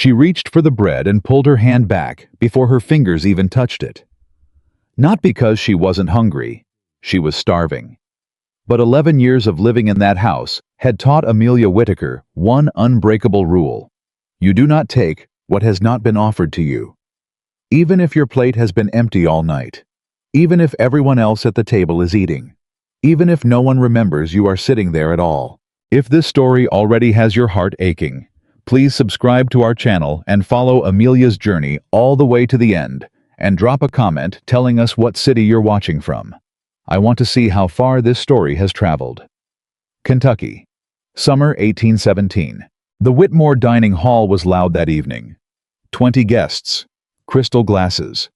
She reached for the bread and pulled her hand back before her fingers even touched it. Not because she wasn't hungry. She was starving. But 11 years of living in that house had taught Amelia Whitaker one unbreakable rule. You do not take what has not been offered to you. Even if your plate has been empty all night. Even if everyone else at the table is eating. Even if no one remembers you are sitting there at all. If this story already has your heart aching, please subscribe to our channel and follow Amelia's journey all the way to the end, and drop a comment telling us what city you're watching from. I want to see how far this story has traveled. Kentucky. Summer 1817. The Whitmore dining hall was loud that evening. 20 guests. Crystal glasses.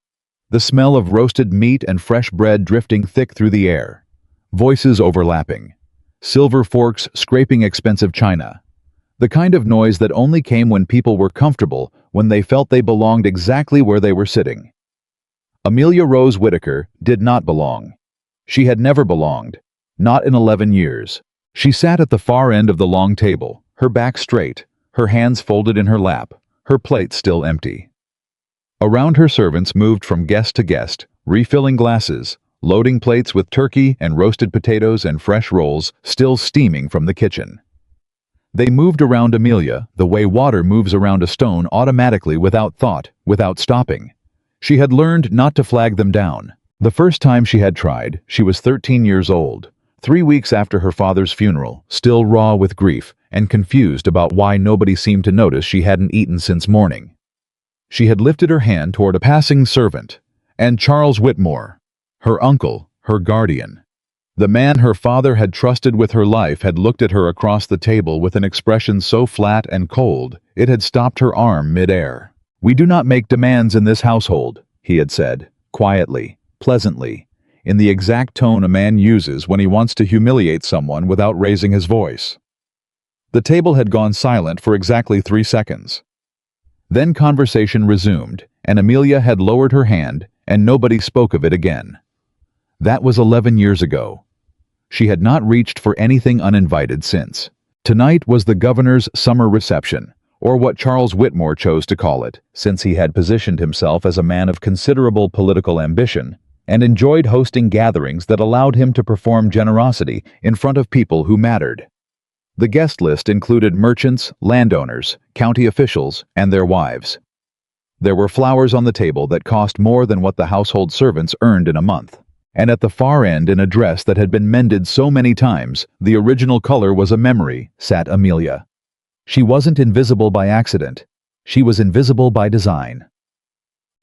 The smell of roasted meat and fresh bread drifting thick through the air. Voices overlapping. Silver forks scraping expensive china. The kind of noise that only came when people were comfortable, when they felt they belonged exactly where they were sitting. Amelia Rose Whitaker did not belong. She had never belonged. Not in 11 years. She sat at the far end of the long table, her back straight, her hands folded in her lap, her plate still empty. Around her servants moved from guest to guest, refilling glasses, loading plates with turkey and roasted potatoes and fresh rolls still steaming from the kitchen. They moved around Amelia the way water moves around a stone automatically without thought, without stopping. She had learned not to flag them down. The first time she had tried, she was 13 years old, 3 weeks after her father's funeral, still raw with grief and confused about why nobody seemed to notice she hadn't eaten since morning. She had lifted her hand toward a passing servant, and Charles Whitmore, her uncle, her guardian. The man her father had trusted with her life had looked at her across the table with an expression so flat and cold, it had stopped her arm mid-air. "We do not make demands in this household," he had said, quietly, pleasantly, in the exact tone a man uses when he wants to humiliate someone without raising his voice. The table had gone silent for exactly 3 seconds. Then conversation resumed, and Amelia had lowered her hand, and nobody spoke of it again. That was 11 years ago. She had not reached for anything uninvited since. Tonight was the governor's summer reception, or what Charles Whitmore chose to call it, since he had positioned himself as a man of considerable political ambition, and enjoyed hosting gatherings that allowed him to perform generosity in front of people who mattered. The guest list included merchants, landowners, county officials, and their wives. There were flowers on the table that cost more than what the household servants earned in a month. And at the far end, in a dress that had been mended so many times, the original color was a memory, sat Amelia. She wasn't invisible by accident. She was invisible by design.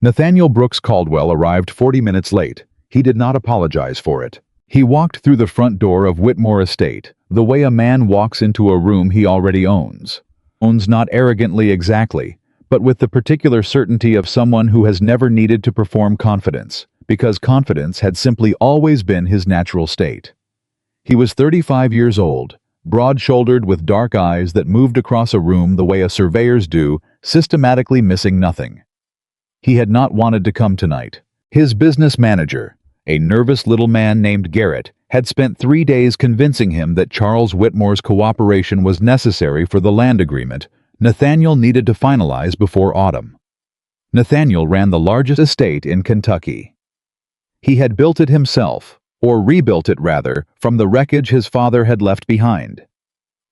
Nathaniel Brooks Caldwell arrived 40 minutes late. He did not apologize for it. He walked through the front door of Whitmore Estate, the way a man walks into a room he already owns. Owns not arrogantly exactly, but with the particular certainty of someone who has never needed to perform confidence, because confidence had simply always been his natural state. He was 35 years old, broad-shouldered with dark eyes that moved across a room the way a surveyor's do, systematically missing nothing. He had not wanted to come tonight. His business manager, a nervous little man named Garrett, had spent 3 days convincing him that Charles Whitmore's cooperation was necessary for the land agreement Nathaniel needed to finalize before autumn. Nathaniel ran the largest estate in Kentucky. He had built it himself, or rebuilt it rather, from the wreckage his father had left behind.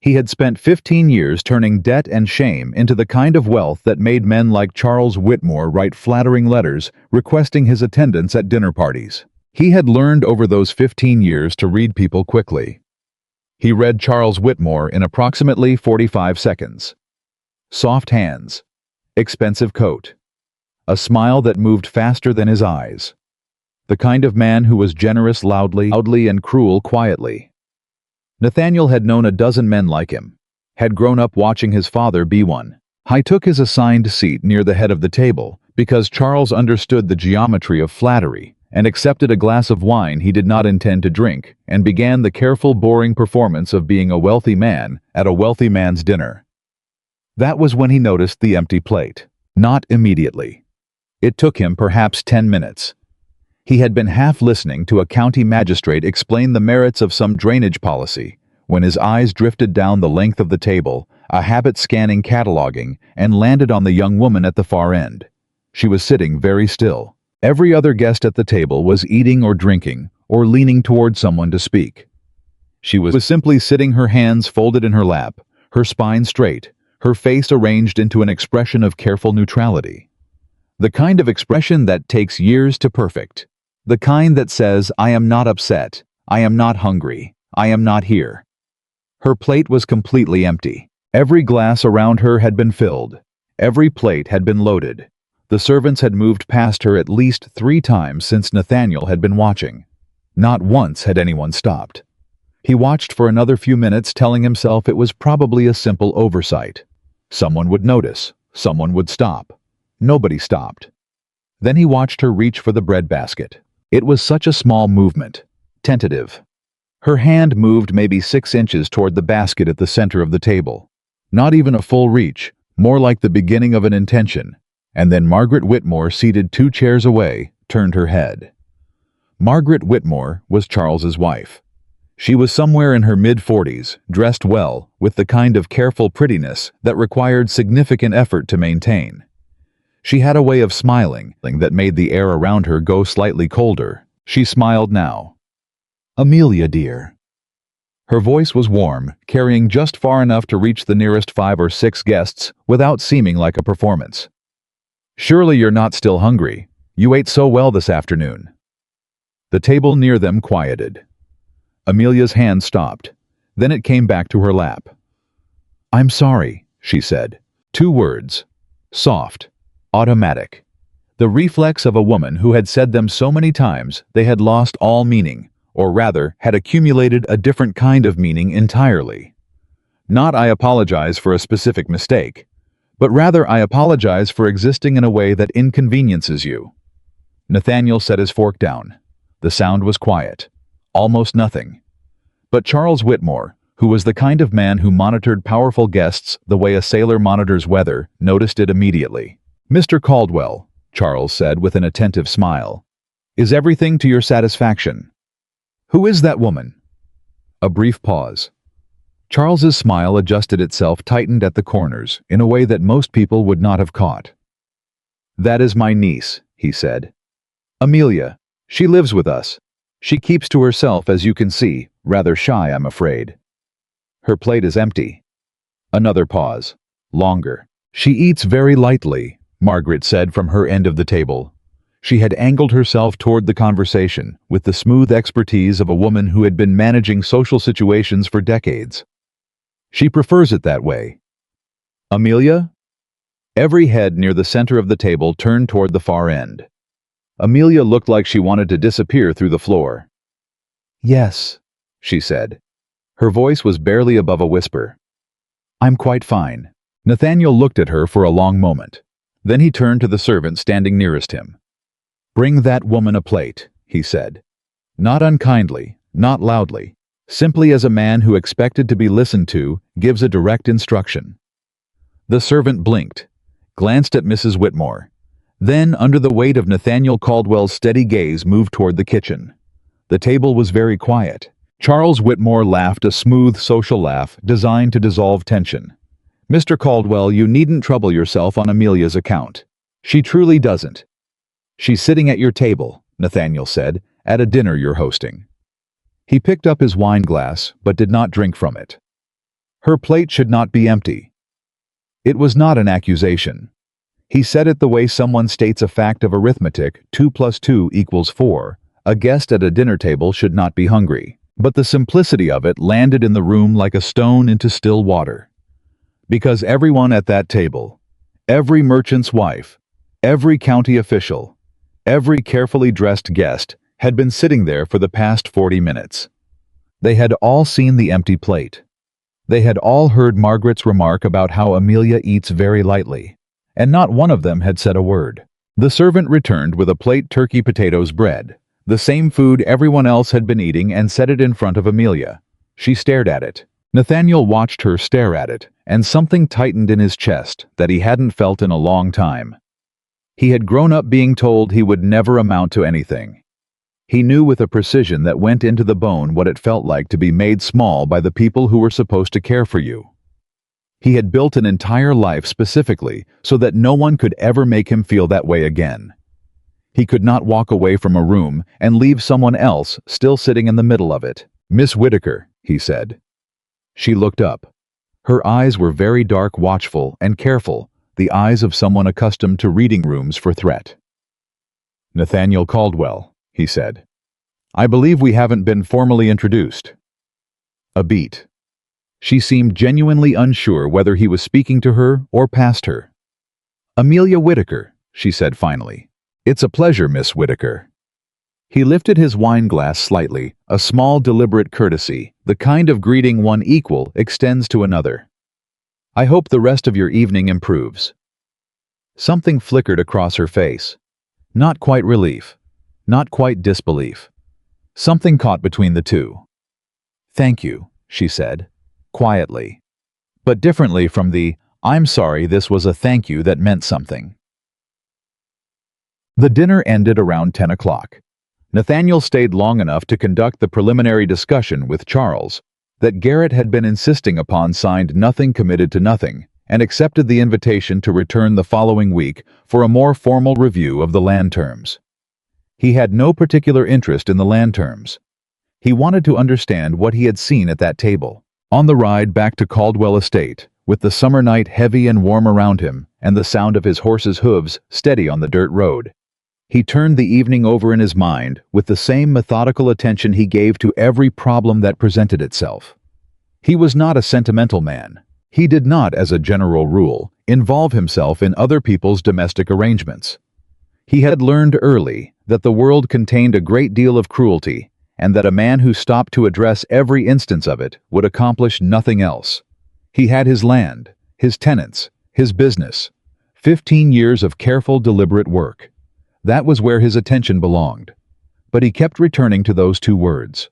He had spent 15 years turning debt and shame into the kind of wealth that made men like Charles Whitmore write flattering letters requesting his attendance at dinner parties. He had learned over those 15 years to read people quickly. He read Charles Whitmore in approximately 45 seconds. Soft hands, expensive coat, a smile that moved faster than his eyes. The kind of man who was generous loudly and cruel quietly. Nathaniel had known a dozen men like him, had grown up watching his father be one. He took his assigned seat near the head of the table because Charles understood the geometry of flattery and accepted a glass of wine he did not intend to drink and began the careful, boring performance of being a wealthy man at a wealthy man's dinner. That was when he noticed the empty plate. Not immediately. It took him perhaps 10 minutes. He had been half listening to a county magistrate explain the merits of some drainage policy when his eyes drifted down the length of the table, a habit scanning cataloging, and landed on the young woman at the far end. She was sitting very still. Every other guest at the table was eating or drinking, or leaning toward someone to speak. She was simply sitting, her hands folded in her lap, her spine straight, her face arranged into an expression of careful neutrality. The kind of expression that takes years to perfect. The kind that says, I am not upset, I am not hungry, I am not here. Her plate was completely empty. Every glass around her had been filled. Every plate had been loaded. The servants had moved past her at least 3 times since Nathaniel had been watching. Not once had anyone stopped. He watched for another few minutes, telling himself it was probably a simple oversight. Someone would notice. Someone would stop. Nobody stopped. Then he watched her reach for the bread basket. It was such a small movement. Tentative. Her hand moved maybe 6 inches toward the basket at the center of the table. Not even a full reach, more like the beginning of an intention. And then Margaret Whitmore, seated 2 chairs away, turned her head. Margaret Whitmore was Charles's wife. She was somewhere in her mid-40s, dressed well, with the kind of careful prettiness that required significant effort to maintain. She had a way of smiling that made the air around her go slightly colder. She smiled now. "Amelia, dear." Her voice was warm, carrying just far enough to reach the nearest 5 or 6 guests without seeming like a performance. "Surely you're not still hungry. You ate so well this afternoon." The table near them quieted. Amelia's hand stopped. Then it came back to her lap. "I'm sorry," she said. 2 words. Soft. Automatic. The reflex of a woman who had said them so many times they had lost all meaning, or rather, had accumulated a different kind of meaning entirely. Not "I apologize for a specific mistake," but rather "I apologize for existing in a way that inconveniences you." Nathaniel set his fork down. The sound was quiet. Almost nothing. But Charles Whitmore, who was the kind of man who monitored powerful guests the way a sailor monitors weather, noticed it immediately. "Mr. Caldwell," Charles said with an attentive smile, "is everything to your satisfaction?" "Who is that woman?" A brief pause. Charles's smile adjusted itself, tightened at the corners, in a way that most people would not have caught. "That is my niece," he said. "Amelia. She lives with us. She keeps to herself, as you can see, rather shy, I'm afraid." "Her plate is empty." Another pause. Longer. "She eats very lightly," Margaret said from her end of the table. She had angled herself toward the conversation with the smooth expertise of a woman who had been managing social situations for decades. "She prefers it that way." "Amelia?" Every head near the center of the table turned toward the far end. Amelia looked like she wanted to disappear through the floor. "Yes," she said. Her voice was barely above a whisper. "I'm quite fine." Nathaniel looked at her for a long moment. Then he turned to the servant standing nearest him. "Bring that woman a plate," he said. Not unkindly, not loudly, simply as a man who expected to be listened to gives a direct instruction. The servant blinked, glanced at Mrs. Whitmore. Then, under the weight of Nathaniel Caldwell's steady gaze, moved toward the kitchen. The table was very quiet. Charles Whitmore laughed, a smooth social laugh designed to dissolve tension. "Mr. Caldwell, you needn't trouble yourself on Amelia's account. She truly doesn't." "She's sitting at your table," Nathaniel said, "at a dinner you're hosting." He picked up his wine glass, but did not drink from it. "Her plate should not be empty." It was not an accusation. He said it the way someone states a fact of arithmetic: 2 + 2 = 4. A guest at a dinner table should not be hungry. But the simplicity of it landed in the room like a stone into still water. Because everyone at that table, every merchant's wife, every county official, every carefully dressed guest had been sitting there for the past 40 minutes. They had all seen the empty plate. They had all heard Margaret's remark about how Amelia eats very lightly, and not one of them had said a word. The servant returned with a plate turkey potatoes bread, the same food everyone else had been eating, and set it in front of Amelia. She stared at it. Nathaniel watched her stare at it, and something tightened in his chest that he hadn't felt in a long time. He had grown up being told he would never amount to anything. He knew with a precision that went into the bone what it felt like to be made small by the people who were supposed to care for you. He had built an entire life specifically so that no one could ever make him feel that way again. He could not walk away from a room and leave someone else still sitting in the middle of it. "Miss Whitaker," he said. She looked up. Her eyes were very dark, watchful, and careful, the eyes of someone accustomed to reading rooms for threat. "Nathaniel Caldwell," he said. "I believe we haven't been formally introduced." A beat. She seemed genuinely unsure whether he was speaking to her or past her. "Amelia Whitaker," she said finally. "It's a pleasure, Miss Whitaker." He lifted his wine glass slightly, a small, deliberate courtesy, the kind of greeting one equal extends to another. "I hope the rest of your evening improves." Something flickered across her face. Not quite relief. Not quite disbelief. Something caught between the two. "Thank you," she said, quietly. But differently from the, "I'm sorry," this was a thank you that meant something. The dinner ended around 10 o'clock. Nathaniel stayed long enough to conduct the preliminary discussion with Charles that Garrett had been insisting upon, signed nothing, committed to nothing, and accepted the invitation to return the following week for a more formal review of the land terms. He had no particular interest in the land terms. He wanted to understand what he had seen at that table. On the ride back to Caldwell Estate, with the summer night heavy and warm around him and the sound of his horse's hooves steady on the dirt road, he turned the evening over in his mind with the same methodical attention he gave to every problem that presented itself. He was not a sentimental man. He did not, as a general rule, involve himself in other people's domestic arrangements. He had learned early that the world contained a great deal of cruelty, and that a man who stopped to address every instance of it would accomplish nothing else. He had his land, his tenants, his business. 15 years of careful, deliberate work. That was where his attention belonged. But he kept returning to those two words.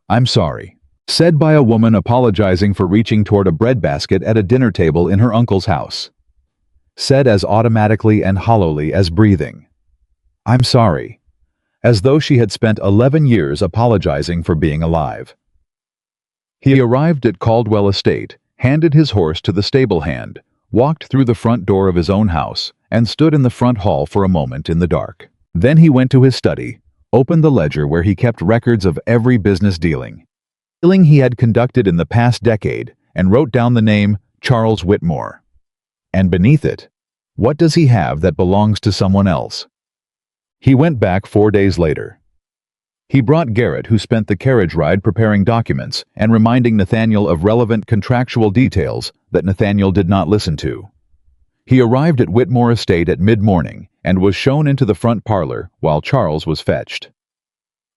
"I'm sorry," said by a woman apologizing for reaching toward a breadbasket at a dinner table in her uncle's house. Said as automatically and hollowly as breathing. "I'm sorry," as though she had spent 11 years apologizing for being alive. He arrived at Caldwell Estate, handed his horse to the stable hand, walked through the front door of his own house, and stood in the front hall for a moment in the dark. Then he went to his study, opened the ledger where he kept records of every business dealing he had conducted in the past decade, and wrote down the name Charles Whitmore. And beneath it, what does he have that belongs to someone else? He went back 4 days later. He brought Garrett, who spent the carriage ride preparing documents and reminding Nathaniel of relevant contractual details that Nathaniel did not listen to. He arrived at Whitmore Estate at mid-morning and was shown into the front parlor while Charles was fetched.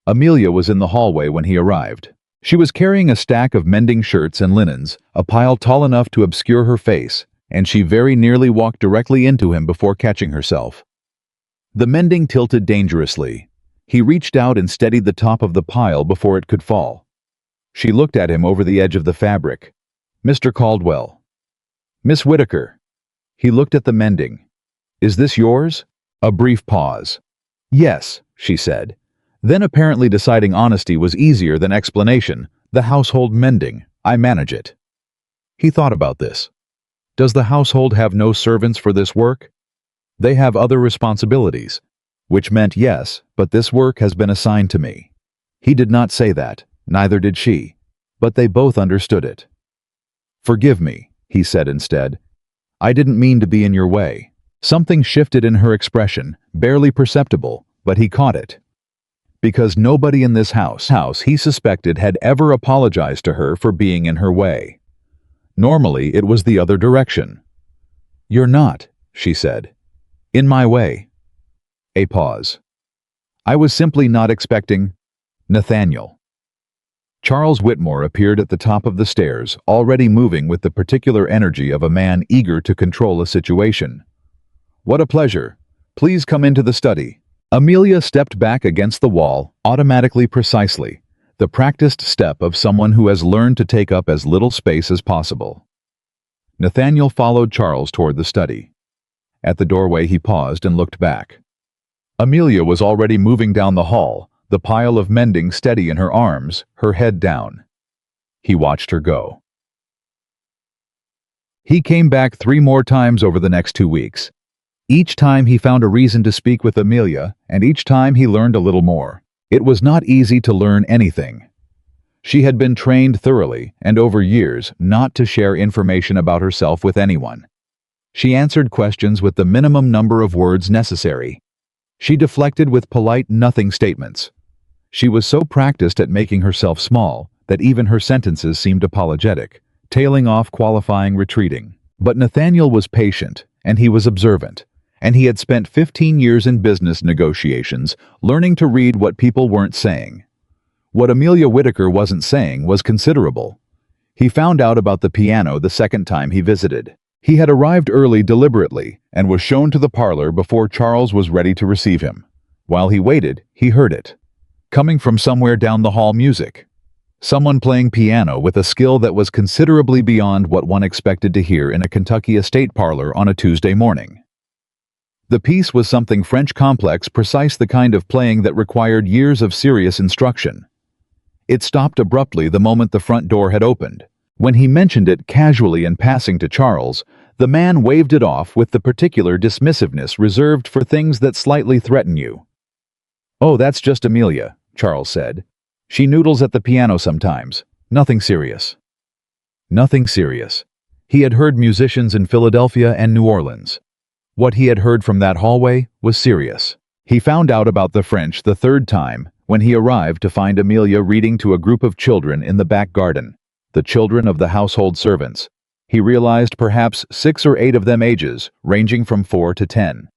Amelia was in the hallway when he arrived. She was carrying a stack of mending shirts and linens, a pile tall enough to obscure her face, and she very nearly walked directly into him before catching herself. The mending tilted dangerously. He reached out and steadied the top of the pile before it could fall. She looked at him over the edge of the fabric. "Mr. Caldwell." "Miss Whitaker." He looked at the mending. "Is this yours?" A brief pause. "Yes," she said. Then, apparently deciding honesty was easier than explanation, "The household mending. I manage it." He thought about this. Does the household have no servants for this work? They have other responsibilities. Which meant yes, but this work has been assigned to me. He did not say that, neither did she, but they both understood it. "Forgive me," he said instead. "I didn't mean to be in your way." Something shifted in her expression, barely perceptible, but he caught it. Because nobody in this house he suspected had ever apologized to her for being in her way. Normally, it was the other direction. "You're not," she said. "In my way." A pause. "I was simply not expecting Nathaniel." Charles Whitmore appeared at the top of the stairs, already moving with the particular energy of a man eager to control a situation. "What a pleasure. Please come into the study." Amelia stepped back against the wall, automatically precisely, the practiced step of someone who has learned to take up as little space as possible. Nathaniel followed Charles toward the study. At the doorway he paused and looked back. Amelia was already moving down the hall, the pile of mending steady in her arms, her head down. He watched her go. He came back 3 more times over the next 2 weeks. Each time he found a reason to speak with Amelia, and each time he learned a little more. It was not easy to learn anything. She had been trained thoroughly, and over years, not to share information about herself with anyone. She answered questions with the minimum number of words necessary. She deflected with polite nothing statements. She was so practiced at making herself small that even her sentences seemed apologetic, tailing off, qualifying, retreating. But Nathaniel was patient, and he was observant, and he had spent 15 years in business negotiations learning to read what people weren't saying. What Amelia Whitaker wasn't saying was considerable. He found out about the piano the second time he visited. He had arrived early deliberately and was shown to the parlor before Charles was ready to receive him. While he waited, he heard it. Coming from somewhere down the hall, music. Someone playing piano with a skill that was considerably beyond what one expected to hear in a Kentucky estate parlor on a Tuesday morning. The piece was something French complex, precise, the kind of playing that required years of serious instruction. It stopped abruptly the moment the front door had opened. When he mentioned it casually in passing to Charles, the man waved it off with the particular dismissiveness reserved for things that slightly threaten you. "Oh, that's just Amelia," Charles said. "She noodles at the piano sometimes. Nothing serious." Nothing serious. He had heard musicians in Philadelphia and New Orleans. What he had heard from that hallway was serious. He found out about the French the third time when he arrived to find Amelia reading to a group of children in the back garden, the children of the household servants. He realized perhaps 6 or 8 of them ages, ranging from 4 to 10.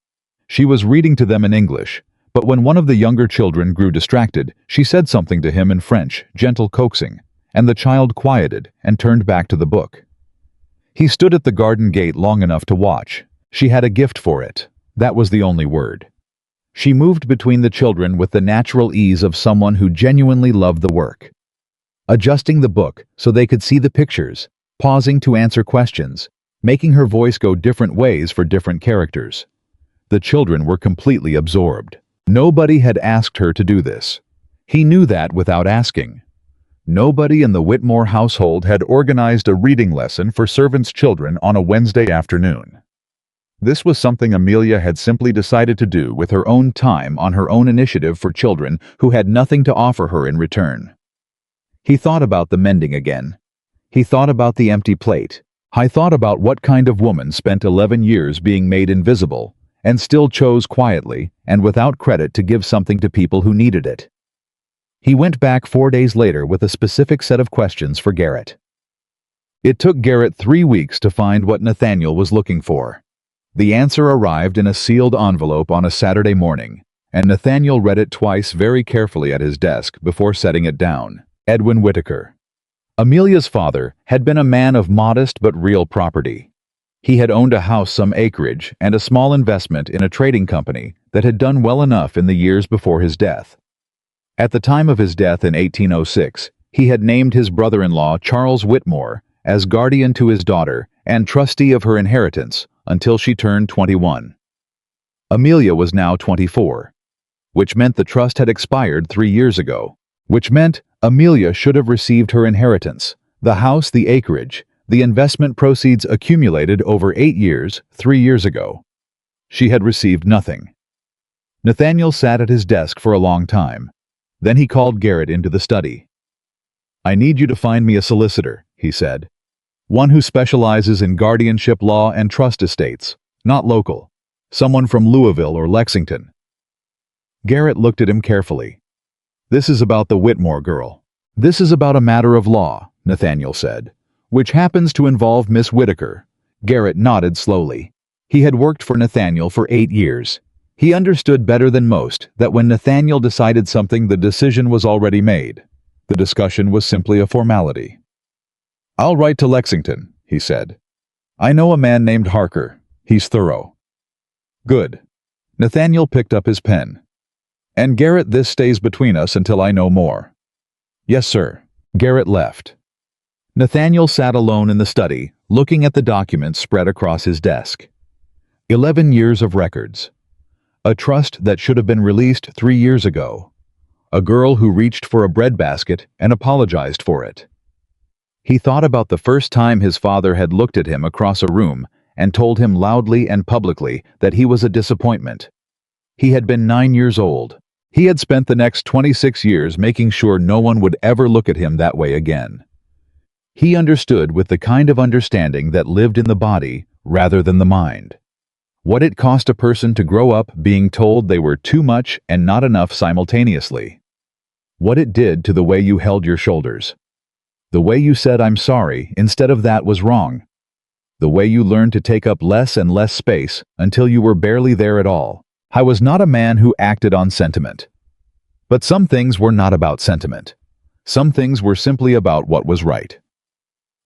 She was reading to them in English, but when one of the younger children grew distracted, she said something to him in French, gentle coaxing, and the child quieted and turned back to the book. He stood at the garden gate long enough to watch. She had a gift for it. That was the only word. She moved between the children with the natural ease of someone who genuinely loved the work, adjusting the book so they could see the pictures, pausing to answer questions, making her voice go different ways for different characters. The children were completely absorbed. Nobody had asked her to do this. He knew that without asking. Nobody in the Whitmore household had organized a reading lesson for servants' children on a Wednesday afternoon. This was something Amelia had simply decided to do with her own time on her own initiative for children who had nothing to offer her in return. He thought about the mending again. He thought about the empty plate. He thought about what kind of woman spent 11 years being made invisible and still chose quietly and without credit to give something to people who needed it. He went back 4 days later with a specific set of questions for Garrett. It took Garrett 3 weeks to find what Nathaniel was looking for. The answer arrived in a sealed envelope on a Saturday morning, and Nathaniel read it twice very carefully at his desk before setting it down. Edwin Whitaker. Amelia's father had been a man of modest but real property. He had owned a house, some acreage, and a small investment in a trading company that had done well enough in the years before his death. At the time of his death in 1806, he had named his brother-in-law Charles Whitmore as guardian to his daughter and trustee of her inheritance until she turned 21. Amelia was now 24, which meant the trust had expired 3 years ago, which meant Amelia should have received her inheritance, the house, the acreage, the investment proceeds accumulated over 8 years, 3 years ago. She had received nothing. Nathaniel sat at his desk for a long time. Then he called Garrett into the study. "I need you to find me a solicitor," he said. "One who specializes in guardianship law and trust estates, not local. Someone from Louisville or Lexington." Garrett looked at him carefully. "This is about the Whitmore girl." "This is about a matter of law," Nathaniel said, "which happens to involve Miss Whitaker." Garrett nodded slowly. He had worked for Nathaniel for 8 years. He understood better than most that when Nathaniel decided something, the decision was already made. The discussion was simply a formality. "I'll write to Lexington," he said. "I know a man named Harker. He's thorough." "Good." Nathaniel picked up his pen. "And Garrett, this stays between us until I know more." "Yes, sir." Garrett left. Nathaniel sat alone in the study, looking at the documents spread across his desk. 11 years of records. A trust that should have been released 3 years ago. A girl who reached for a breadbasket and apologized for it. He thought about the first time his father had looked at him across a room and told him loudly and publicly that he was a disappointment. He had been 9 years old. He had spent the next 26 years making sure no one would ever look at him that way again. He understood with the kind of understanding that lived in the body rather than the mind. What it cost a person to grow up being told they were too much and not enough simultaneously. What it did to the way you held your shoulders. The way you said "I'm sorry" instead of "that was wrong." The way you learned to take up less and less space until you were barely there at all. I was not a man who acted on sentiment. But some things were not about sentiment. Some things were simply about what was right.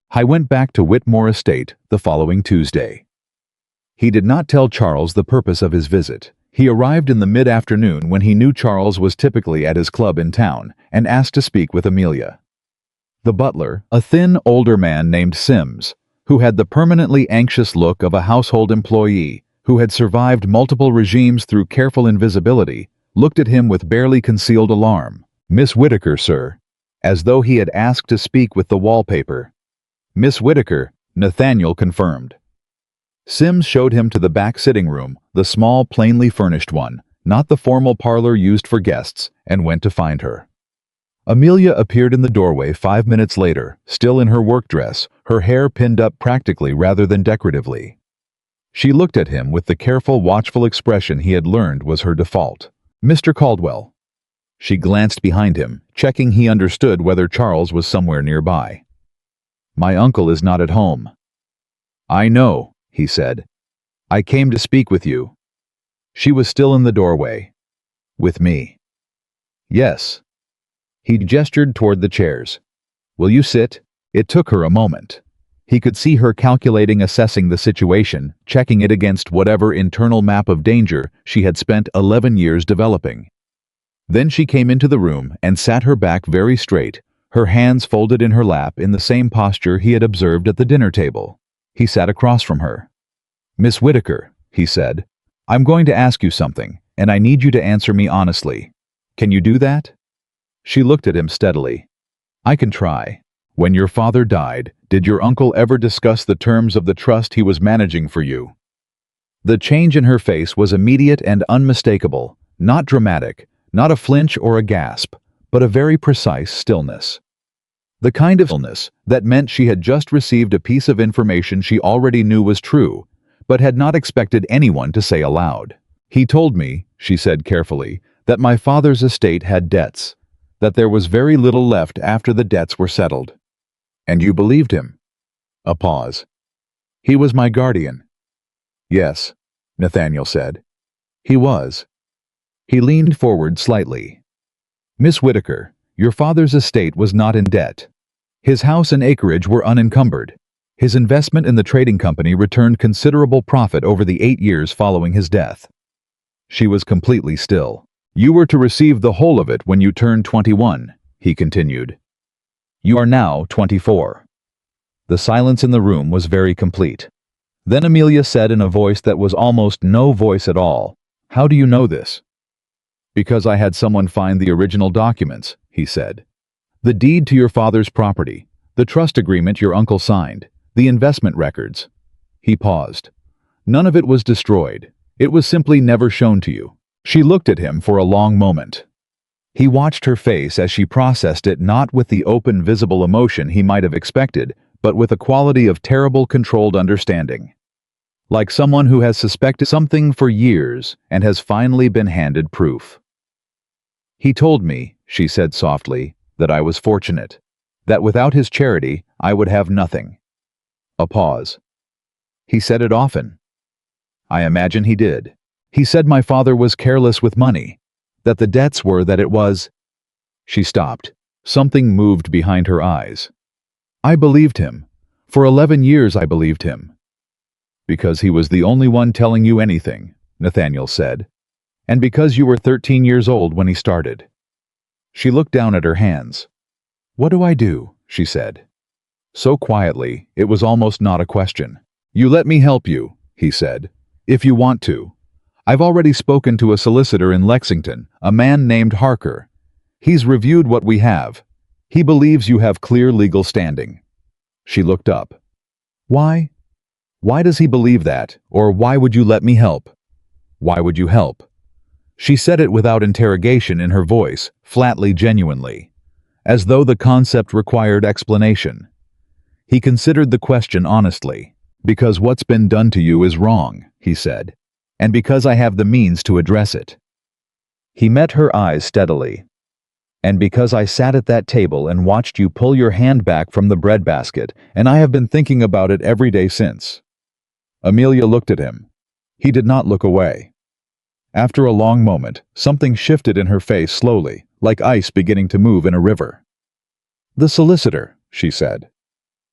I went back to Whitmore Estate the following Tuesday. He did not tell Charles the purpose of his visit. He arrived in the mid-afternoon when he knew Charles was typically at his club in town and asked to speak with Amelia. The butler, a thin, older man named Sims, who had the permanently anxious look of a household employee who had survived multiple regimes through careful invisibility, looked at him with barely concealed alarm. "Miss Whitaker, sir," as though he had asked to speak with the wallpaper. "Miss Whitaker," Nathaniel confirmed. Sims showed him to the back sitting room, the small, plainly furnished one, not the formal parlor used for guests, and went to find her. Amelia appeared in the doorway 5 minutes later, still in her work dress, her hair pinned up practically rather than decoratively. She looked at him with the careful, watchful expression he had learned was her default. "Mr. Caldwell." She glanced behind him, checking he understood whether Charles was somewhere nearby. "My uncle is not at home." "I know," he said. "I came to speak with you." She was still in the doorway. "With me?" "Yes." He gestured toward the chairs. "Will you sit?" It took her a moment. He could see her calculating, assessing the situation, checking it against whatever internal map of danger she had spent 11 years developing. Then she came into the room and sat her back very straight, her hands folded in her lap in the same posture he had observed at the dinner table. He sat across from her. "Miss Whitaker," he said, "I'm going to ask you something, and I need you to answer me honestly. Can you do that?" She looked at him steadily. "I can try. When your father died, did your uncle ever discuss the terms of the trust he was managing for you?" The change in her face was immediate and unmistakable, not dramatic, not a flinch or a gasp, but a very precise stillness. The kind of stillness that meant she had just received a piece of information she already knew was true, but had not expected anyone to say aloud. "He told me," she said carefully, "that my father's estate had debts, that there was very little left after the debts were settled." "And you believed him?" A pause. "He was my guardian." "Yes," Nathaniel said. "He was." He leaned forward slightly. "Miss Whitaker, your father's estate was not in debt. His house and acreage were unencumbered. His investment in the trading company returned considerable profit over the 8 years following his death." She was completely still. "You were to receive the whole of it when you turned 21, he continued. "You are now 24. The silence in the room was very complete. Then Amelia said in a voice that was almost no voice at all, "How do you know this?" "Because I had someone find the original documents," he said. "The deed to your father's property, the trust agreement your uncle signed, the investment records." He paused. "None of it was destroyed. It was simply never shown to you." She looked at him for a long moment. He watched her face as she processed it, not with the open, visible emotion he might have expected, but with a quality of terrible, controlled understanding. Like someone who has suspected something for years and has finally been handed proof. "He told me," she said softly, "that I was fortunate, that without his charity I would have nothing." A pause. "He said it often." "I imagine he did. He said my father was careless with money, that the debts were that it was—" She stopped. Something moved behind her eyes. "I believed him. For 11 years I believed him." "Because he was the only one telling you anything," Nathaniel said. "And because you were 13 years old when he started." She looked down at her hands. "What do I do?" she said. So quietly, it was almost not a question. "You let me help you," he said, "if you want to. I've already spoken to a solicitor in Lexington, a man named Harker. He's reviewed what we have. He believes you have clear legal standing." She looked up. Why? Why does he believe that? Or why would you let me help? Why would you help? She said it without interrogation in her voice, flatly genuinely, as though the concept required explanation. He considered the question honestly. Because what's been done to you is wrong, he said, and because I have the means to address it. He met her eyes steadily. And because I sat at that table and watched you pull your hand back from the breadbasket, and I have been thinking about it every day since. Amelia looked at him. He did not look away. After a long moment, something shifted in her face slowly, like ice beginning to move in a river. The solicitor, she said.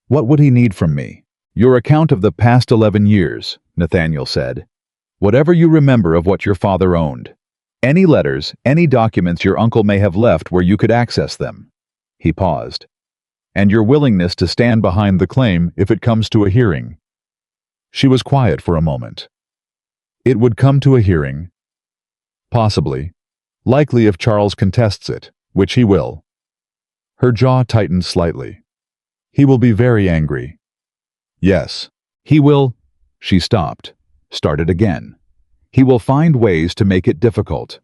What would he need from me? Your account of the past 11 years, Nathaniel said. Whatever you remember of what your father owned. Any letters, any documents your uncle may have left where you could access them. He paused. And your willingness to stand behind the claim if it comes to a hearing. She was quiet for a moment. It would come to a hearing. Possibly. Likely if Charles contests it, which he will. Her jaw tightened slightly. He will be very angry. Yes. He will. She stopped. Started again. He will find ways to make it difficult.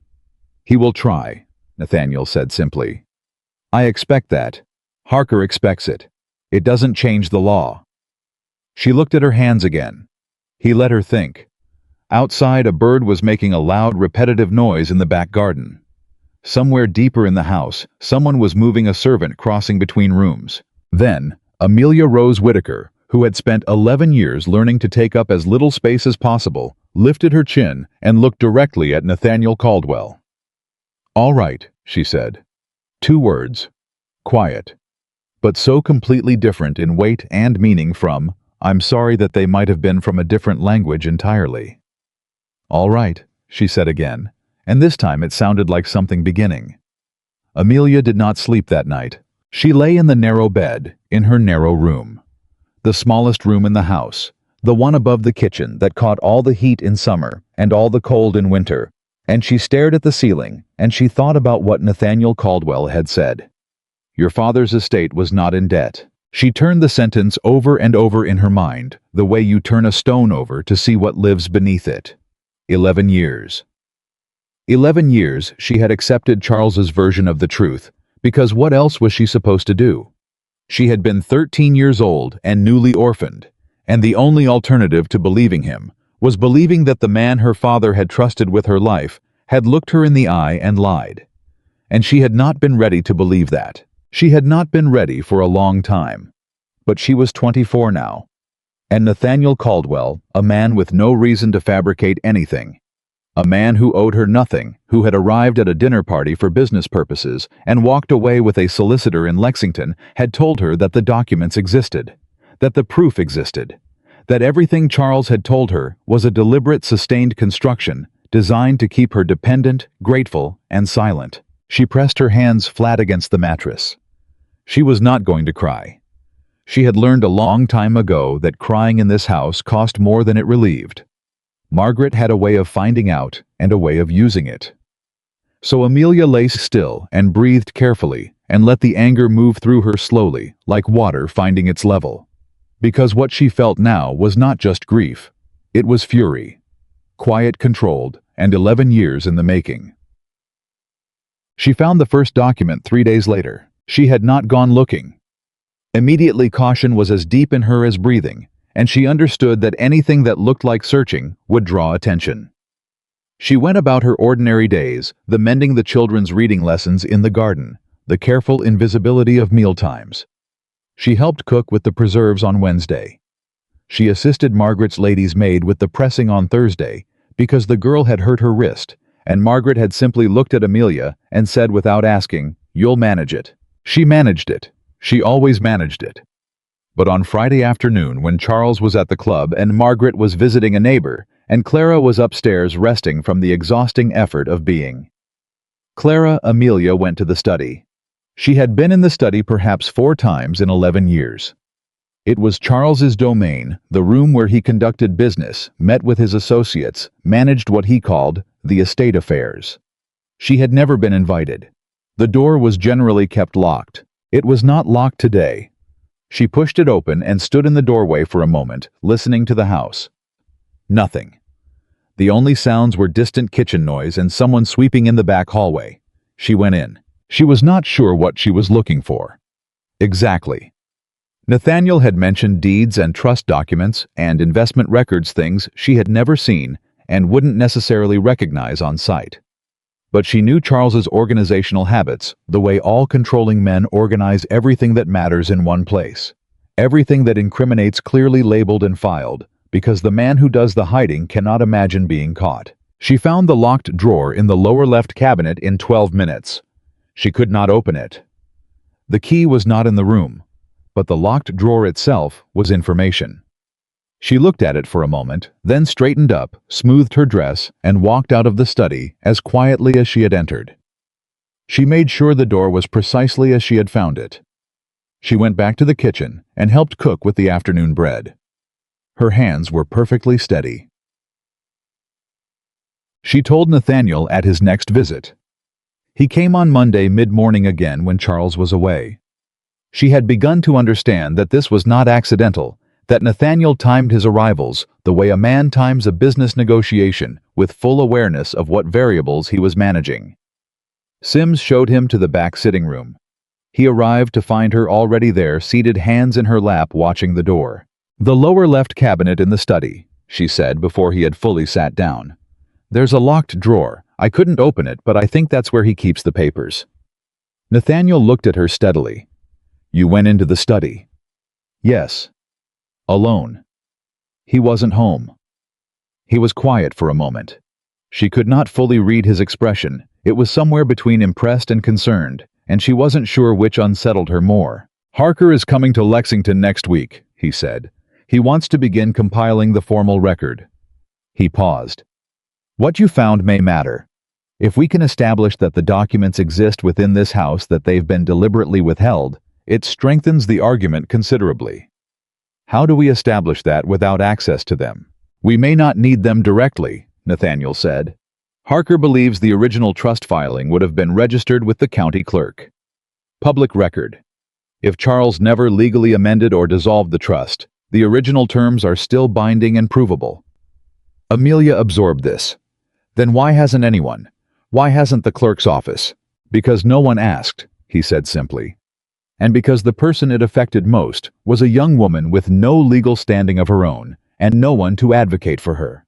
He will try, Nathaniel said simply. I expect that. Harker expects it. It doesn't change the law. She looked at her hands again. He let her think. Outside, a bird was making a loud, repetitive noise in the back garden. Somewhere deeper in the house, someone was moving a servant crossing between rooms. Then, Amelia Rose Whitaker, who had spent 11 years learning to take up as little space as possible, lifted her chin and looked directly at Nathaniel Caldwell. All right, she said. 2 words. Quiet. But so completely different in weight and meaning from, I'm sorry that they might have been from a different language entirely. All right, she said again, and this time it sounded like something beginning. Amelia did not sleep that night. She lay in the narrow bed, in her narrow room. The smallest room in the house, the one above the kitchen that caught all the heat in summer and all the cold in winter, and she stared at the ceiling, and she thought about what Nathaniel Caldwell had said. Your father's estate was not in debt. She turned the sentence over and over in her mind, the way you turn a stone over to see what lives beneath it. 11 years. 11 years she had accepted Charles's version of the truth, because what else was she supposed to do? She had been 13 years old and newly orphaned, and the only alternative to believing him was believing that the man her father had trusted with her life had looked her in the eye and lied. And she had not been ready to believe that. She had not been ready for a long time. But she was 24 now. And Nathaniel Caldwell, a man with no reason to fabricate anything, a man who owed her nothing, who had arrived at a dinner party for business purposes and walked away with a solicitor in Lexington, had told her that the documents existed, that the proof existed, that everything Charles had told her was a deliberate, sustained construction designed to keep her dependent, grateful, and silent. She pressed her hands flat against the mattress. She was not going to cry. She had learned a long time ago that crying in this house cost more than it relieved. Margaret had a way of finding out and a way of using it. So Amelia lay still and breathed carefully and let the anger move through her slowly, like water finding its level. Because what she felt now was not just grief. It was fury. Quiet, controlled, and 11 years in the making. She found the first document 3 days later. She had not gone looking. Immediately caution was as deep in her as breathing, and she understood that anything that looked like searching would draw attention. She went about her ordinary days, the mending the children's reading lessons in the garden, the careful invisibility of mealtimes. She helped cook with the preserves on Wednesday. She assisted Margaret's lady's maid with the pressing on Thursday, because the girl had hurt her wrist, and Margaret had simply looked at Amelia and said without asking, "You'll manage it." She managed it. She always managed it. But on Friday afternoon, when Charles was at the club and Margaret was visiting a neighbor, and Clara was upstairs resting from the exhausting effort of being. Amelia went to the study. She had been in the study perhaps 4 times in 11 years. It was Charles's domain, the room where he conducted business, met with his associates, managed what he called the estate affairs. She had never been invited. The door was generally kept locked. It was not locked today. She pushed it open and stood in the doorway for a moment, listening to the house. Nothing. The only sounds were distant kitchen noise and someone sweeping in the back hallway. She went in. She was not sure what she was looking for. Exactly. Nathaniel had mentioned deeds and trust documents and investment records, things she had never seen and wouldn't necessarily recognize on sight. But she knew Charles's organizational habits, the way all controlling men organize everything that matters in one place. Everything that incriminates clearly labeled and filed, because the man who does the hiding cannot imagine being caught. She found the locked drawer in the lower left cabinet in 12 minutes. She could not open it. The key was not in the room, but the locked drawer itself was information. She looked at it for a moment, then straightened up, smoothed her dress, and walked out of the study as quietly as she had entered. She made sure the door was precisely as she had found it. She went back to the kitchen and helped cook with the afternoon bread. Her hands were perfectly steady. She told Nathaniel at his next visit. He came on Monday mid-morning again when Charles was away. She had begun to understand that this was not accidental, that Nathaniel timed his arrivals the way a man times a business negotiation, with full awareness of what variables he was managing. Sims showed him to the back sitting room. He arrived to find her already there, seated, hands in her lap, watching the door. "The lower left cabinet in the study," she said before he had fully sat down. "There's a locked drawer. I couldn't open it, but I think that's where he keeps the papers." Nathaniel looked at her steadily. "You went into the study?" "Yes." "Alone?" "He wasn't home." He was quiet for a moment. She could not fully read his expression. It was somewhere between impressed and concerned, and she wasn't sure which unsettled her more. "Harker is coming to Lexington next week," he said. "He wants to begin compiling the formal record." He paused. "What you found may matter. If we can establish that the documents exist within this house, that they've been deliberately withheld, it strengthens the argument considerably." "How do we establish that without access to them?" "We may not need them directly," Nathaniel said. "Harker believes the original trust filing would have been registered with the county clerk. Public record. If Charles never legally amended or dissolved the trust, the original terms are still binding and provable." Amelia absorbed this. "Then why hasn't anyone? Why hasn't the clerk's office?" "Because no one asked," he said simply. "And because the person it affected most was a young woman with no legal standing of her own, and no one to advocate for her."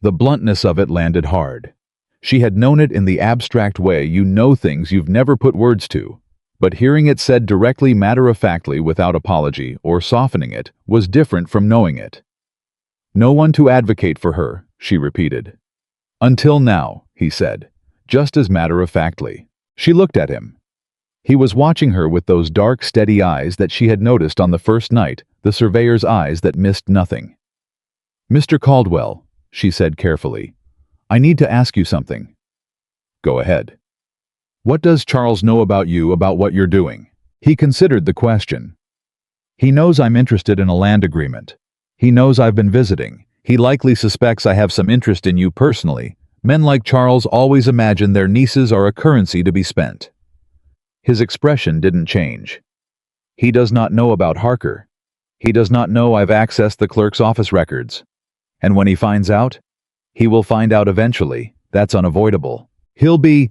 The bluntness of it landed hard. She had known it in the abstract way you know things you've never put words to, but hearing it said directly, matter-of-factly, without apology or softening it, was different from knowing it. "No one to advocate for her," she repeated. "Until now," he said, just as matter-of-factly. She looked at him. He was watching her with those dark, steady eyes that she had noticed on the first night, the surveyor's eyes that missed nothing. "Mr. Caldwell," she said carefully, "I need to ask you something." "Go ahead." "What does Charles know about you, about what you're doing?" He considered the question. "He knows I'm interested in a land agreement. He knows I've been visiting. He likely suspects I have some interest in you personally. Men like Charles always imagine their nieces are a currency to be spent." His expression didn't change. "He does not know about Harker. He does not know I've accessed the clerk's office records. And when he finds out, he will find out eventually. That's unavoidable. He'll be—"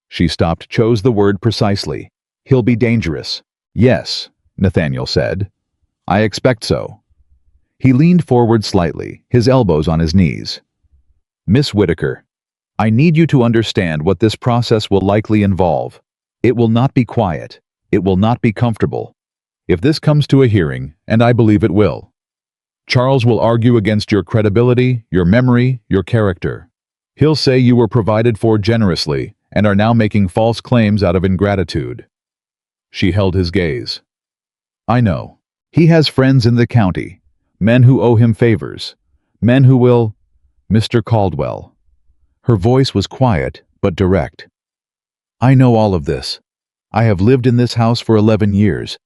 She stopped, chose the word precisely. "He'll be dangerous." "Yes," Nathaniel said. "I expect so." He leaned forward slightly, his elbows on his knees. "Miss Whitaker, I need you to understand what this process will likely involve. It will not be quiet. It will not be comfortable. If this comes to a hearing, and I believe it will, Charles will argue against your credibility, your memory, your character. He'll say you were provided for generously and are now making false claims out of ingratitude." She held his gaze. "I know. He has friends in the county, men who owe him favors, men who will—" "Mr. Caldwell." Her voice was quiet but direct. "I know all of this. I have lived in this house for 11 years.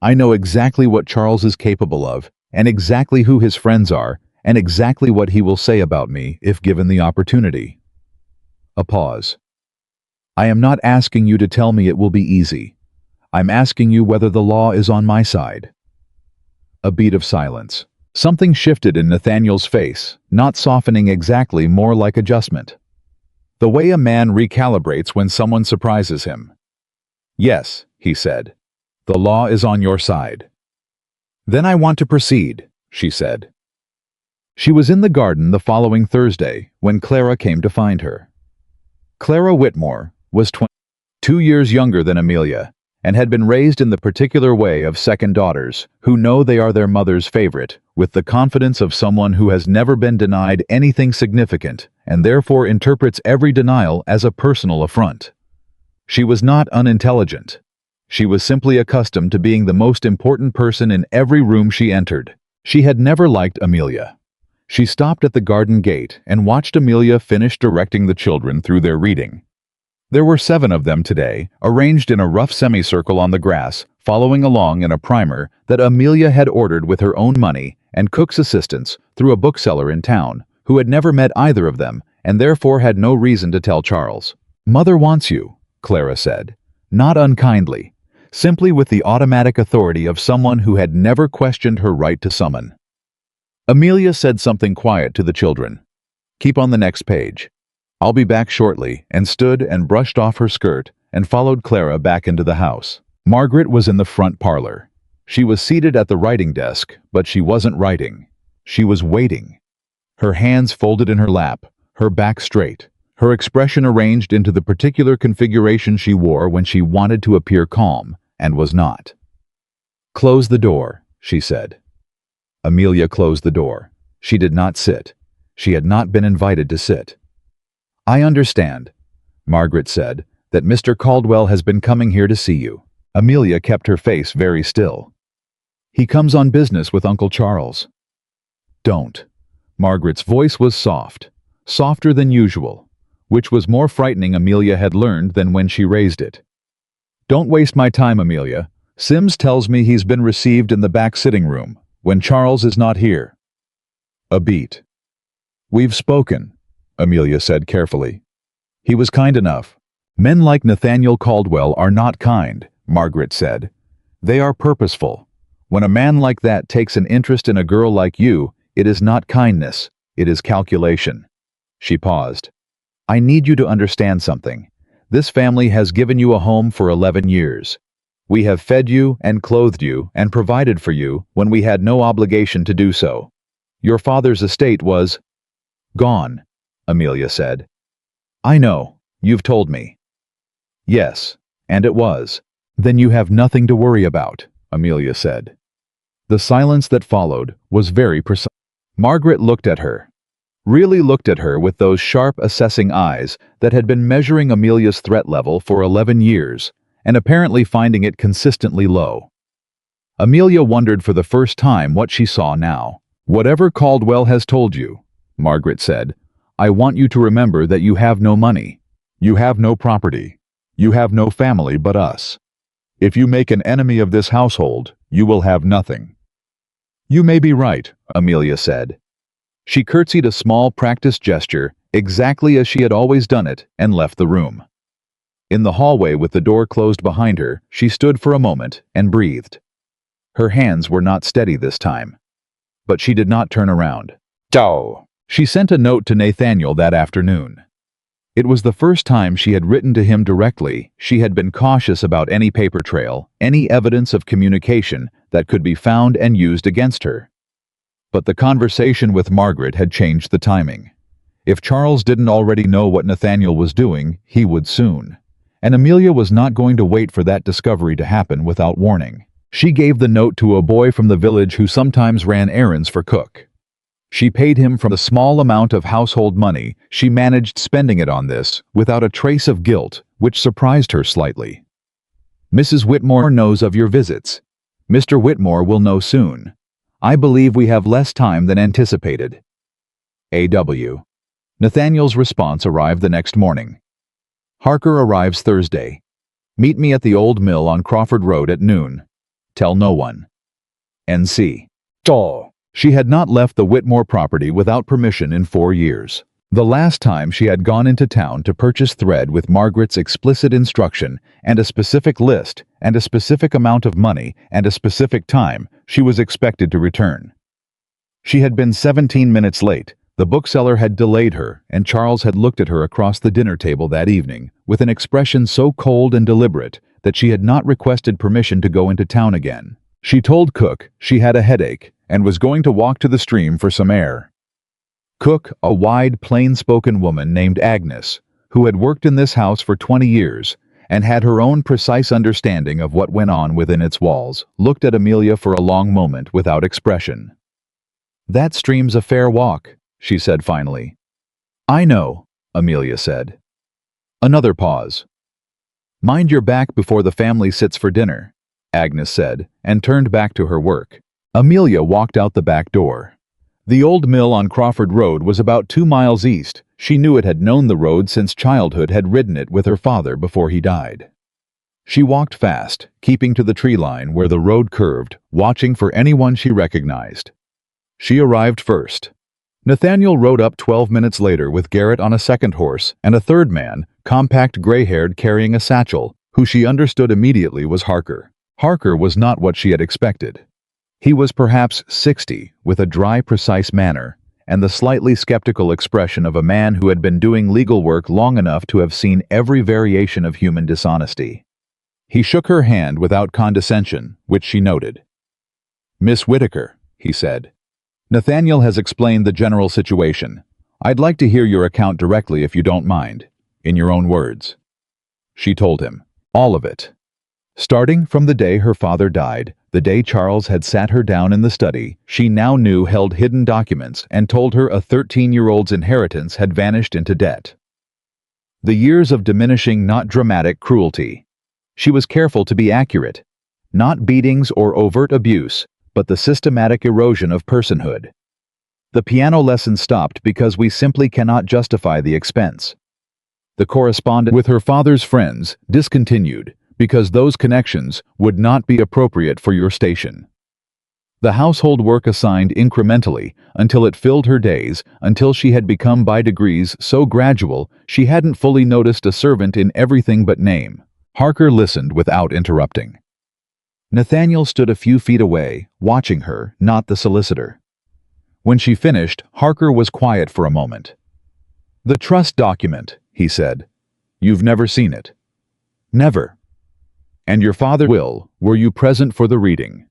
I know exactly what Charles is capable of, and exactly who his friends are, and exactly what he will say about me if given the opportunity." A pause. "I am not asking you to tell me it will be easy. I'm asking you whether the law is on my side. A beat of silence. Something shifted in Nathaniel's face, not softening exactly, more like adjustment. The way a man recalibrates when someone surprises him. "Yes," he said. "The law is on your side." "Then I want to proceed," she said. She was in the garden the following Thursday when Clara came to find her. Clara Whitmore was 22 years younger than Amelia, and had been raised in the particular way of second daughters who know they are their mother's favorite, with the confidence of someone who has never been denied anything significant and therefore interprets every denial as a personal affront. She was not unintelligent. She was simply accustomed to being the most important person in every room she entered. She had never liked Amelia. She stopped at the garden gate and watched Amelia finish directing the children through their reading. There were 7 of them today, arranged in a rough semicircle on the grass, following along in a primer that Amelia had ordered with her own money and cook's assistance through a bookseller in town, who had never met either of them and therefore had no reason to tell Charles. "Mother wants you," Clara said, not unkindly, simply with the automatic authority of someone who had never questioned her right to summon. Amelia said something quiet to the children. "Keep on the next page. I'll be back shortly," and stood and brushed off her skirt and followed Clara back into the house. Margaret was in the front parlor. She was seated at the writing desk, but she wasn't writing. She was waiting. Her hands folded in her lap, her back straight, her expression arranged into the particular configuration she wore when she wanted to appear calm, and was not. "Close the door," she said. Amelia closed the door. She did not sit. She had not been invited to sit. "I understand," Margaret said, "that Mr. Caldwell has been coming here to see you." Amelia kept her face very still. "He comes on business with Uncle Charles." "Don't." Margaret's voice was soft, softer than usual, which was more frightening, Amelia had learned, than when she raised it. "Don't waste my time, Amelia. Sims tells me he's been received in the back sitting room, when Charles is not here." A beat. "We've spoken," Amelia said carefully. "He was kind enough." "Men like Nathaniel Caldwell are not kind," Margaret said. "They are purposeful. When a man like that takes an interest in a girl like you, it is not kindness, it is calculation." She paused. "I need you to understand something. This family has given you a home for 11 years. We have fed you and clothed you and provided for you when we had no obligation to do so. Your father's estate was gone," Amelia said. "I know, you've told me." "Yes, and it was." "Then you have nothing to worry about," Amelia said. The silence that followed was very precise. Margaret looked at her, really looked at her with those sharp, assessing eyes that had been measuring Amelia's threat level for 11 years, and apparently finding it consistently low. Amelia wondered for the first time what she saw now. "Whatever Caldwell has told you," Margaret said, "I want you to remember that you have no money. You have no property. You have no family but us. If you make an enemy of this household, you will have nothing." "You may be right," Amelia said. She curtsied a small practiced gesture, exactly as she had always done it, and left the room. In the hallway with the door closed behind her, she stood for a moment and breathed. Her hands were not steady this time. But she did not turn around. "Doh!" She sent a note to Nathaniel that afternoon. It was the first time she had written to him directly. She had been cautious about any paper trail, any evidence of communication that could be found and used against her. But the conversation with Margaret had changed the timing. If Charles didn't already know what Nathaniel was doing, he would soon. And Amelia was not going to wait for that discovery to happen without warning. She gave the note to a boy from the village who sometimes ran errands for Cook. She paid him from the small amount of household money. She managed spending it on this, without a trace of guilt, which surprised her slightly. "Mrs. Whitmore knows of your visits. Mr. Whitmore will know soon. I believe we have less time than anticipated. A.W." Nathaniel's response arrived the next morning. "Harker arrives Thursday. Meet me at the old mill on Crawford Road at noon. Tell no one. N.C." She had not left the Whitmore property without permission in 4 years. The last time she had gone into town to purchase thread with Margaret's explicit instruction and a specific list and a specific amount of money and a specific time, she was expected to return. She had been 17 minutes late. The bookseller had delayed her, and Charles had looked at her across the dinner table that evening with an expression so cold and deliberate that she had not requested permission to go into town again. She told Cook she had a headache and was going to walk to the stream for some air. Cook, a wide, plain-spoken woman named Agnes, who had worked in this house for 20 years and had her own precise understanding of what went on within its walls, looked at Amelia for a long moment without expression. "That stream's a fair walk," she said finally. "I know," Amelia said. Another pause. "Mind your back before the family sits for dinner," Agnes said, and turned back to her work. Amelia walked out the back door. The old mill on Crawford Road was about 2 miles east. She knew it, had known the road since childhood, had ridden it with her father before he died. She walked fast, keeping to the tree line where the road curved, watching for anyone she recognized. She arrived first. Nathaniel rode up 12 minutes later with Garrett on a second horse and a third man, compact gray-haired, carrying a satchel, who she understood immediately was Harker. Harker was not what she had expected. He was perhaps 60, with a dry, precise manner, and the slightly skeptical expression of a man who had been doing legal work long enough to have seen every variation of human dishonesty. He shook her hand without condescension, which she noted. "Miss Whitaker," he said. "Nathaniel has explained the general situation. I'd like to hear your account directly if you don't mind, in your own words." She told him, all of it. Starting from the day her father died, the day Charles had sat her down in the study, she now knew held hidden documents, and told her a 13-year-old's inheritance had vanished into debt. The years of diminishing, not dramatic, cruelty. She was careful to be accurate. Not beatings or overt abuse, but the systematic erosion of personhood. The piano lesson stopped because we simply cannot justify the expense. The correspondence with her father's friends discontinued because those connections would not be appropriate for your station. The household work assigned incrementally until it filled her days, until she had become by degrees so gradual she hadn't fully noticed a servant in everything but name. Harker listened without interrupting. Nathaniel stood a few feet away, watching her, not the solicitor. When she finished, Harker was quiet for a moment. "The trust document," he said. "You've never seen it?" "Never." "And your father's will, were you present for the reading?"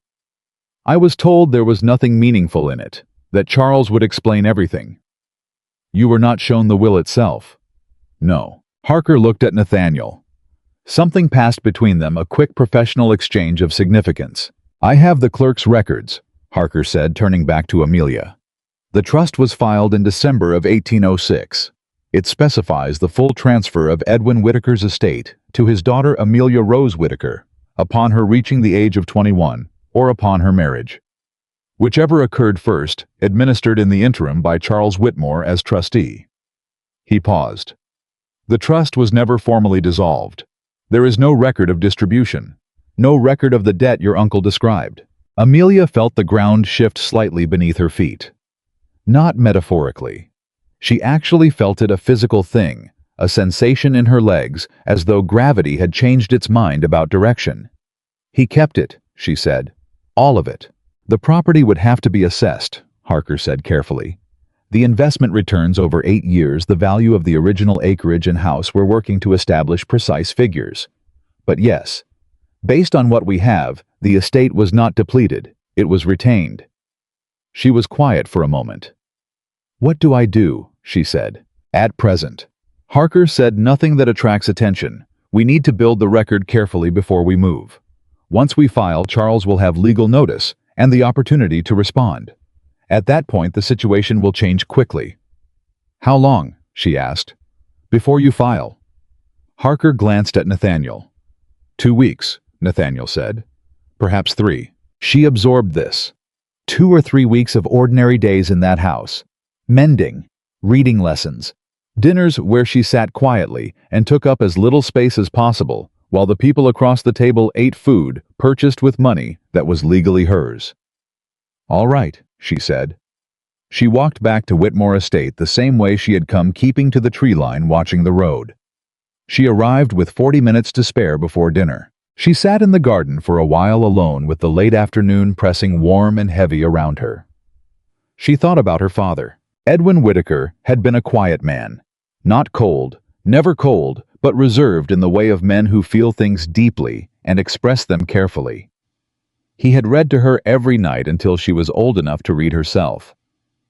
"I was told there was nothing meaningful in it, that Charles would explain everything." "You were not shown the will itself?" "No." Harker looked at Nathaniel. Something passed between them, a quick professional exchange of significance. "I have the clerk's records," Harker said, turning back to Amelia. "The trust was filed in December of 1806. It specifies the full transfer of Edwin Whitaker's estate to his daughter Amelia Rose Whitaker, upon her reaching the age of 21, or upon her marriage. Whichever occurred first, administered in the interim by Charles Whitmore as trustee." He paused. "The trust was never formally dissolved. There is no record of distribution, no record of the debt your uncle described." Amelia felt the ground shift slightly beneath her feet. Not metaphorically. She actually felt it, a physical thing, a sensation in her legs, as though gravity had changed its mind about direction. "He kept it," she said. "All of it." "The property would have to be assessed," Harker said carefully. "The investment returns over 8 years the value of the original acreage and house. We're working to establish precise figures. But yes, based on what we have, the estate was not depleted, it was retained." She was quiet for a moment. "What do I do?" she said. "At present." Harker said, "Nothing that attracts attention. We need to build the record carefully before we move. Once we file, Charles will have legal notice and the opportunity to respond. At that point, the situation will change quickly." "How long?" she asked. "Before you file?" Harker glanced at Nathaniel. 2 weeks, Nathaniel said. "Perhaps 3. She absorbed this. 2 or 3 weeks of ordinary days in that house. Mending, reading lessons, dinners where she sat quietly and took up as little space as possible, while the people across the table ate food purchased with money that was legally hers." "All right," she said. She walked back to Whitmore Estate the same way she had come, keeping to the tree line, watching the road. She arrived with 40 minutes to spare before dinner. She sat in the garden for a while alone, with the late afternoon pressing warm and heavy around her. She thought about her father. Edwin Whitaker had been a quiet man. Not cold, never cold, but reserved in the way of men who feel things deeply and express them carefully. He had read to her every night until she was old enough to read herself.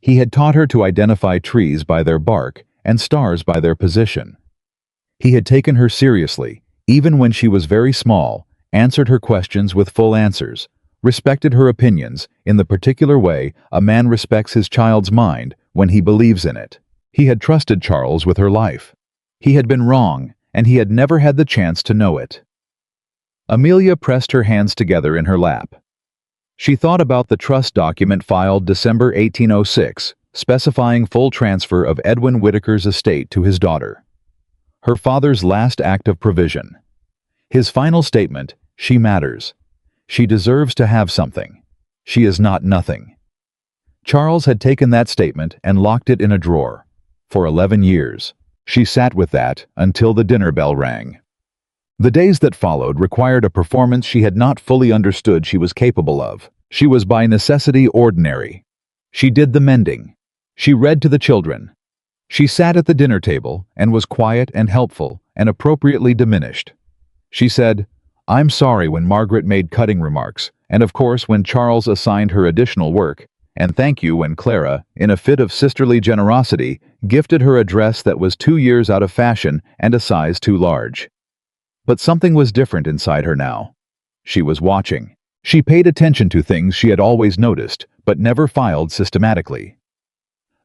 He had taught her to identify trees by their bark and stars by their position. He had taken her seriously, even when she was very small, answered her questions with full answers, respected her opinions in the particular way a man respects his child's mind when he believes in it. He had trusted Charles with her life. He had been wrong, and he had never had the chance to know it. Amelia pressed her hands together in her lap. She thought about the trust document filed December 1806, specifying full transfer of Edwin Whitaker's estate to his daughter. Her father's last act of provision. His final statement, "She matters. She deserves to have something. She is not nothing." Charles had taken that statement and locked it in a drawer. For 11 years. She sat with that until the dinner bell rang. The days that followed required a performance she had not fully understood she was capable of. She was by necessity ordinary. She did the mending. She read to the children. She sat at the dinner table and was quiet and helpful and appropriately diminished. She said, "I'm sorry," when Margaret made cutting remarks, and of course when Charles assigned her additional work, and thank you when Clara, in a fit of sisterly generosity, gifted her a dress that was 2 years out of fashion and a size too large. But something was different inside her now. She was watching. She paid attention to things she had always noticed, but never filed systematically.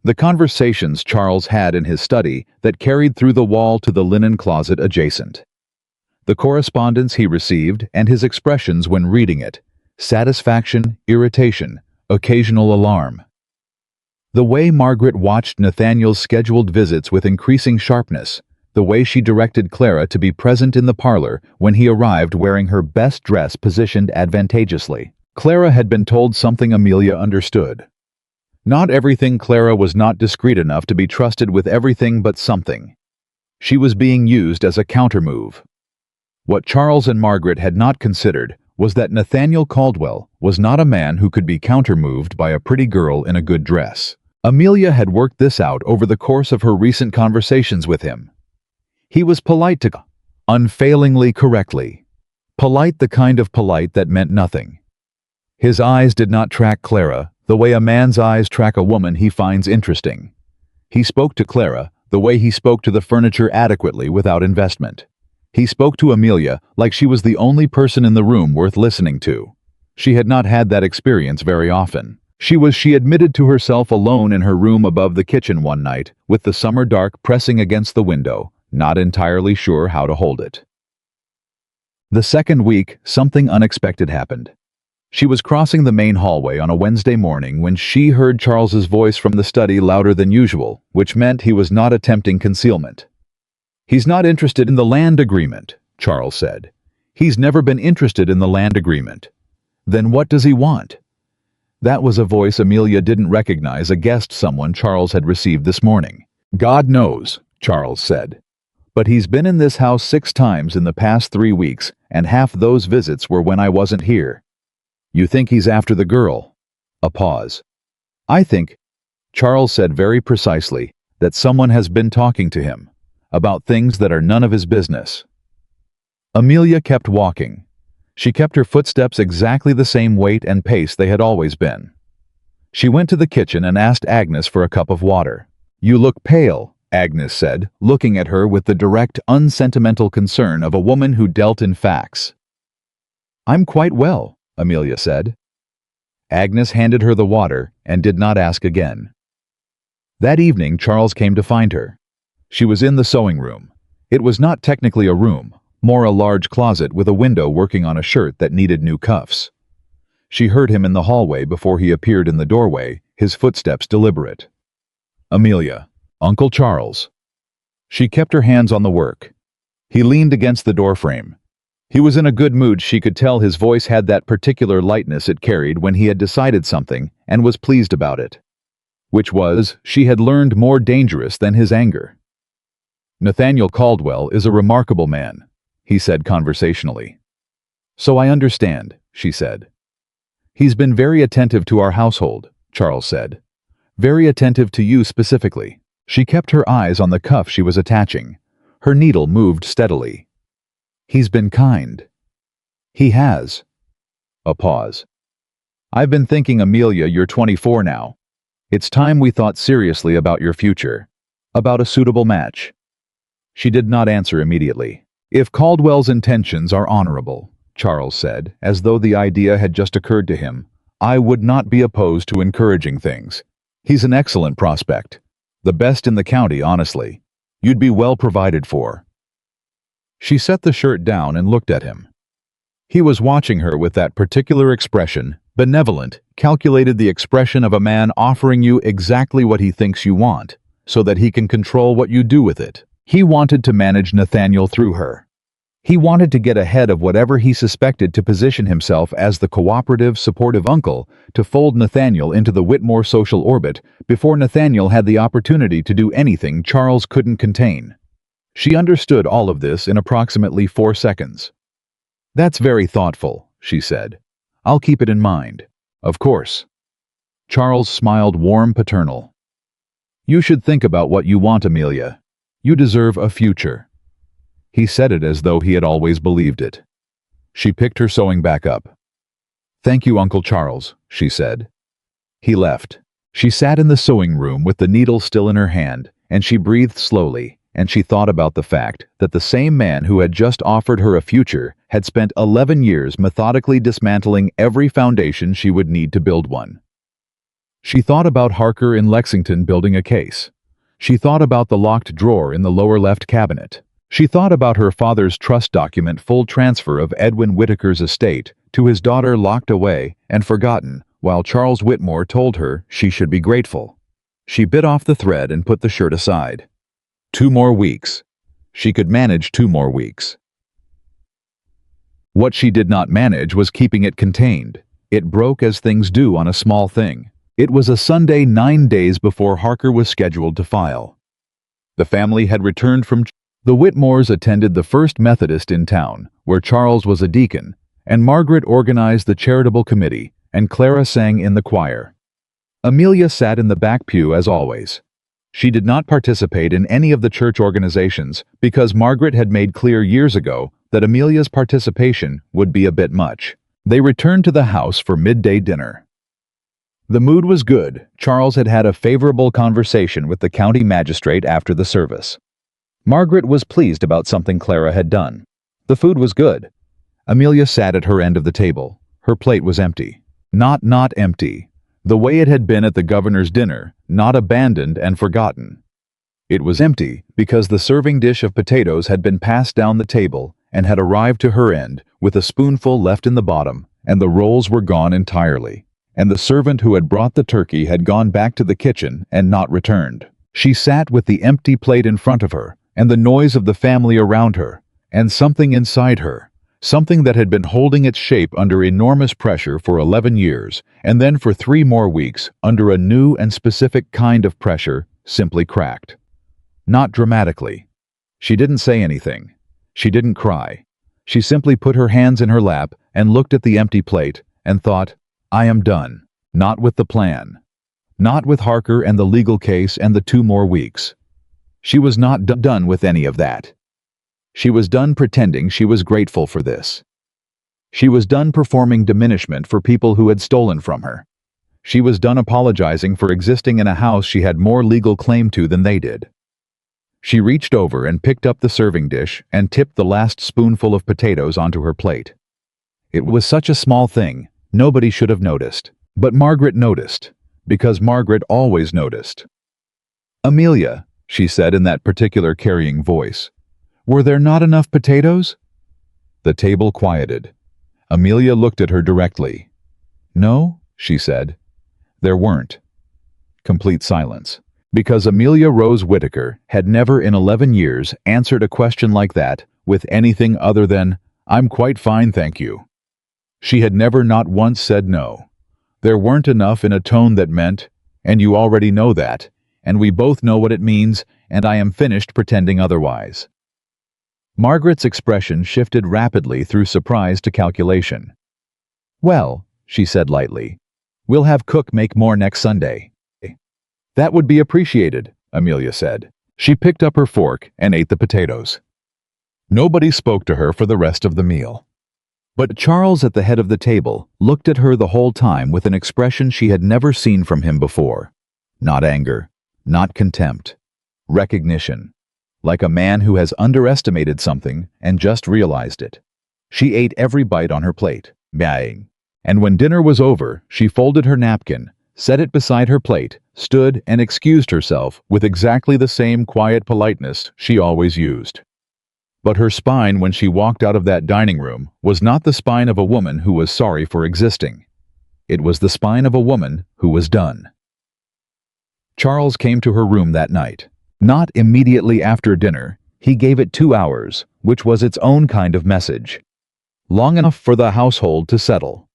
The conversations Charles had in his study that carried through the wall to the linen closet adjacent. The correspondence he received and his expressions when reading it. Satisfaction, irritation, occasional alarm. The way Margaret watched Nathaniel's scheduled visits with increasing sharpness. The way she directed Clara to be present in the parlor when he arrived wearing her best dress positioned advantageously. Clara had been told something Amelia understood. Not everything. Clara was not discreet enough to be trusted with everything but something. She was being used as a countermove. What Charles and Margaret had not considered was that Nathaniel Caldwell was not a man who could be countermoved by a pretty girl in a good dress. Amelia had worked this out over the course of her recent conversations with him. He was polite to unfailingly correctly. Polite, the kind of polite that meant nothing. His eyes did not track Clara the way a man's eyes track a woman he finds interesting. He spoke to Clara the way he spoke to the furniture, adequately without investment. He spoke to Amelia like she was the only person in the room worth listening to. She had not had that experience very often. She admitted to herself alone in her room above the kitchen one night, with the summer dark pressing against the window, not entirely sure how to hold it. The second week, something unexpected happened. She was crossing the main hallway on a Wednesday morning when she heard Charles's voice from the study, louder than usual, which meant he was not attempting concealment. "He's not interested in the land agreement," Charles said. "He's never been interested in the land agreement." "Then what does he want?" That was a voice Amelia didn't recognize, a guest, someone Charles had received this morning. "God knows," Charles said. "But he's been in this house 6 times in the past 3 weeks, and half those visits were when I wasn't here." "You think he's after the girl?" A pause. "I think," Charles said very precisely, "that someone has been talking to him about things that are none of his business." Amelia kept walking. She kept her footsteps exactly the same weight and pace they had always been. She went to the kitchen and asked Agnes for a cup of water. "You look pale," Agnes said, looking at her with the direct, unsentimental concern of a woman who dealt in facts. "I'm quite well," Amelia said. Agnes handed her the water and did not ask again. That evening Charles came to find her. She was in the sewing room. It was not technically a room, more a large closet with a window, working on a shirt that needed new cuffs. She heard him in the hallway before he appeared in the doorway, his footsteps deliberate. "Amelia, Uncle Charles." She kept her hands on the work. He leaned against the doorframe. He was in a good mood. She could tell his voice had that particular lightness it carried when he had decided something and was pleased about it. which was, she had learned, more dangerous than his anger. "Nathaniel Caldwell is a remarkable man," he said conversationally. "So I understand," she said. "He's been very attentive to our household," Charles said. "Very attentive to you specifically." She kept her eyes on the cuff she was attaching. Her needle moved steadily. "He's been kind." "He has." A pause. "I've been thinking, Amelia, you're 24 now. It's time we thought seriously about your future. About a suitable match." She did not answer immediately. "If Caldwell's intentions are honorable," Charles said, as though the idea had just occurred to him, "I would not be opposed to encouraging things. He's an excellent prospect. The best in the county, honestly. You'd be well provided for." She set the shirt down and looked at him. He was watching her with that particular expression, benevolent, calculated, the expression of a man offering you exactly what he thinks you want, so that he can control what you do with it. He wanted to manage Nathaniel through her. He wanted to get ahead of whatever he suspected, to position himself as the cooperative, supportive uncle, to fold Nathaniel into the Whitmore social orbit before Nathaniel had the opportunity to do anything Charles couldn't contain. She understood all of this in approximately 4 seconds. "That's very thoughtful," she said. "I'll keep it in mind." "Of course." Charles smiled, warm, paternal. "You should think about what you want, Amelia. You deserve a future." He said it as though he had always believed it. She picked her sewing back up. "Thank you, Uncle Charles," she said. He left. She sat in the sewing room with the needle still in her hand, and she breathed slowly, and she thought about the fact that the same man who had just offered her a future had spent 11 years methodically dismantling every foundation she would need to build one. She thought about Harker in Lexington building a case. She thought about the locked drawer in the lower left cabinet. She thought about her father's trust document full transfer of Edwin Whitaker's estate to his daughter, locked away and forgotten, while Charles Whitmore told her she should be grateful. She bit off the thread and put the shirt aside. 2 more weeks. She could manage 2 more weeks. What she did not manage was keeping it contained. It broke as things do on a small thing. It was a Sunday 9 days before Harker was scheduled to file. The family had returned from the Whitmores attended the First Methodist in town, where Charles was a deacon, and Margaret organized the charitable committee, and Clara sang in the choir. Amelia sat in the back pew as always. She did not participate in any of the church organizations because Margaret had made clear years ago that Amelia's participation would be a bit much. They returned to the house for midday dinner. The mood was good. Charles had had a favorable conversation with the county magistrate after the service. Margaret was pleased about something Clara had done. The food was good. Amelia sat at her end of the table. Her plate was empty. Not empty. The way it had been at the governor's dinner, not abandoned and forgotten. It was empty because the serving dish of potatoes had been passed down the table and had arrived to her end with a spoonful left in the bottom, and the rolls were gone entirely, and the servant who had brought the turkey had gone back to the kitchen and not returned. She sat with the empty plate in front of her, and the noise of the family around her, and something inside her, something that had been holding its shape under enormous pressure for 11 years, and then for 3 more weeks, under a new and specific kind of pressure, simply cracked. Not dramatically. She didn't say anything. She didn't cry. She simply put her hands in her lap and looked at the empty plate and thought, "I am done. Not with the plan. Not with Harker and the legal case and the 2 more weeks. She was not done with any of that. She was done pretending she was grateful for this. She was done performing diminishment for people who had stolen from her. She was done apologizing for existing in a house she had more legal claim to than they did. She reached over and picked up the serving dish and tipped the last spoonful of potatoes onto her plate. It was such a small thing, nobody should have noticed. But Margaret noticed, because Margaret always noticed. "Amelia," she said in that particular carrying voice, "were there not enough potatoes?" The table quieted. Amelia looked at her directly. "No," she said. "There weren't." Complete silence. Because Amelia Rose Whitaker had never in 11 years answered a question like that with anything other than, "I'm quite fine, thank you." She had never not once said no. There weren't enough in a tone that meant, And you already know that, and we both know what it means, and I am finished pretending otherwise." Margaret's expression shifted rapidly through surprise to calculation. "Well," she said lightly, "we'll have Cook make more next Sunday." "That would be appreciated," Amelia said. She picked up her fork and ate the potatoes. Nobody spoke to her for the rest of the meal. But Charles at the head of the table looked at her the whole time with an expression she had never seen from him before. Not anger, not contempt. Recognition. Like a man who has underestimated something and just realized it. She ate every bite on her plate, buying. And when dinner was over, she folded her napkin, set it beside her plate, stood and excused herself with exactly the same quiet politeness she always used. But her spine when she walked out of that dining room was not the spine of a woman who was sorry for existing. It was the spine of a woman who was done. Charles came to her room that night. Not immediately after dinner, he gave it 2 hours, which was its own kind of message. Long enough for the household to settle.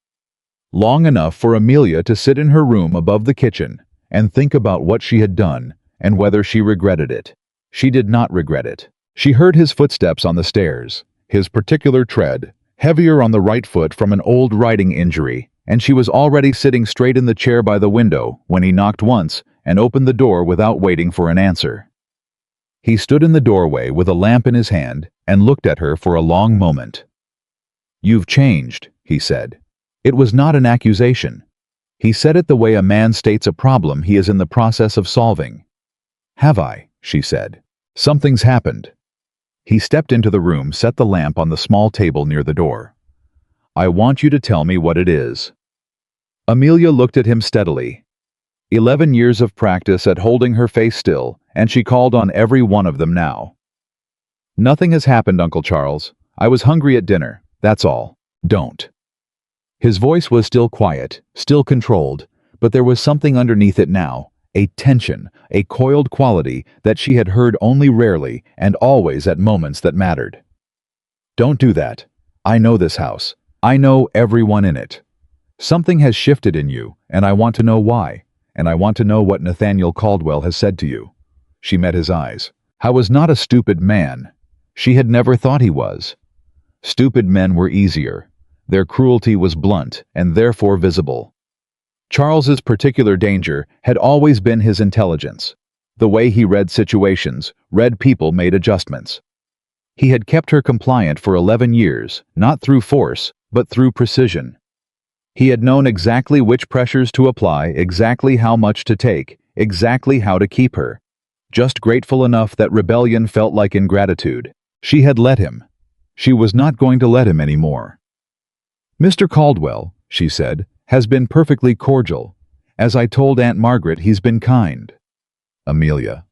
Long enough for Amelia to sit in her room above the kitchen and think about what she had done and whether she regretted it. She did not regret it. She heard his footsteps on the stairs, his particular tread, heavier on the right foot from an old riding injury, and she was already sitting straight in the chair by the window when he knocked once and opened the door without waiting for an answer. He stood in the doorway with a lamp in his hand and looked at her for a long moment. "You've changed," he said. It was not an accusation. He said it the way a man states a problem he is in the process of solving. "Have I?" she said. "Something's happened." He stepped into the room, set the lamp on the small table near the door. "I want you to tell me what it is." Amelia looked at him steadily. 11 years of practice at holding her face still, and she called on every one of them now. "Nothing has happened, Uncle Charles. I was hungry at dinner, that's all. Don't." His voice was still quiet, still controlled, but there was something underneath it now, a tension, a coiled quality that she had heard only rarely and always at moments that mattered. "Don't do that. I know this house. I know everyone in it. Something has shifted in you, and I want to know why, and I want to know what Nathaniel Caldwell has said to you." She met his eyes. I was not a stupid man. She had never thought he was. Stupid men were easier. Their cruelty was blunt and therefore visible. Charles's particular danger had always been his intelligence. The way he read situations, read people, made adjustments. He had kept her compliant for 11 years, not through force, but through precision. He had known exactly which pressures to apply, exactly how much to take, exactly how to keep her. Just grateful enough that rebellion felt like ingratitude. She had let him. She was not going to let him anymore. "Mr. Caldwell," she said, "has been perfectly cordial. As I told Aunt Margaret, he's been kind." Amelia.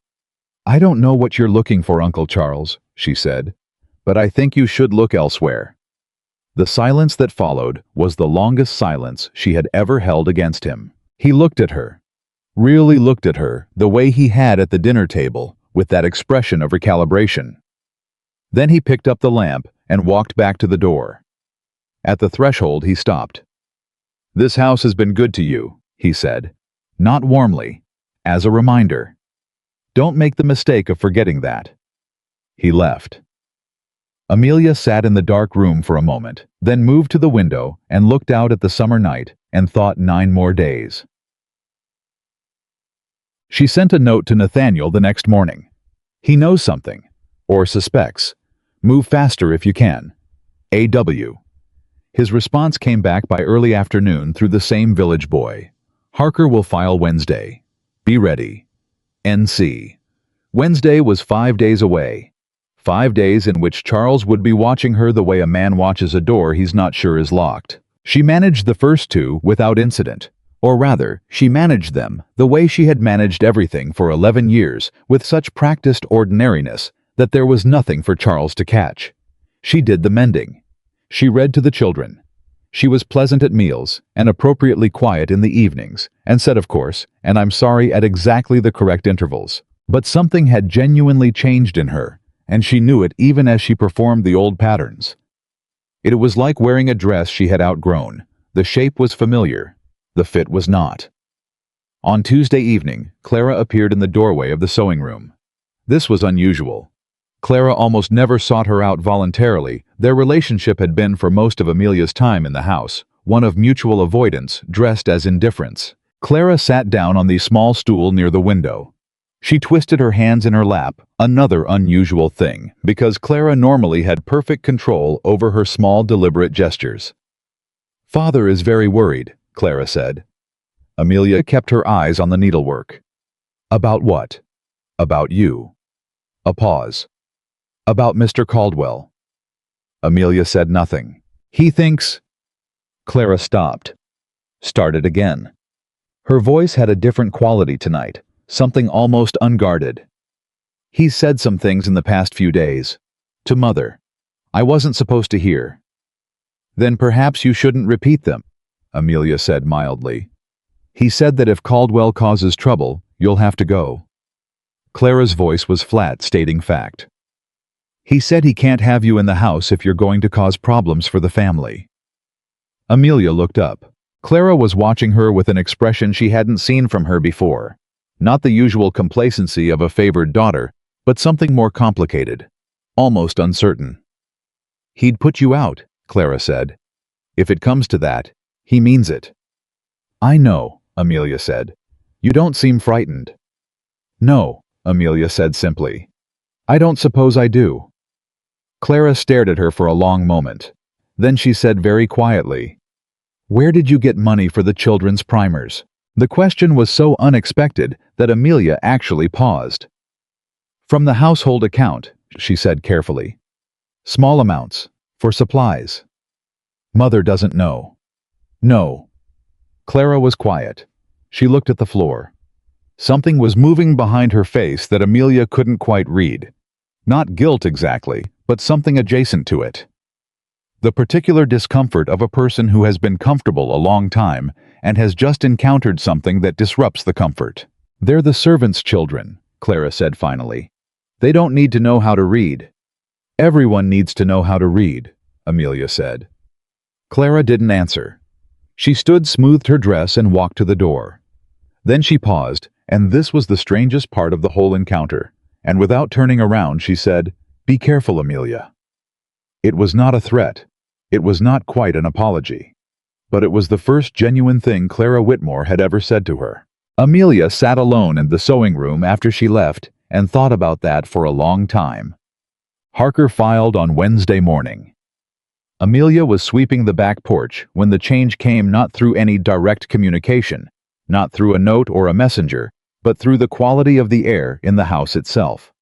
"I don't know what you're looking for, Uncle Charles," she said, "but I think you should look elsewhere." The silence that followed was the longest silence she had ever held against him. He looked at her. Really looked at her the way he had at the dinner table, with that expression of recalibration. Then he picked up the lamp and walked back to the door. At the threshold he stopped. "This house has been good to you," he said, not warmly, as a reminder. "Don't make the mistake of forgetting that." He left. Amelia sat in the dark room for a moment, then moved to the window and looked out at the summer night and thought 9 more days. She sent a note to Nathaniel the next morning. "He knows something, or suspects. Move faster if you can. A.W." His response came back by early afternoon through the same village boy. "Harker will file Wednesday. Be ready. N.C." Wednesday was 5 days away. 5 days in which Charles would be watching her the way a man watches a door he's not sure is locked. She managed the first 2 without incident. Or rather, she managed them the way she had managed everything for 11 years, with such practiced ordinariness that there was nothing for Charles to catch. She did the mending. She read to the children. She was pleasant at meals and appropriately quiet in the evenings, and said, of course, and I'm sorry, at exactly the correct intervals. But something had genuinely changed in her, and she knew it even as she performed the old patterns. It was like wearing a dress she had outgrown. The shape was familiar. The fit was not. On Tuesday evening, Clara appeared in the doorway of the sewing room. This was unusual. Clara almost never sought her out voluntarily. Their relationship had been for most of Amelia's time in the house, one of mutual avoidance dressed as indifference. Clara sat down on the small stool near the window. She twisted her hands in her lap, another unusual thing, because Clara normally had perfect control over her small, deliberate gestures. "Father is very worried," Clara said. Amelia kept her eyes on the needlework. "About what?" "About you." A pause. "About Mr. Caldwell." Amelia said nothing. "He thinks—" Clara stopped. Started again. Her voice had a different quality tonight, something almost unguarded. "He's said some things in the past few days. To Mother. I wasn't supposed to hear." "Then perhaps you shouldn't repeat them," Amelia said mildly. "He said that if Caldwell causes trouble, you'll have to go." Clara's voice was flat, stating fact. "He said he can't have you in the house if you're going to cause problems for the family." Amelia looked up. Clara was watching her with an expression she hadn't seen from her before. Not the usual complacency of a favored daughter, but something more complicated, almost uncertain. "He'd put you out," Clara said. "If it comes to that, he means it." "I know," Amelia said. "You don't seem frightened." "No," Amelia said simply. "I don't suppose I do." Clara stared at her for a long moment. Then she said very quietly, "Where did you get money for the children's primers?" The question was so unexpected that Amelia actually paused. "From the household account," she said carefully. "Small amounts, for supplies." "Mother doesn't know." "No." Clara was quiet. She looked at the floor. Something was moving behind her face that Amelia couldn't quite read. Not guilt exactly, but something adjacent to it. The particular discomfort of a person who has been comfortable a long time and has just encountered something that disrupts the comfort. "They're the servants' children," Clara said finally. "They don't need to know how to read." "Everyone needs to know how to read," Amelia said. Clara didn't answer. She stood, smoothed her dress, and walked to the door. Then she paused, and this was the strangest part of the whole encounter, and without turning around she said, "Be careful, Amelia." It was not a threat. It was not quite an apology. But it was the first genuine thing Clara Whitmore had ever said to her. Amelia sat alone in the sewing room after she left and thought about that for a long time. Harker filed on Wednesday morning. Amelia was sweeping the back porch when the change came, not through any direct communication, not through a note or a messenger, but through the quality of the air in the house itself.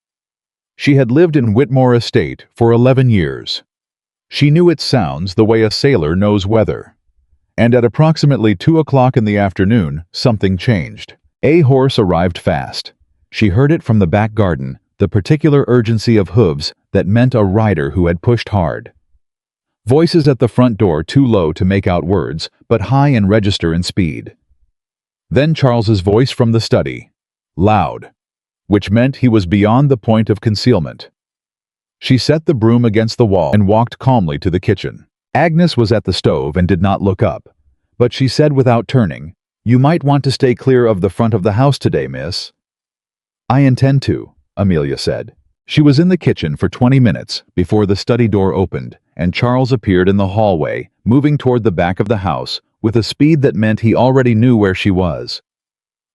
She had lived in Whitmore Estate for 11 years. She knew its sounds the way a sailor knows weather. And at approximately 2 o'clock in the afternoon, something changed. A horse arrived fast. She heard it from the back garden, the particular urgency of hooves that meant a rider who had pushed hard. Voices at the front door too low to make out words, but high in register and speed. Then Charles's voice from the study, loud, which meant he was beyond the point of concealment. She set the broom against the wall and walked calmly to the kitchen. Agnes was at the stove and did not look up, but she said without turning, "You might want to stay clear of the front of the house today, miss." "I intend to," Amelia said. She was in the kitchen for 20 minutes before the study door opened, and Charles appeared in the hallway, moving toward the back of the house with a speed that meant he already knew where she was.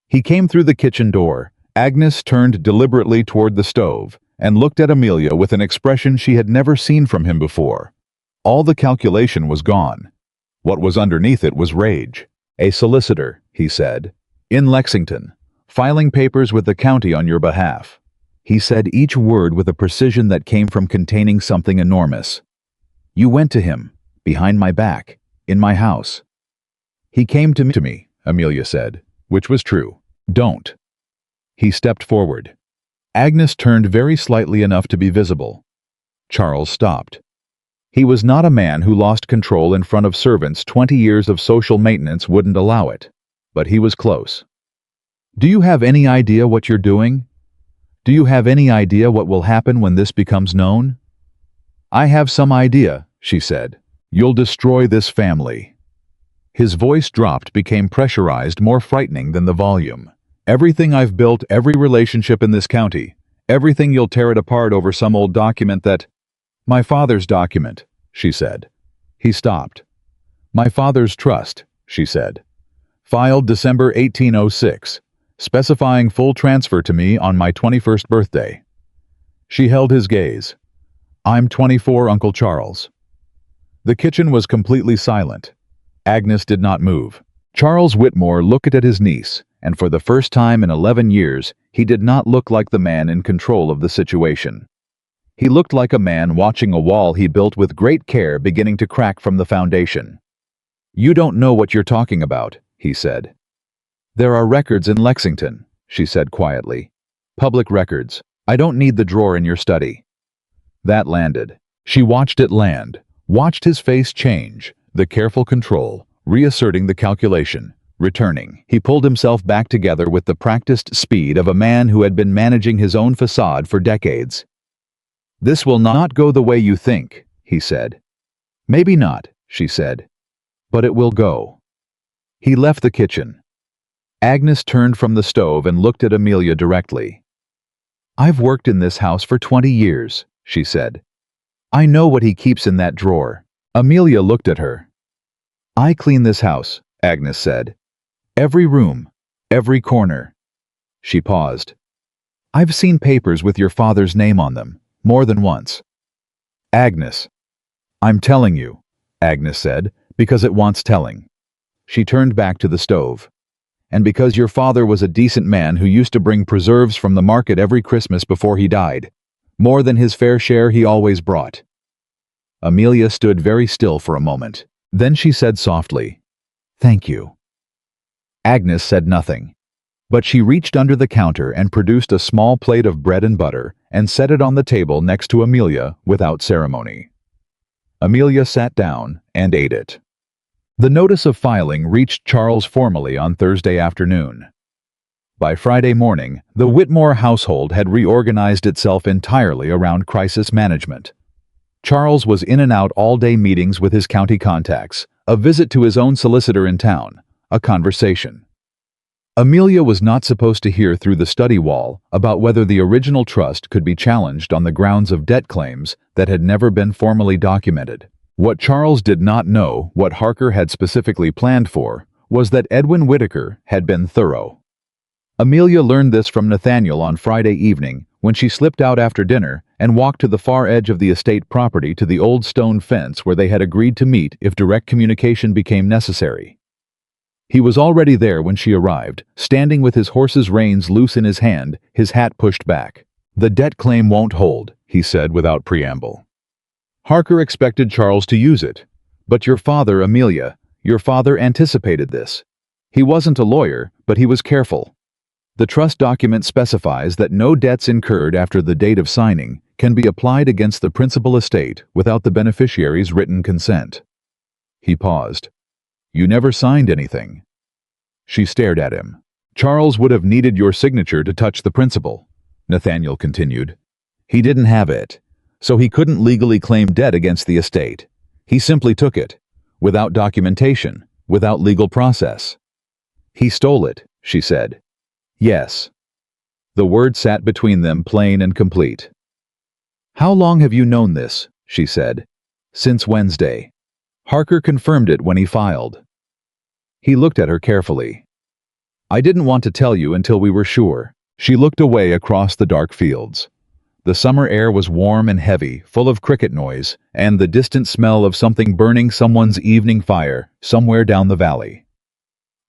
He came through the kitchen door. Agnes turned deliberately toward the stove and looked at Amelia with an expression she had never seen from him before. All the calculation was gone. What was underneath it was rage. "A solicitor," he said, "in Lexington, filing papers with the county on your behalf." He said each word with a precision that came from containing something enormous. "You went to him, behind my back, in my house." "He came to me," Amelia said, which was true. "Don't." He stepped forward. Agnes turned very slightly enough to be visible. Charles stopped. He was not a man who lost control in front of servants. 20 years of social maintenance wouldn't allow it. But he was close. "Do you have any idea what you're doing? Do you have any idea what will happen when this becomes known?" "I have some idea," she said. "You'll destroy this family." His voice dropped, became pressurized, more frightening than the volume. "Everything I've built, every relationship in this county, everything, you'll tear it apart over some old document that—" "My father's document," she said. He stopped. "My father's trust," she said. "Filed December 1806, specifying full transfer to me on my 21st birthday." She held his gaze. "I'm 24, Uncle Charles." The kitchen was completely silent. Agnes did not move. Charles Whitmore looked at his niece, and for the first time in 11 years, he did not look like the man in control of the situation. He looked like a man watching a wall he built with great care beginning to crack from the foundation. "You don't know what you're talking about," he said. "There are records in Lexington," she said quietly. "Public records. I don't need the drawer in your study." That landed. She watched it land, watched his face change, the careful control, reasserting the calculation, returning. He pulled himself back together with the practiced speed of a man who had been managing his own facade for decades. "This will not go the way you think," he said. "Maybe not," she said. "But it will go." He left the kitchen. Agnes turned from the stove and looked at Amelia directly. "I've worked in this house for 20 years, she said. "I know what he keeps in that drawer." Amelia looked at her. "I clean this house," Agnes said. "Every room, every corner." She paused. "I've seen papers with your father's name on them, more than once." "Agnes." "I'm telling you," Agnes said, "because it wants telling." She turned back to the stove. "And because your father was a decent man who used to bring preserves from the market every Christmas before he died. More than his fair share he always brought." Amelia stood very still for a moment. Then she said softly, "Thank you." Agnes said nothing, but she reached under the counter and produced a small plate of bread and butter and set it on the table next to Amelia without ceremony. Amelia sat down and ate it. The notice of filing reached Charles formally on Thursday afternoon. By Friday morning, the Whitmore household had reorganized itself entirely around crisis management. Charles was in and out all-day meetings with his county contacts, a visit to his own solicitor in town, a conversation. Amelia was not supposed to hear through the study wall about whether the original trust could be challenged on the grounds of debt claims that had never been formally documented. What Charles did not know, what Harker had specifically planned for, was that Edwin Whitaker had been thorough. Amelia learned this from Nathaniel on Friday evening when she slipped out after dinner and walked to the far edge of the estate property to the old stone fence where they had agreed to meet if direct communication became necessary. He was already there when she arrived, standing with his horse's reins loose in his hand, his hat pushed back. "The debt claim won't hold," he said without preamble. "Harker expected Charles to use it. But your father, Amelia, your father anticipated this. He wasn't a lawyer, but he was careful. The trust document specifies that no debts incurred after the date of signing can be applied against the principal estate without the beneficiary's written consent." He paused. "You never signed anything." She stared at him. "Charles would have needed your signature to touch the principal," Nathaniel continued. "He didn't have it, so he couldn't legally claim debt against the estate. He simply took it, without documentation, without legal process." "He stole it," she said. "Yes." The word sat between them plain and complete. "How long have you known this?" she said. "Since Wednesday." Harker confirmed it when he filed. He looked at her carefully. "I didn't want to tell you until we were sure." She looked away across the dark fields. The summer air was warm and heavy, full of cricket noise, and the distant smell of something burning someone's evening fire somewhere down the valley.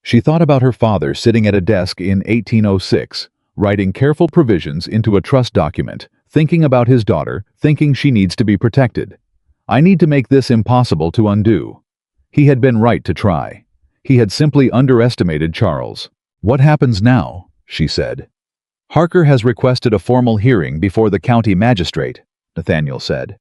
She thought about her father sitting at a desk in 1806, writing careful provisions into a trust document, thinking about his daughter, thinking she needs to be protected. "I need to make this impossible to undo." He had been right to try. He had simply underestimated Charles. "What happens now?" she said. "Harker has requested a formal hearing before the county magistrate," Nathaniel said.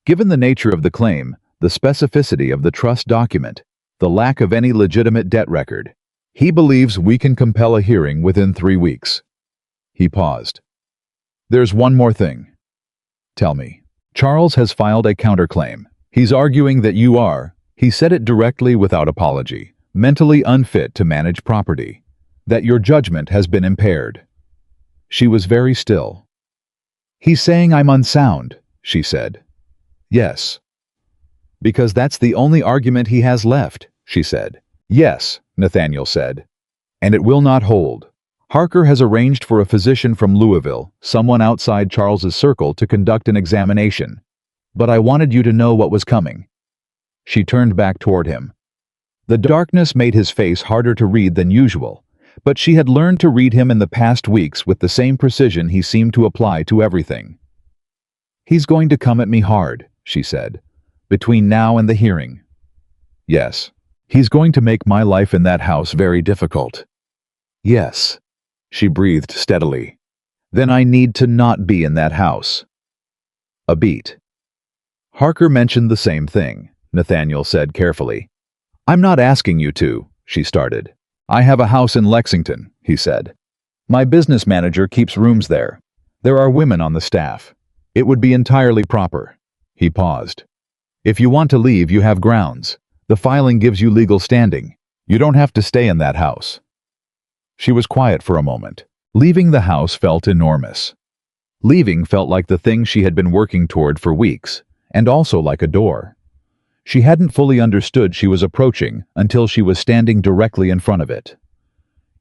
"Given the nature of the claim, the specificity of the trust document, the lack of any legitimate debt record, he believes we can compel a hearing within 3 weeks." He paused. "There's one more thing." "Tell me." "Charles has filed a counterclaim. He's arguing that you are, He said it directly without apology, mentally unfit to manage property. That your judgment has been impaired. She was very still. He's saying I'm unsound, she said. Yes. Because that's the only argument he has left, she said. Yes, Nathaniel said. And it will not hold. Harker has arranged for a physician from Louisville, someone outside Charles's circle, to conduct an examination. But I wanted you to know what was coming. She turned back toward him. The darkness made his face harder to read than usual, but she had learned to read him in the past weeks with the same precision he seemed to apply to everything. He's going to come at me hard, she said, between now and the hearing. Yes. He's going to make my life in that house very difficult. Yes. She breathed steadily. Then I need to not be in that house. A beat. Harker mentioned the same thing, Nathaniel said carefully. I'm not asking you to, she started. I have a house in Lexington, he said. My business manager keeps rooms there. There are women on the staff. It would be entirely proper. He paused. If you want to leave, you have grounds. The filing gives you legal standing. You don't have to stay in that house. She was quiet for a moment. Leaving the house felt enormous. Leaving felt like the thing she had been working toward for weeks, and also like a door. She hadn't fully understood she was approaching until she was standing directly in front of it.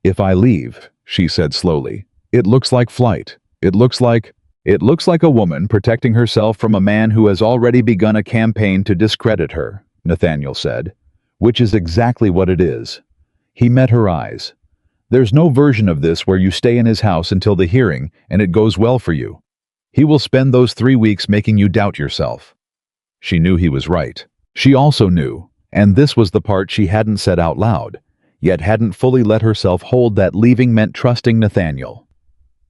If I leave, she said slowly, it looks like flight. It looks like a woman protecting herself from a man who has already begun a campaign to discredit her, Nathaniel said, which is exactly what it is. He met her eyes. There's no version of this where you stay in his house until the hearing and it goes well for you. He will spend those 3 weeks making you doubt yourself. She knew he was right. She also knew, and this was the part she hadn't said out loud, yet hadn't fully let herself hold, that leaving meant trusting Nathaniel.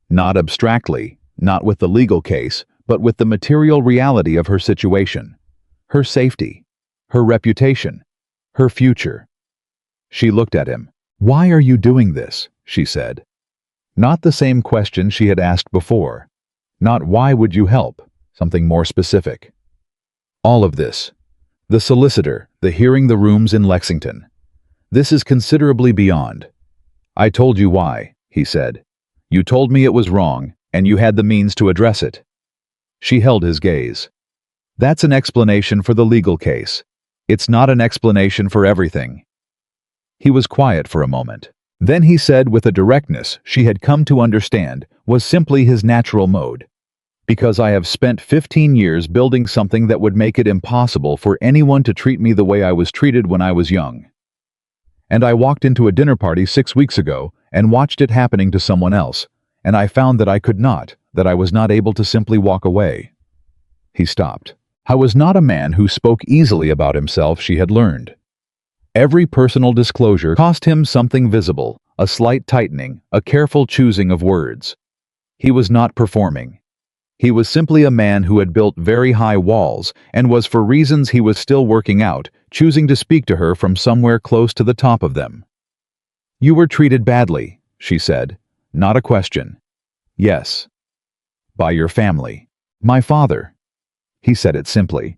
Not abstractly, not with the legal case, but with the material reality of her situation. Her safety, her reputation, her future. She looked at him. Why are you doing this? She said. Not the same question she had asked before. Not why would you help, something more specific. All of this. The solicitor, the hearing, the rooms in Lexington. This is considerably beyond. I told you why, he said. You told me it was wrong, and you had the means to address it. She held his gaze. That's an explanation for the legal case. It's not an explanation for everything. He was quiet for a moment. Then he said with a directness she had come to understand was simply his natural mode. Because I have spent 15 years building something that would make it impossible for anyone to treat me the way I was treated when I was young. And I walked into a dinner party 6 weeks ago and watched it happening to someone else, and I found that I could not, that I was not able to simply walk away. He stopped. I was not a man who spoke easily about himself, she had learned. Every personal disclosure cost him something visible, a slight tightening, a careful choosing of words. He was not performing. He was simply a man who had built very high walls and was, for reasons he was still working out, choosing to speak to her from somewhere close to the top of them. You were treated badly, she said. Not a question. Yes. By your family. My father. He said it simply.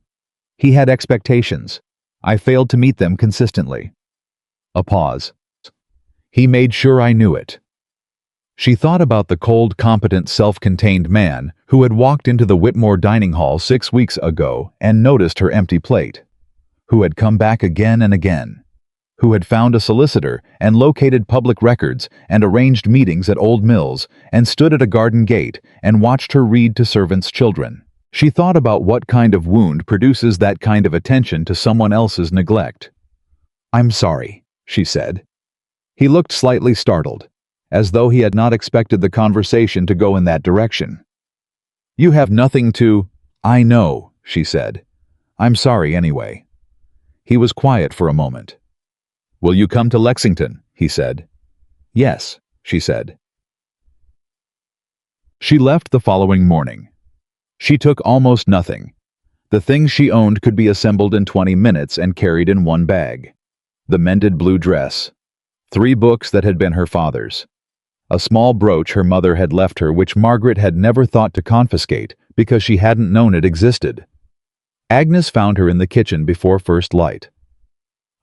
He had expectations. I failed to meet them consistently. A pause. He made sure I knew it. She thought about the cold, competent, self-contained man who had walked into the Whitmore dining hall 6 weeks ago and noticed her empty plate, who had come back again and again, who had found a solicitor and located public records and arranged meetings at Old Mills and stood at a garden gate and watched her read to servants' children. She thought about what kind of wound produces that kind of attention to someone else's neglect. I'm sorry, she said. He looked slightly startled, as though he had not expected the conversation to go in that direction. You have nothing to... I know, she said. I'm sorry anyway. He was quiet for a moment. Will you come to Lexington? He said. Yes, she said. She left the following morning. She took almost nothing. The things she owned could be assembled in 20 minutes and carried in one bag. The mended blue dress. 3 books that had been her father's. A small brooch her mother had left her, which Margaret had never thought to confiscate because she hadn't known it existed. Agnes found her in the kitchen before first light.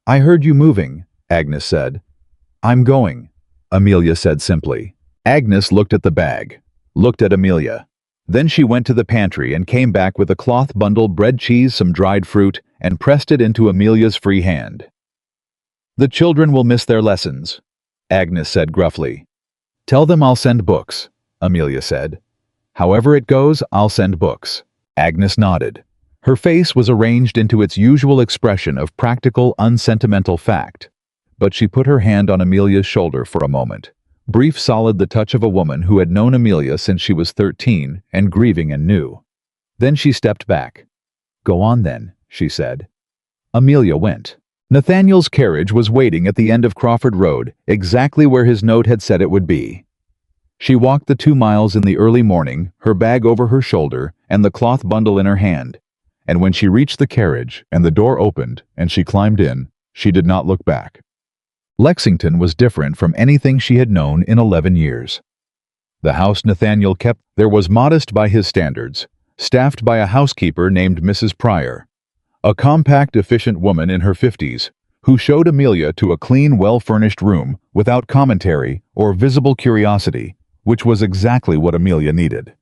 I heard you moving, Agnes said. I'm going, Amelia said simply. Agnes looked at the bag, looked at Amelia. Then she went to the pantry and came back with a cloth bundle, bread, cheese, some dried fruit, and pressed it into Amelia's free hand. The children will miss their lessons, Agnes said gruffly. Tell them I'll send books, Amelia said. However it goes, I'll send books. Agnes nodded. Her face was arranged into its usual expression of practical, unsentimental fact. But she put her hand on Amelia's shoulder for a moment. Brief, solid, the touch of a woman who had known Amelia since she was 13 and grieving and new. Then she stepped back. Go on then, she said. Amelia went. Nathaniel's carriage was waiting at the end of Crawford Road, exactly where his note had said it would be. She walked the 2 miles in the early morning, her bag over her shoulder and the cloth bundle in her hand. And when she reached the carriage and the door opened and she climbed in, she did not look back. Lexington was different from anything she had known in 11 years. The house Nathaniel kept there was modest by his standards, staffed by a housekeeper named Mrs. Pryor, a compact, efficient woman in her 50s, who showed Amelia to a clean, well-furnished room without commentary or visible curiosity, which was exactly what Amelia needed.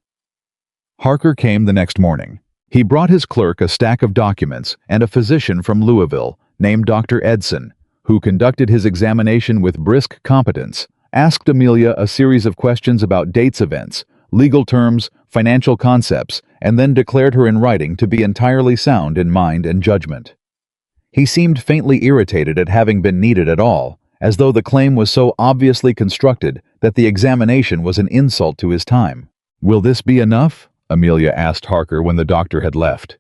Harker came the next morning. He brought his clerk a stack of documents and a physician from Louisville named Dr. Edson, who conducted his examination with brisk competence, asked Amelia a series of questions about dates, events, legal terms, financial concepts, and then declared her in writing to be entirely sound in mind and judgment. He seemed faintly irritated at having been needed at all, as though the claim was so obviously constructed that the examination was an insult to his time. Will this be enough? Amelia asked Harker when the doctor had left.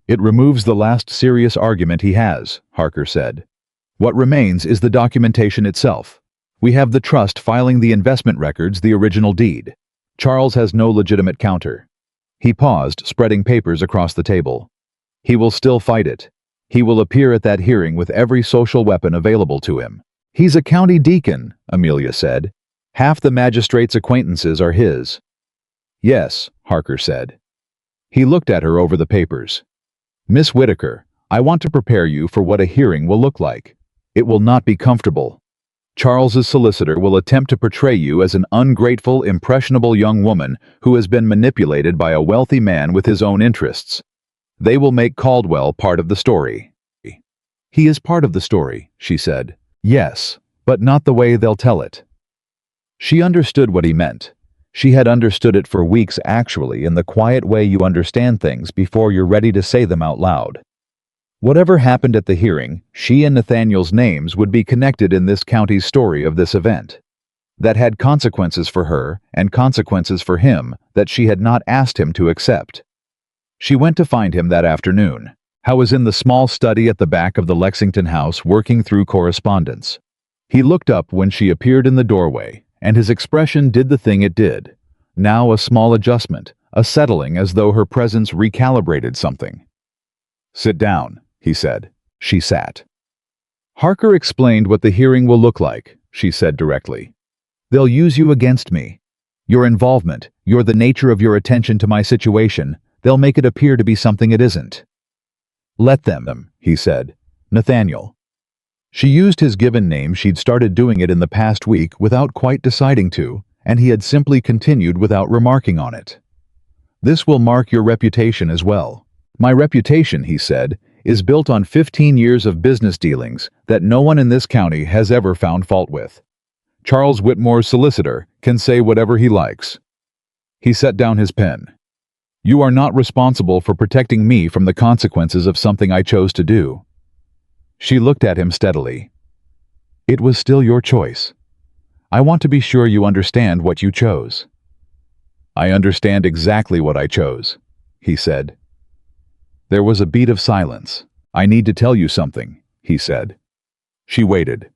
It removes the last serious argument he has, Harker said. What remains is the documentation itself. We have the trust filing the investment records, the original deed. Charles has no legitimate counter. He paused, spreading papers across the table. He will still fight it. He will appear at that hearing with every social weapon available to him. He's a county deacon, Amelia said. Half the magistrate's acquaintances are his. Yes, Harker said. He looked at her over the papers. Miss Whitaker, I want to prepare you for what a hearing will look like. It will not be comfortable. Charles's solicitor will attempt to portray you as an ungrateful, impressionable young woman who has been manipulated by a wealthy man with his own interests. They will make Caldwell part of the story. He is part of the story, she said. Yes, but not the way they'll tell it. She understood what he meant. She had understood it for weeks, actually, in the quiet way you understand things before you're ready to say them out loud. Whatever happened at the hearing, she and Nathaniel's names would be connected in this county's story of this event. That had consequences for her and consequences for him that she had not asked him to accept. She went to find him that afternoon. Howe was in the small study at the back of the Lexington house working through correspondence. He looked up when she appeared in the doorway, and his expression did the thing it did. Now a small adjustment, a settling as though her presence recalibrated something. Sit down, he said. She sat. Harker explained what the hearing will look like, she said directly. They'll use you against me. Your involvement, the nature of your attention to my situation, they'll make it appear to be something it isn't. Let them, he said. Nathaniel. She used his given name. She'd started doing it in the past week without quite deciding to, and he had simply continued without remarking on it. This will mark your reputation as well. My reputation, he said, is built on 15 years of business dealings that no one in this county has ever found fault with. Charles Whitmore's solicitor can say whatever he likes. He set down his pen. You are not responsible for protecting me from the consequences of something I chose to do. She looked at him steadily. It was still your choice. I want to be sure you understand what you chose. I understand exactly what I chose, he said. There was a beat of silence. I need to tell you something, he said. She waited.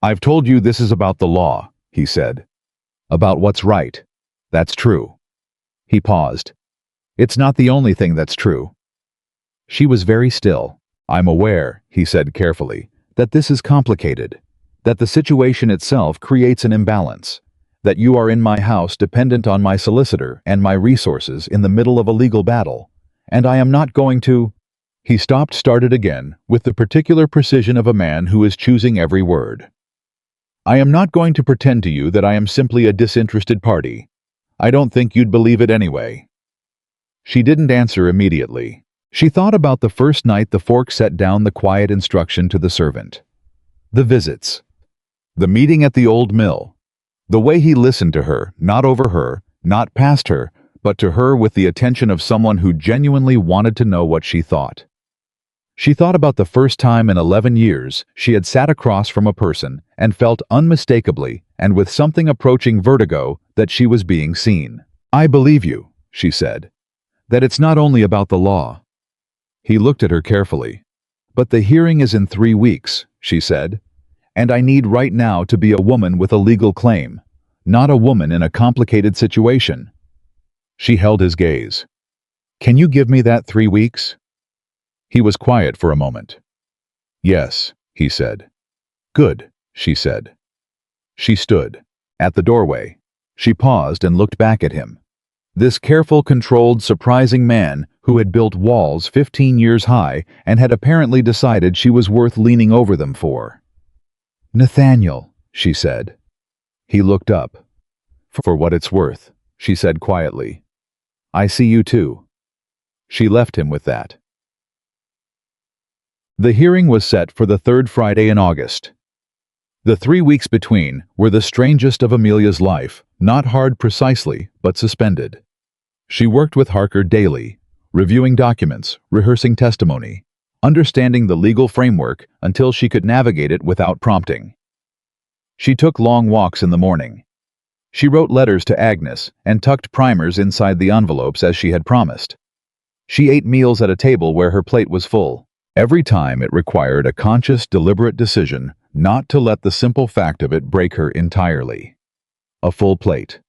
I've told you this is about the law, he said. About what's right. That's true. He paused. It's not the only thing that's true. She was very still. I'm aware, he said carefully, that this is complicated, that the situation itself creates an imbalance, that you are in my house dependent on my solicitor and my resources in the middle of a legal battle, and I am not going to... He started again, with the particular precision of a man who is choosing every word. "I am not going to pretend to you that I am simply a disinterested party. I don't think you'd believe it anyway." She didn't answer immediately. She thought about the first night the fork set down the quiet instruction to the servant. The visits. The meeting at the old mill. The way he listened to her, not over her, not past her, but to her with the attention of someone who genuinely wanted to know what she thought. She thought about the first time in 11 years she had sat across from a person and felt unmistakably, and with something approaching vertigo, that she was being seen. "I believe you," she said. "That it's not only about the law." He looked at her carefully. "But the hearing is in 3 weeks," she said. "And I need right now to be a woman with a legal claim, not a woman in a complicated situation." She held his gaze. "Can you give me that 3 weeks?" He was quiet for a moment. "Yes," he said. "Good," she said. She stood. At the doorway. She paused and looked back at him. This careful, controlled, surprising man who had built walls 15 years high and had apparently decided she was worth leaning over them for. "Nathaniel," she said. He looked up. "For what it's worth," she said quietly. "I see you too." She left him with that. The hearing was set for the 3rd Friday in August. The 3 weeks between were the strangest of Amelia's life, not hard precisely, but suspended. She worked with Harker daily, reviewing documents, rehearsing testimony, understanding the legal framework until she could navigate it without prompting. She took long walks in the morning. She wrote letters to Agnes and tucked primers inside the envelopes as she had promised. She ate meals at a table where her plate was full. Every time it required a conscious, deliberate decision not to let the simple fact of it break her entirely. A full plate.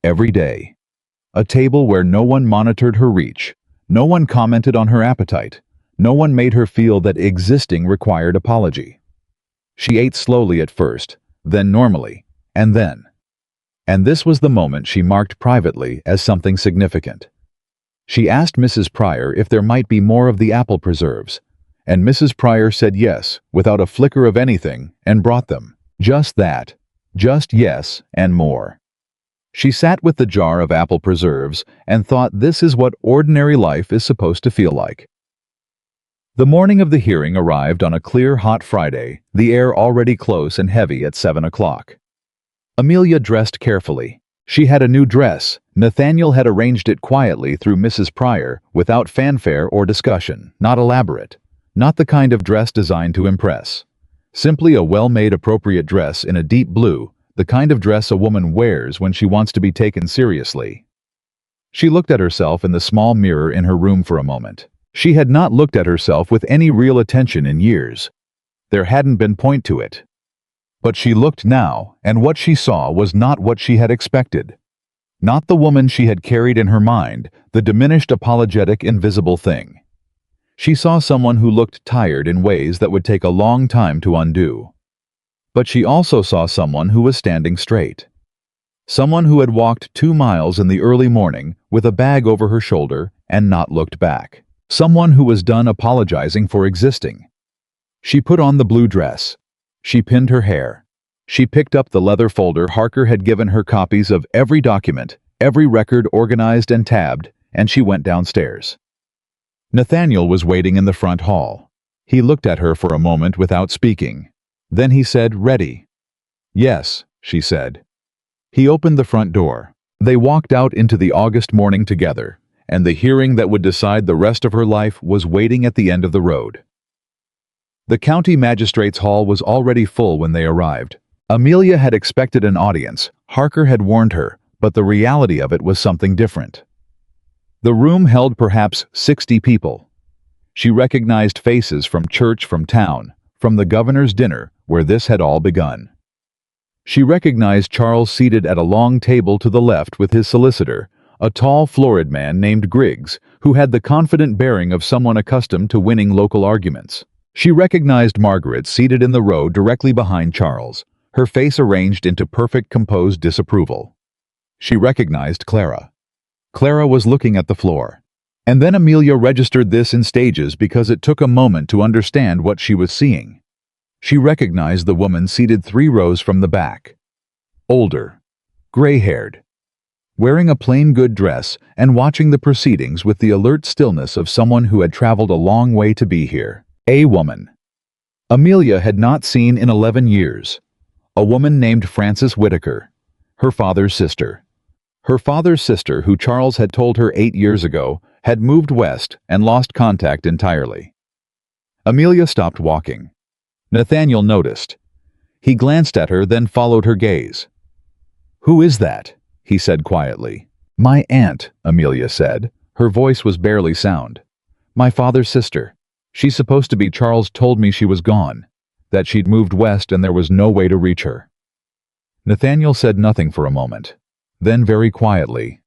Every day. A table where no one monitored her reach, no one commented on her appetite, no one made her feel that existing required apology. She ate slowly at first, then normally, and then. And this was the moment she marked privately as something significant. She asked Mrs. Pryor if there might be more of the apple preserves, and Mrs. Pryor said yes, without a flicker of anything, and brought them. Just that. Just yes, and more. She sat with the jar of apple preserves and thought, this is what ordinary life is supposed to feel like. The morning of the hearing arrived on a clear, hot Friday, the air already close and heavy at 7 o'clock. Amelia dressed carefully. She had a new dress. Nathaniel had arranged it quietly through Mrs. Pryor, without fanfare or discussion, not elaborate. Not the kind of dress designed to impress. Simply a well-made appropriate dress in a deep blue, the kind of dress a woman wears when she wants to be taken seriously. She looked at herself in the small mirror in her room for a moment. She had not looked at herself with any real attention in years. There hadn't been point to it. But she looked now, and what she saw was not what she had expected. Not the woman she had carried in her mind, the diminished, apologetic, invisible thing. She saw someone who looked tired in ways that would take a long time to undo. But she also saw someone who was standing straight. Someone who had walked 2 miles in the early morning with a bag over her shoulder and not looked back. Someone who was done apologizing for existing. She put on the blue dress. She pinned her hair. She picked up the leather folder Harker had given her copies of every document, every record organized and tabbed, and she went downstairs. Nathaniel was waiting in the front hall. He looked at her for a moment without speaking. Then he said, "Ready?" "Yes," she said. He opened the front door. They walked out into the August morning together, and the hearing that would decide the rest of her life was waiting at the end of the road. The county magistrate's hall was already full when they arrived. Amelia had expected an audience. Harker had warned her, but the reality of it was something different. The room held perhaps 60 people. She recognized faces from church, from town, from the governor's dinner, where this had all begun. She recognized Charles seated at a long table to the left with his solicitor, a tall, florid man named Griggs, who had the confident bearing of someone accustomed to winning local arguments. She recognized Margaret seated in the row directly behind Charles, her face arranged into perfect composed disapproval. She recognized Clara. Clara was looking at the floor. And then Amelia registered this in stages because it took a moment to understand what she was seeing. She recognized the woman seated 3 rows from the back. Older, gray-haired, wearing a plain good dress and watching the proceedings with the alert stillness of someone who had traveled a long way to be here. A woman Amelia had not seen in 11 years. A woman named Frances Whitaker, her father's sister. Her father's sister, who Charles had told her 8 years ago, had moved west and lost contact entirely. Amelia stopped walking. Nathaniel noticed. He glanced at her, then followed her gaze. "Who is that?" he said quietly. "My aunt," Amelia said. Her voice was barely sound. "My father's sister. She's supposed to be. Charles told me she was gone, that she'd moved west and there was no way to reach her." Nathaniel said nothing for a moment. Then very quietly,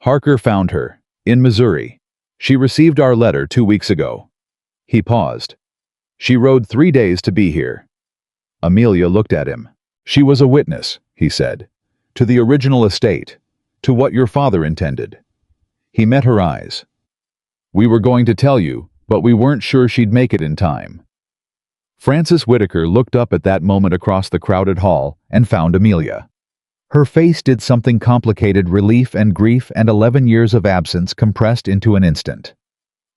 "Harker found her, in Missouri. She received our letter 2 weeks ago." He paused. "She rode 3 days to be here." Amelia looked at him. "She was a witness," he said, "to the original estate, to what your father intended." He met her eyes. "We were going to tell you, but we weren't sure she'd make it in time." Frances Whitaker looked up at that moment across the crowded hall and found Amelia. Her face did something complicated, relief and grief and 11 years of absence compressed into an instant.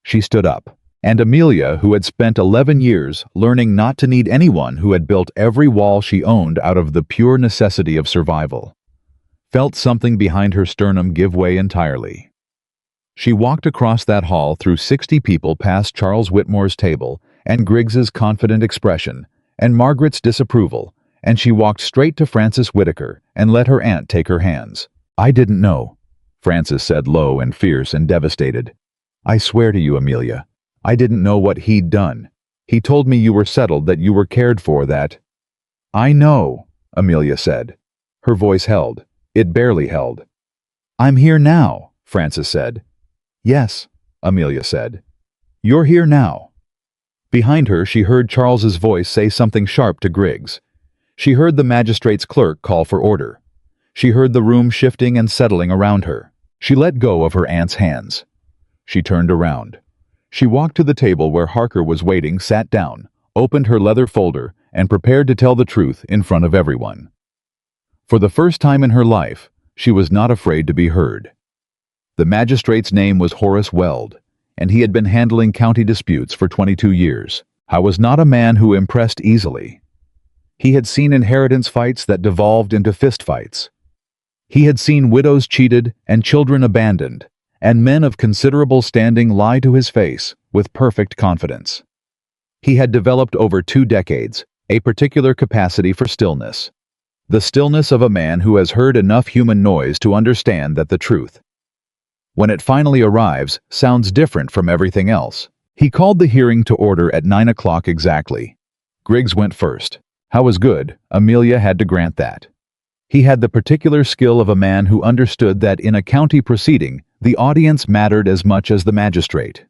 She stood up, and Amelia, who had spent 11 years learning not to need anyone, who had built every wall she owned out of the pure necessity of survival, felt something behind her sternum give way entirely. She walked across that hall through 60 people, past Charles Whitmore's table and Griggs's confident expression and Margaret's disapproval, and she walked straight to Frances Whitaker and let her aunt take her hands. "I didn't know," Frances said, low and fierce and devastated. "I swear to you, Amelia, I didn't know what he'd done. He told me you were settled, that you were cared for, that—" "I know," Amelia said. Her voice held. It barely held. "I'm here now," Frances said. "Yes," Amelia said. "You're here now." Behind her, she heard Charles's voice say something sharp to Griggs. She heard the magistrate's clerk call for order. She heard the room shifting and settling around her. She let go of her aunt's hands. She turned around. She walked to the table where Harker was waiting, sat down, opened her leather folder, and prepared to tell the truth in front of everyone. For the first time in her life, she was not afraid to be heard. The magistrate's name was Horace Weld, and he had been handling county disputes for 22 years. I was not a man who impressed easily. He had seen inheritance fights that devolved into fistfights. He had seen widows cheated and children abandoned, and men of considerable standing lie to his face with perfect confidence. He had developed over 2 decades a particular capacity for stillness, the stillness of a man who has heard enough human noise to understand that the truth, when it finally arrives, sounds different from everything else. He called the hearing to order at 9 o'clock exactly. Griggs went first. How was good, Amelia had to grant that. He had the particular skill of a man who understood that in a county proceeding, the audience mattered as much as the magistrate.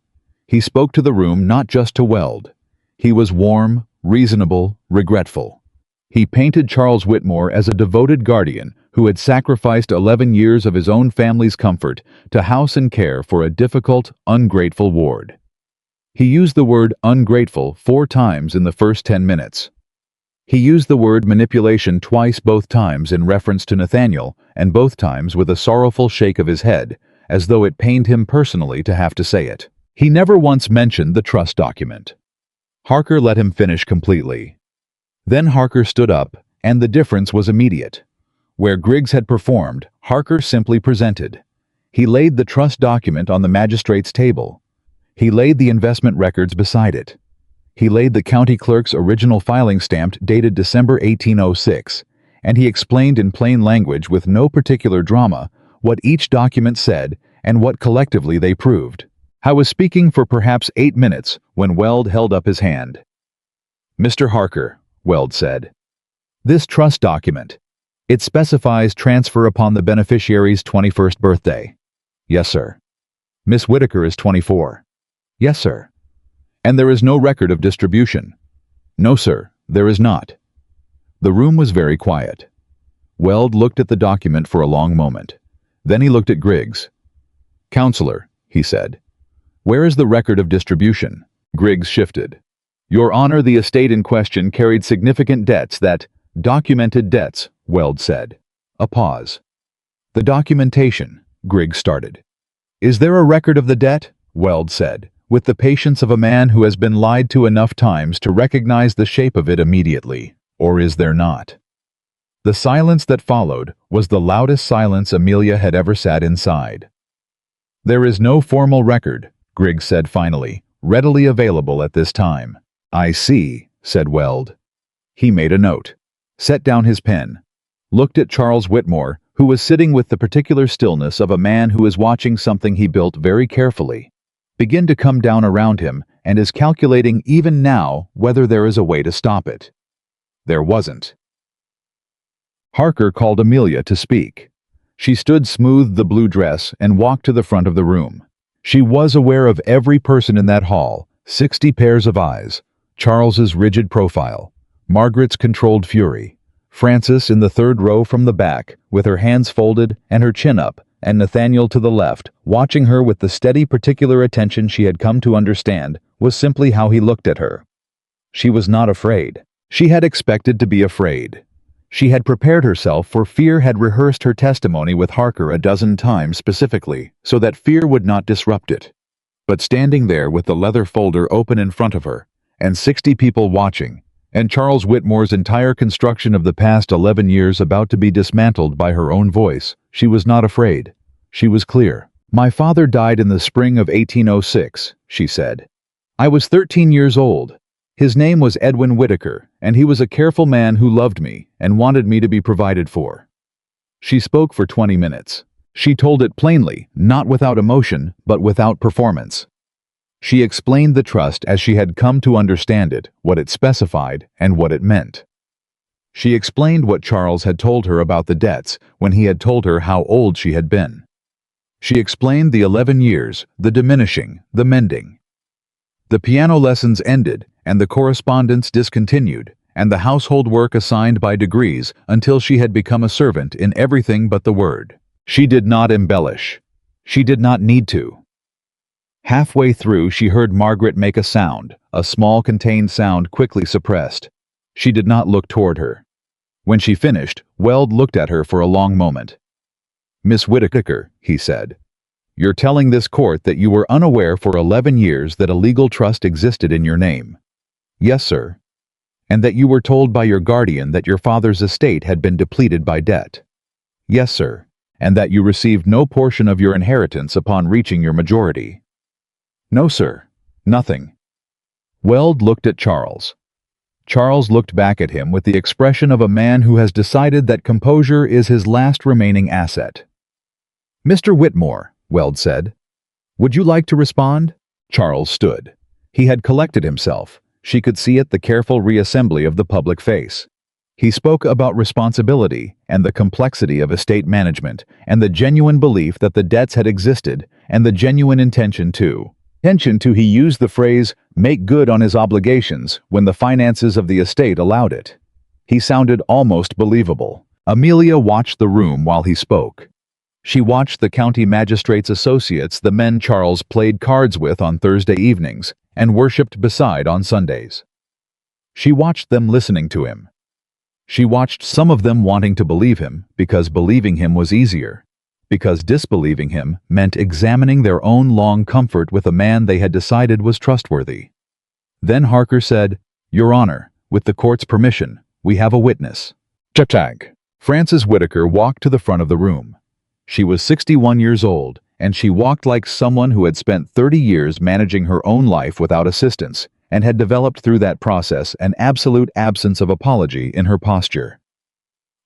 He spoke to the room, not just to Weld. He was warm, reasonable, regretful. He painted Charles Whitmore as a devoted guardian who had sacrificed 11 years of his own family's comfort to house and care for a difficult, ungrateful ward. He used the word ungrateful 4 times in the first 10 minutes. He used the word manipulation twice, both times in reference to Nathaniel, and both times with a sorrowful shake of his head, as though it pained him personally to have to say it. He never once mentioned the trust document. Harker let him finish completely. Then Harker stood up, and the difference was immediate. Where Griggs had performed, Harker simply presented. He laid the trust document on the magistrate's table. He laid the investment records beside it. He laid the county clerk's original filing stamp dated December 1806, and he explained in plain language, with no particular drama, what each document said and what collectively they proved. I was speaking for perhaps 8 minutes when Weld held up his hand. "Mr. Harker," Weld said, "this trust document, it specifies transfer upon the beneficiary's 21st birthday." "Yes, sir." "Miss Whitaker is 24. "Yes, sir." "And there is no record of distribution." "No, sir, there is not." The room was very quiet. Weld looked at the document for a long moment. Then he looked at Griggs. "Counselor," he said. "Where is the record of distribution?" Griggs shifted. "Your Honor, the estate in question carried significant debts that—" "Documented debts," Weld said. A pause. "The documentation," Griggs started. "Is there a record of the debt?" Weld said, with the patience of a man who has been lied to enough times to recognize the shape of it immediately. Or is there not? The silence that followed was the loudest silence Amelia had ever sat inside. "There is no formal record," Griggs said finally, "readily available at this time." "I see," said Weld. He made a note, set down his pen, looked at Charles Whitmore, who was sitting with the particular stillness of a man who is watching something he built very carefully begin to come down around him and is calculating even now whether there is a way to stop it. There wasn't. Harker called Amelia to speak. She smoothed the blue dress and walked to the front of the room. She was aware of every person in that hall, 60 pairs of eyes, Charles's rigid profile, Margaret's controlled fury, Frances in the third row from the back, with her hands folded and her chin up, and Nathaniel to the left, watching her with the steady particular attention she had come to understand was simply how he looked at her. She was not afraid. She had expected to be afraid. She had prepared herself for fear, had rehearsed her testimony with Harker a dozen times specifically, so that fear would not disrupt it. But standing there with the leather folder open in front of her, and 60 people watching, and Charles Whitmore's entire construction of the past 11 years about to be dismantled by her own voice, she was not afraid. She was clear. "My father died in the spring of 1806, she said. "I was 13 years old. His name was Edwin Whitaker, and he was a careful man who loved me and wanted me to be provided for." She spoke for 20 minutes. She told it plainly, not without emotion, but without performance. She explained the trust as she had come to understand it, what it specified, and what it meant. She explained what Charles had told her about the debts when he had told her how old she had been. She explained the 11 years, the diminishing, the mending. The piano lessons ended, and the correspondence discontinued, and the household work assigned by degrees until she had become a servant in everything but the word. She did not embellish. She did not need to. Halfway through, she heard Margaret make a sound, a small contained sound quickly suppressed. She did not look toward her. When she finished, Weld looked at her for a long moment. "Miss Whitaker," he said, "you're telling this court that you were unaware for 11 years that a legal trust existed in your name." "Yes, sir." "And that you were told by your guardian that your father's estate had been depleted by debt." "Yes, sir." "And that you received no portion of your inheritance upon reaching your majority." "No, sir. Nothing." Weld looked at Charles. Charles looked back at him with the expression of a man who has decided that composure is his last remaining asset. "Mr. Whitmore," Weld said, "would you like to respond?" Charles stood. He had collected himself. She could see it, the careful reassembly of the public face. He spoke about responsibility and the complexity of estate management and the genuine belief that the debts had existed and the genuine intention to. He used the phrase, "make good on his obligations," when the finances of the estate allowed it. He sounded almost believable. Amelia watched the room while he spoke. She watched the county magistrate's associates, the men Charles played cards with on Thursday evenings and worshipped beside on Sundays. She watched them listening to him. She watched some of them wanting to believe him because believing him was easier, because disbelieving him meant examining their own long comfort with a man they had decided was trustworthy. Then Harker said, "Your Honor, with the court's permission, we have a witness." Chag. Frances Whitaker walked to the front of the room. She was 61 years old, and she walked like someone who had spent 30 years managing her own life without assistance, and had developed through that process an absolute absence of apology in her posture.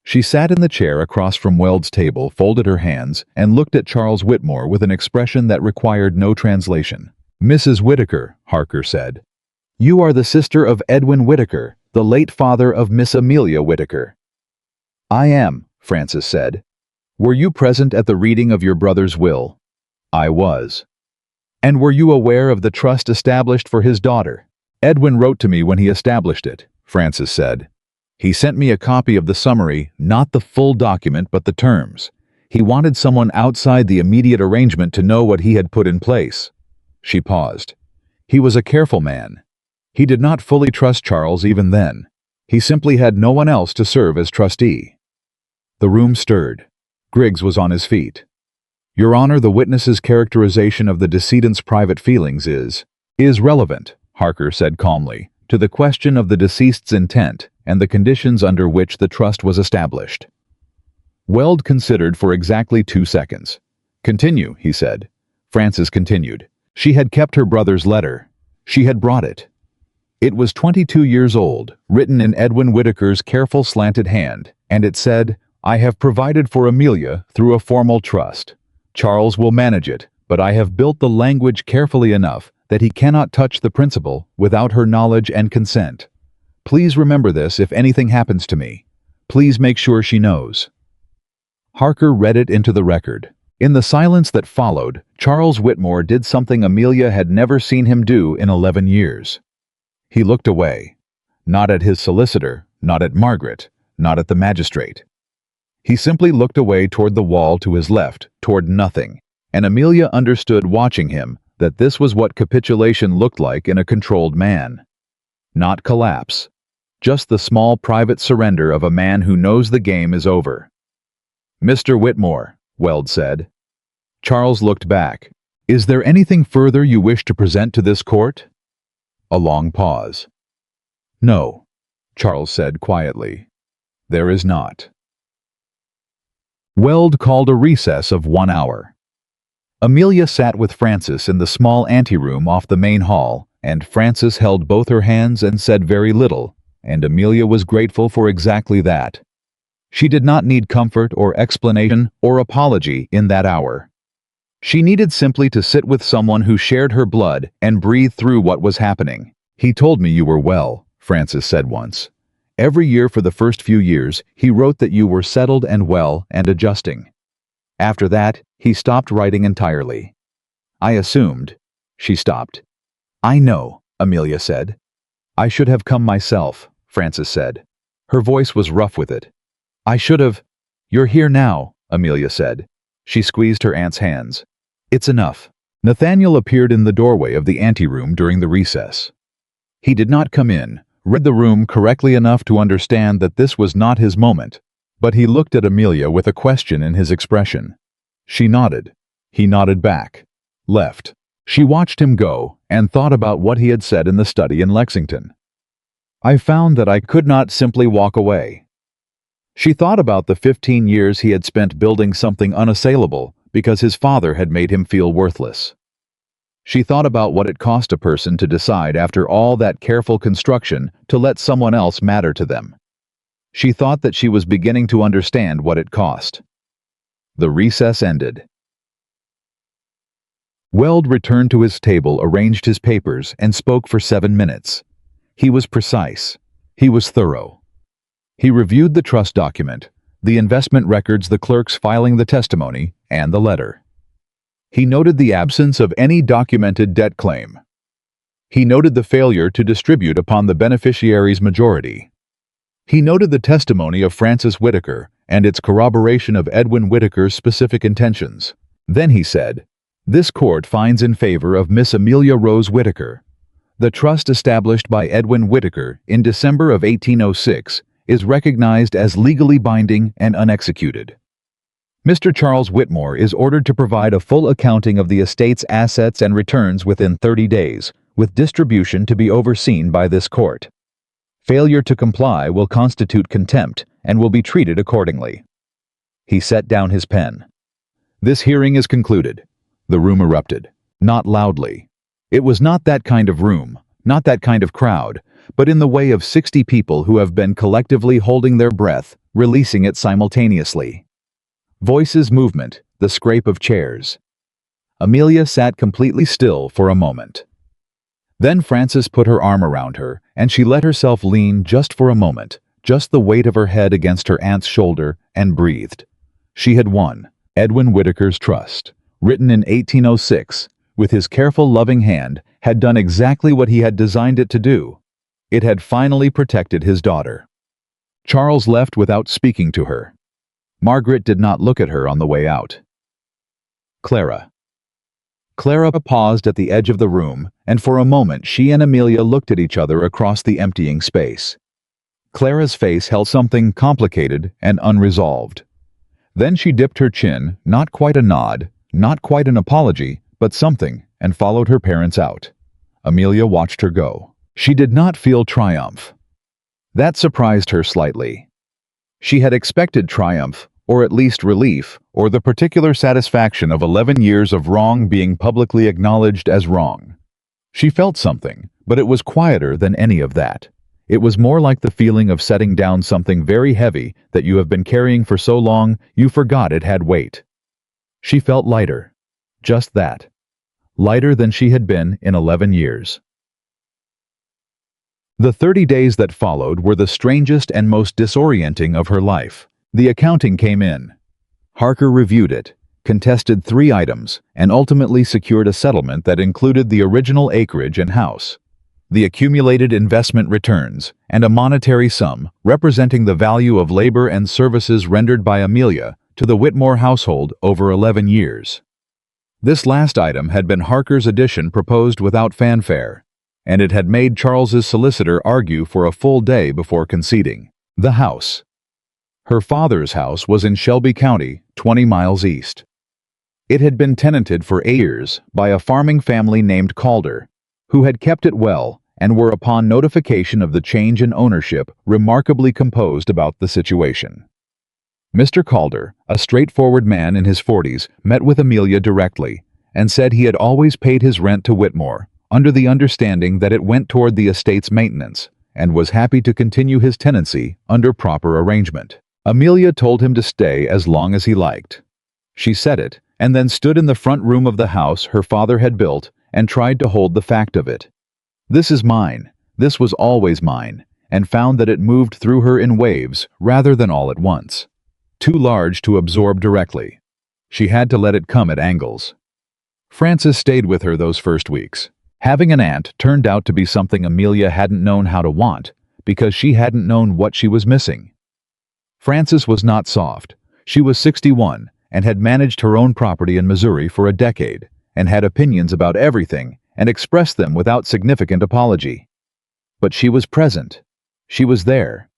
She sat in the chair across from Weld's table, folded her hands, and looked at Charles Whitmore with an expression that required no translation. "Mrs. Whitaker," Harker said, "you are the sister of Edwin Whitaker, the late father of Miss Amelia Whitaker." "I am," Frances said. "Were you present at the reading of your brother's will?" "I was." "And were you aware of the trust established for his daughter?" "Edwin wrote to me when he established it," Frances said. "He sent me a copy of the summary, not the full document but the terms. He wanted someone outside the immediate arrangement to know what he had put in place. She paused. He was a careful man. He did not fully trust Charles even then. He simply had no one else to serve as trustee. The room stirred. Griggs was on his feet. Your Honor, the witness's characterization of the decedent's private feelings is relevant, Harker said calmly, to the question of the deceased's intent and the conditions under which the trust was established. Weld considered for exactly 2 seconds. Continue, he said. Frances continued. She had kept her brother's letter. She had brought it. It was 22 years old, written in Edwin Whitaker's careful slanted hand, and it said, I have provided for Amelia through a formal trust. Charles will manage it, but I have built the language carefully enough that he cannot touch the principal without her knowledge and consent. Please remember this if anything happens to me. Please make sure she knows. Harker read it into the record. In the silence that followed, Charles Whitmore did something Amelia had never seen him do in 11 years. He looked away. Not at his solicitor, not at Margaret, not at the magistrate. He simply looked away toward the wall to his left, toward nothing, and Amelia understood watching him that this was what capitulation looked like in a controlled man. Not collapse. Just the small private surrender of a man who knows the game is over. Mr. Whitmore, Weld said. Charles looked back. Is there anything further you wish to present to this court? A long pause. No, Charles said quietly. There is not. Weld called a recess of 1 hour. Amelia sat with Frances in the small anteroom off the main hall, and Frances held both her hands and said very little, and Amelia was grateful for exactly that. She did not need comfort or explanation or apology in that hour. She needed simply to sit with someone who shared her blood and breathe through what was happening. He told me you were well, Frances said once. Every year for the first few years, he wrote that you were settled and well and adjusting. After that, he stopped writing entirely. I assumed. She stopped. I know, Amelia said. I should have come myself, Frances said. Her voice was rough with it. I should have. You're here now, Amelia said. She squeezed her aunt's hands. It's enough. Nathaniel appeared in the doorway of the anteroom during the recess. He did not come in, read the room correctly enough to understand that this was not his moment, but he looked at Amelia with a question in his expression. She nodded. He nodded back. Left. She watched him go and thought about what he had said in the study in Lexington. I found that I could not simply walk away. She thought about the 15 years he had spent building something unassailable because his father had made him feel worthless. She thought about what it cost a person to decide after all that careful construction to let someone else matter to them. She thought that she was beginning to understand what it cost. The recess ended. Weld returned to his table, arranged his papers, and spoke for 7 minutes. He was precise. He was thorough. He reviewed the trust document, the investment records, the clerks filing the testimony, and the letter. He noted the absence of any documented debt claim. He noted the failure to distribute upon the beneficiary's majority. He noted the testimony of Frances Whitaker and its corroboration of Edwin Whitaker's specific intentions. Then he said, "This court finds in favor of Miss Amelia Rose Whitaker. The trust established by Edwin Whitaker in December of 1806 is recognized as legally binding and unexecuted. Mr. Charles Whitmore is ordered to provide a full accounting of the estate's assets and returns within 30 days, with distribution to be overseen by this court. Failure to comply will constitute contempt and will be treated accordingly." He set down his pen. "This hearing is concluded." The room erupted. Not loudly. It was not that kind of room, not that kind of crowd, but in the way of 60 people who have been collectively holding their breath, releasing it simultaneously. Voices, movement, the scrape of chairs. Amelia sat completely still for a moment. Then Frances put her arm around her, and she let herself lean just for a moment, just the weight of her head against her aunt's shoulder, and breathed. She had won. Edwin Whitaker's trust, written in 1806, with his careful, loving hand, had done exactly what he had designed it to do. It had finally protected his daughter. Charles left without speaking to her. Margaret did not look at her on the way out. Clara. Clara paused at the edge of the room, and for a moment she and Amelia looked at each other across the emptying space. Clara's face held something complicated and unresolved. Then she dipped her chin, not quite a nod, not quite an apology, but something, and followed her parents out. Amelia watched her go. She did not feel triumph. That surprised her slightly. She had expected triumph, or at least relief, or the particular satisfaction of 11 years of wrong being publicly acknowledged as wrong. She felt something, but it was quieter than any of that. It was more like the feeling of setting down something very heavy that you have been carrying for so long you forgot it had weight. She felt lighter. Just that. Lighter than she had been in 11 years. The 30 days that followed were the strangest and most disorienting of her life. The accounting came in. Harker reviewed it, contested 3 items, and ultimately secured a settlement that included the original acreage and house, the accumulated investment returns, and a monetary sum representing the value of labor and services rendered by Amelia to the Whitmore household over 11 years. This last item had been Harker's addition proposed without fanfare, and it had made Charles's solicitor argue for a full day before conceding. The house. Her father's house was in Shelby County, 20 miles east. It had been tenanted for 8 years by a farming family named Calder, who had kept it well and were, upon notification of the change in ownership, remarkably composed about the situation. Mr. Calder, a straightforward man in his 40s, met with Amelia directly and said he had always paid his rent to Whitmore, under the understanding that it went toward the estate's maintenance, and was happy to continue his tenancy under proper arrangement. Amelia told him to stay as long as he liked. She said it, and then stood in the front room of the house her father had built and tried to hold the fact of it. This is mine, this was always mine, and found that it moved through her in waves rather than all at once. Too large to absorb directly. She had to let it come at angles. Frances stayed with her those first weeks. Having an aunt turned out to be something Amelia hadn't known how to want, because she hadn't known what she was missing. Frances was not soft. She was 61 and had managed her own property in Missouri for a decade, and had opinions about everything and expressed them without significant apology. But she was present. She was there.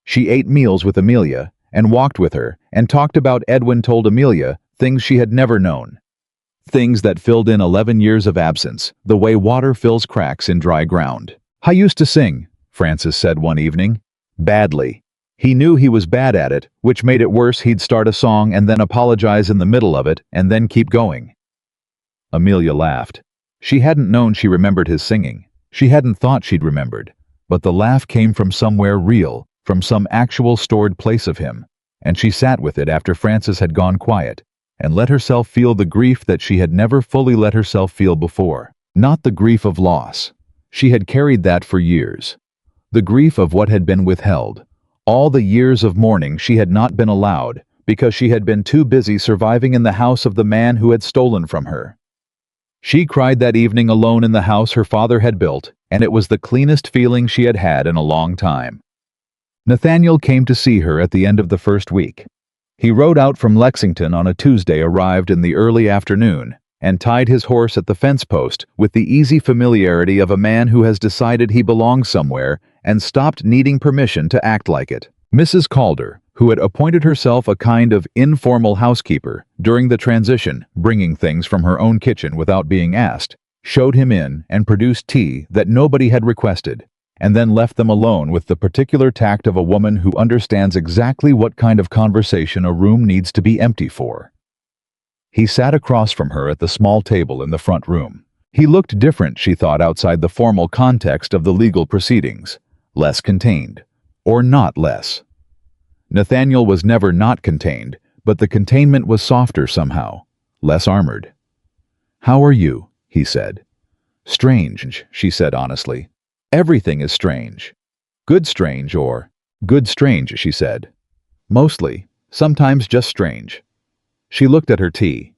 She ate meals with Amelia and walked with her and talked about Edwin told Amelia things she had never known. Things that filled in 11 years of absence, the way water fills cracks in dry ground. "I used to sing," Frances said one evening. "Badly. He knew he was bad at it, which made it worse. He'd start a song and then apologize in the middle of it and then keep going." Amelia laughed. She hadn't known she remembered his singing. She hadn't thought she'd remembered. But the laugh came from somewhere real, from some actual stored place of him, and she sat with it after Frances had gone quiet, and let herself feel the grief that she had never fully let herself feel before. Not the grief of loss. She had carried that for years. The grief of what had been withheld. All the years of mourning she had not been allowed, because she had been too busy surviving in the house of the man who had stolen from her. She cried that evening alone in the house her father had built, and it was the cleanest feeling she had had in a long time. Nathaniel came to see her at the end of the first week. He rode out from Lexington on a Tuesday, arrived in the early afternoon, and tied his horse at the fence post with the easy familiarity of a man who has decided he belongs somewhere and stopped needing permission to act like it. Mrs. Calder, who had appointed herself a kind of informal housekeeper during the transition, bringing things from her own kitchen without being asked, showed him in and produced tea that nobody had requested, and then left them alone with the particular tact of a woman who understands exactly what kind of conversation a room needs to be empty for. He sat across from her at the small table in the front room. He looked different, she thought, outside the formal context of the legal proceedings. Less contained. Or not less. Nathaniel was never not contained, but the containment was softer somehow. Less armored. "How are you?" he said. "Strange," she said honestly. "Everything is strange. Good strange or good strange," she said. "Mostly. Sometimes just strange." She looked at her tea.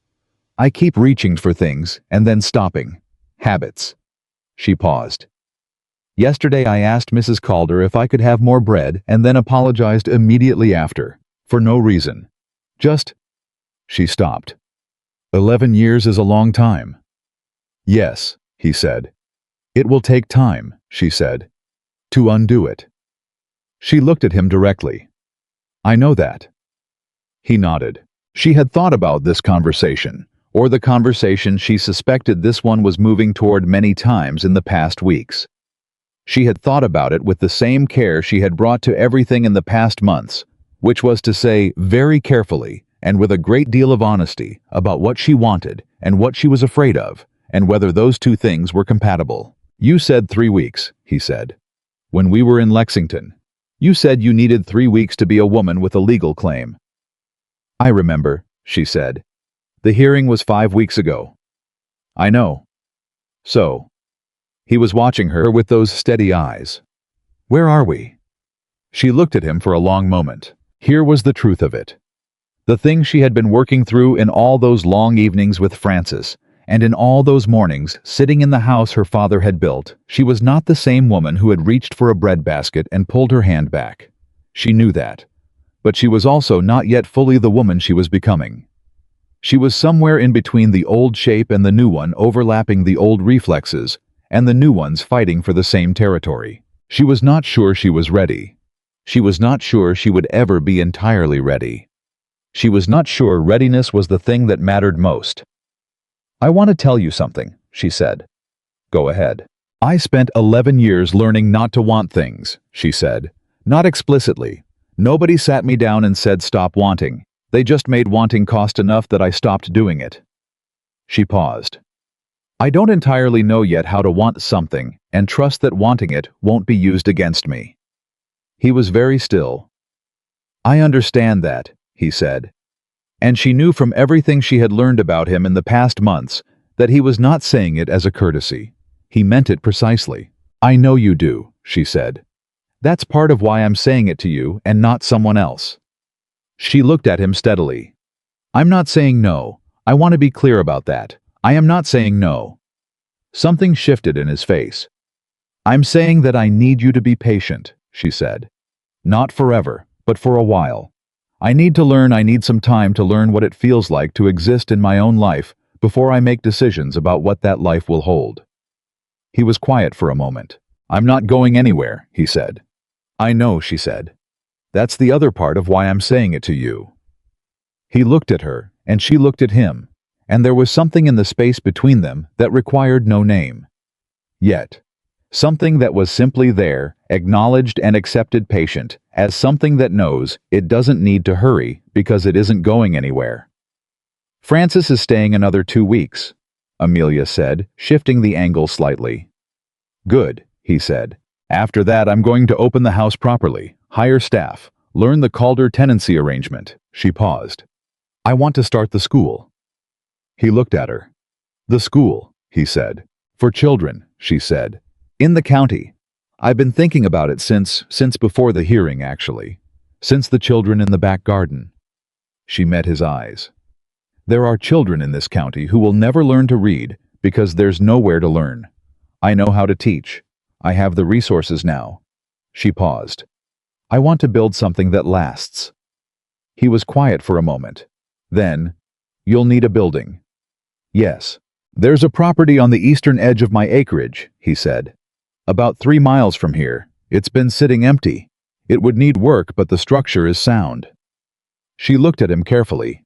"I keep reaching for things and then stopping. Habits." She paused. "Yesterday I asked Mrs. Calder if I could have more bread and then apologized immediately after. For no reason. Just, she stopped. 11 years is a long time. Yes, he said. It will take time, she said, to undo it. She looked at him directly. I know that. He nodded. She had thought about this conversation, or the conversation she suspected this one was moving toward many times in the past weeks. She had thought about it with the same care she had brought to everything in the past months, which was to say very carefully and with a great deal of honesty about what she wanted and what she was afraid of, and whether those two things were compatible. You said 3 weeks, he said. When we were in Lexington, you said you needed 3 weeks to be a woman with a legal claim. I remember, she said. The hearing was 5 weeks ago. I know. So. He was watching her with those steady eyes. Where are we? She looked at him for a long moment. Here was the truth of it. The thing she had been working through in all those long evenings with Francis, and in all those mornings sitting in the house her father had built, she was not the same woman who had reached for a breadbasket and pulled her hand back. She knew that. But she was also not yet fully the woman she was becoming. She was somewhere in between the old shape and the new one, overlapping the old reflexes, and the new ones fighting for the same territory. She was not sure she was ready. She was not sure she would ever be entirely ready. She was not sure readiness was the thing that mattered most. I want to tell you something, she said. Go ahead. I spent 11 years learning not to want things, she said. Not explicitly. Nobody sat me down and said stop wanting. They just made wanting cost enough that I stopped doing it. She paused. I don't entirely know yet how to want something, and trust that wanting it won't be used against me. He was very still. I understand that, he said. And she knew from everything she had learned about him in the past months that he was not saying it as a courtesy. He meant it precisely. I know you do, she said. That's part of why I'm saying it to you and not someone else. She looked at him steadily. I'm not saying no. I want to be clear about that. I am not saying no. Something shifted in his face. I'm saying that I need you to be patient, she said. Not forever, but for a while. I need some time to learn what it feels like to exist in my own life before I make decisions about what that life will hold. He was quiet for a moment. I'm not going anywhere, he said. I know, she said. That's the other part of why I'm saying it to you. He looked at her, and she looked at him, and there was something in the space between them that required no name. Yet, something that was simply there, acknowledged and accepted patient, as something that knows it doesn't need to hurry because it isn't going anywhere. Francis is staying another 2 weeks, Amelia said, shifting the angle slightly. Good, he said. After that I'm going to open the house properly, hire staff, learn the Calder tenancy arrangement. She paused. I want to start the school. He looked at her. The school, he said. For children, she said. In the county. I've been thinking about it since before the hearing, actually. Since the children in the back garden. She met his eyes. There are children in this county who will never learn to read because there's nowhere to learn. I know how to teach. I have the resources now. She paused. I want to build something that lasts. He was quiet for a moment. Then, you'll need a building. Yes. There's a property on the eastern edge of my acreage, he said. About 3 miles from here. It's been sitting empty. It would need work, but the structure is sound. She looked at him carefully.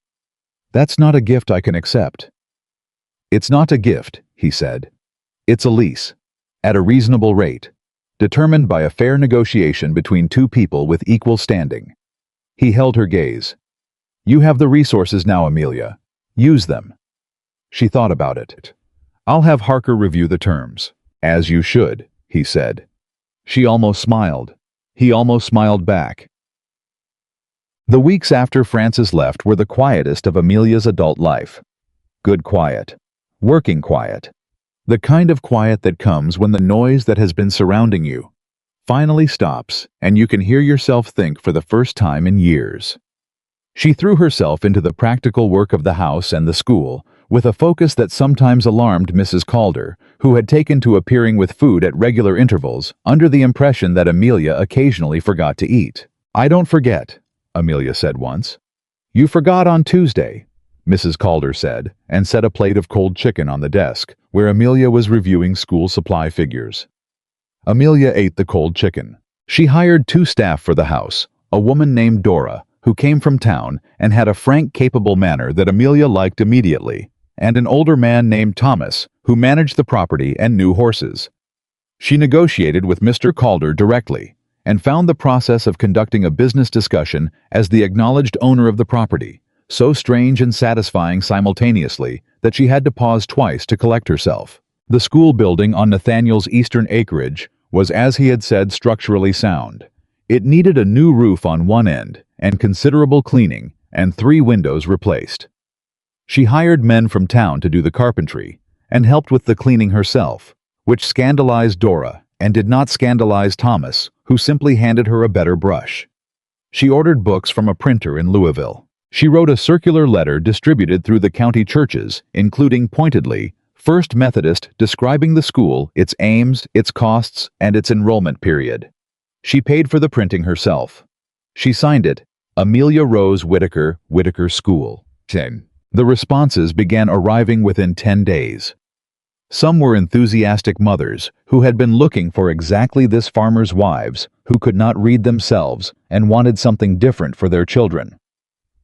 That's not a gift I can accept. It's not a gift, he said. It's a lease. At a reasonable rate. Determined by a fair negotiation between 2 people with equal standing. He held her gaze. You have the resources now, Amelia. Use them. She thought about it. I'll have Harker review the terms. As you should, he said. She almost smiled. He almost smiled back. The weeks after Francis left were the quietest of Amelia's adult life. Good quiet. Working quiet. The kind of quiet that comes when the noise that has been surrounding you finally stops and you can hear yourself think for the first time in years. She threw herself into the practical work of the house and the school with a focus that sometimes alarmed Mrs. Calder, who had taken to appearing with food at regular intervals under the impression that Amelia occasionally forgot to eat. I don't forget, Amelia said once. "You forgot on Tuesday," Mrs. Calder said, and set a plate of cold chicken on the desk, where Amelia was reviewing school supply figures. Amelia ate the cold chicken. She hired 2 staff for the house, a woman named Dora, who came from town and had a frank, capable manner that Amelia liked immediately, and an older man named Thomas, who managed the property and knew horses. She negotiated with Mr. Calder directly, and found the process of conducting a business discussion as the acknowledged owner of the property so strange and satisfying simultaneously that she had to pause twice to collect herself. The school building on Nathaniel's eastern acreage was, as he had said, structurally sound. It needed a new roof on one end, and considerable cleaning, and 3 windows replaced. She hired men from town to do the carpentry, and helped with the cleaning herself, which scandalized Dora and did not scandalize Thomas, who simply handed her a better brush. She ordered books from a printer in Louisville. She wrote a circular letter distributed through the county churches, including pointedly, First Methodist, describing the school, its aims, its costs, and its enrollment period. She paid for the printing herself. She signed it, Amelia Rose Whitaker, Whitaker School. 10. The responses began arriving within 10 days. Some were enthusiastic mothers who had been looking for exactly this, farmers' wives who could not read themselves and wanted something different for their children.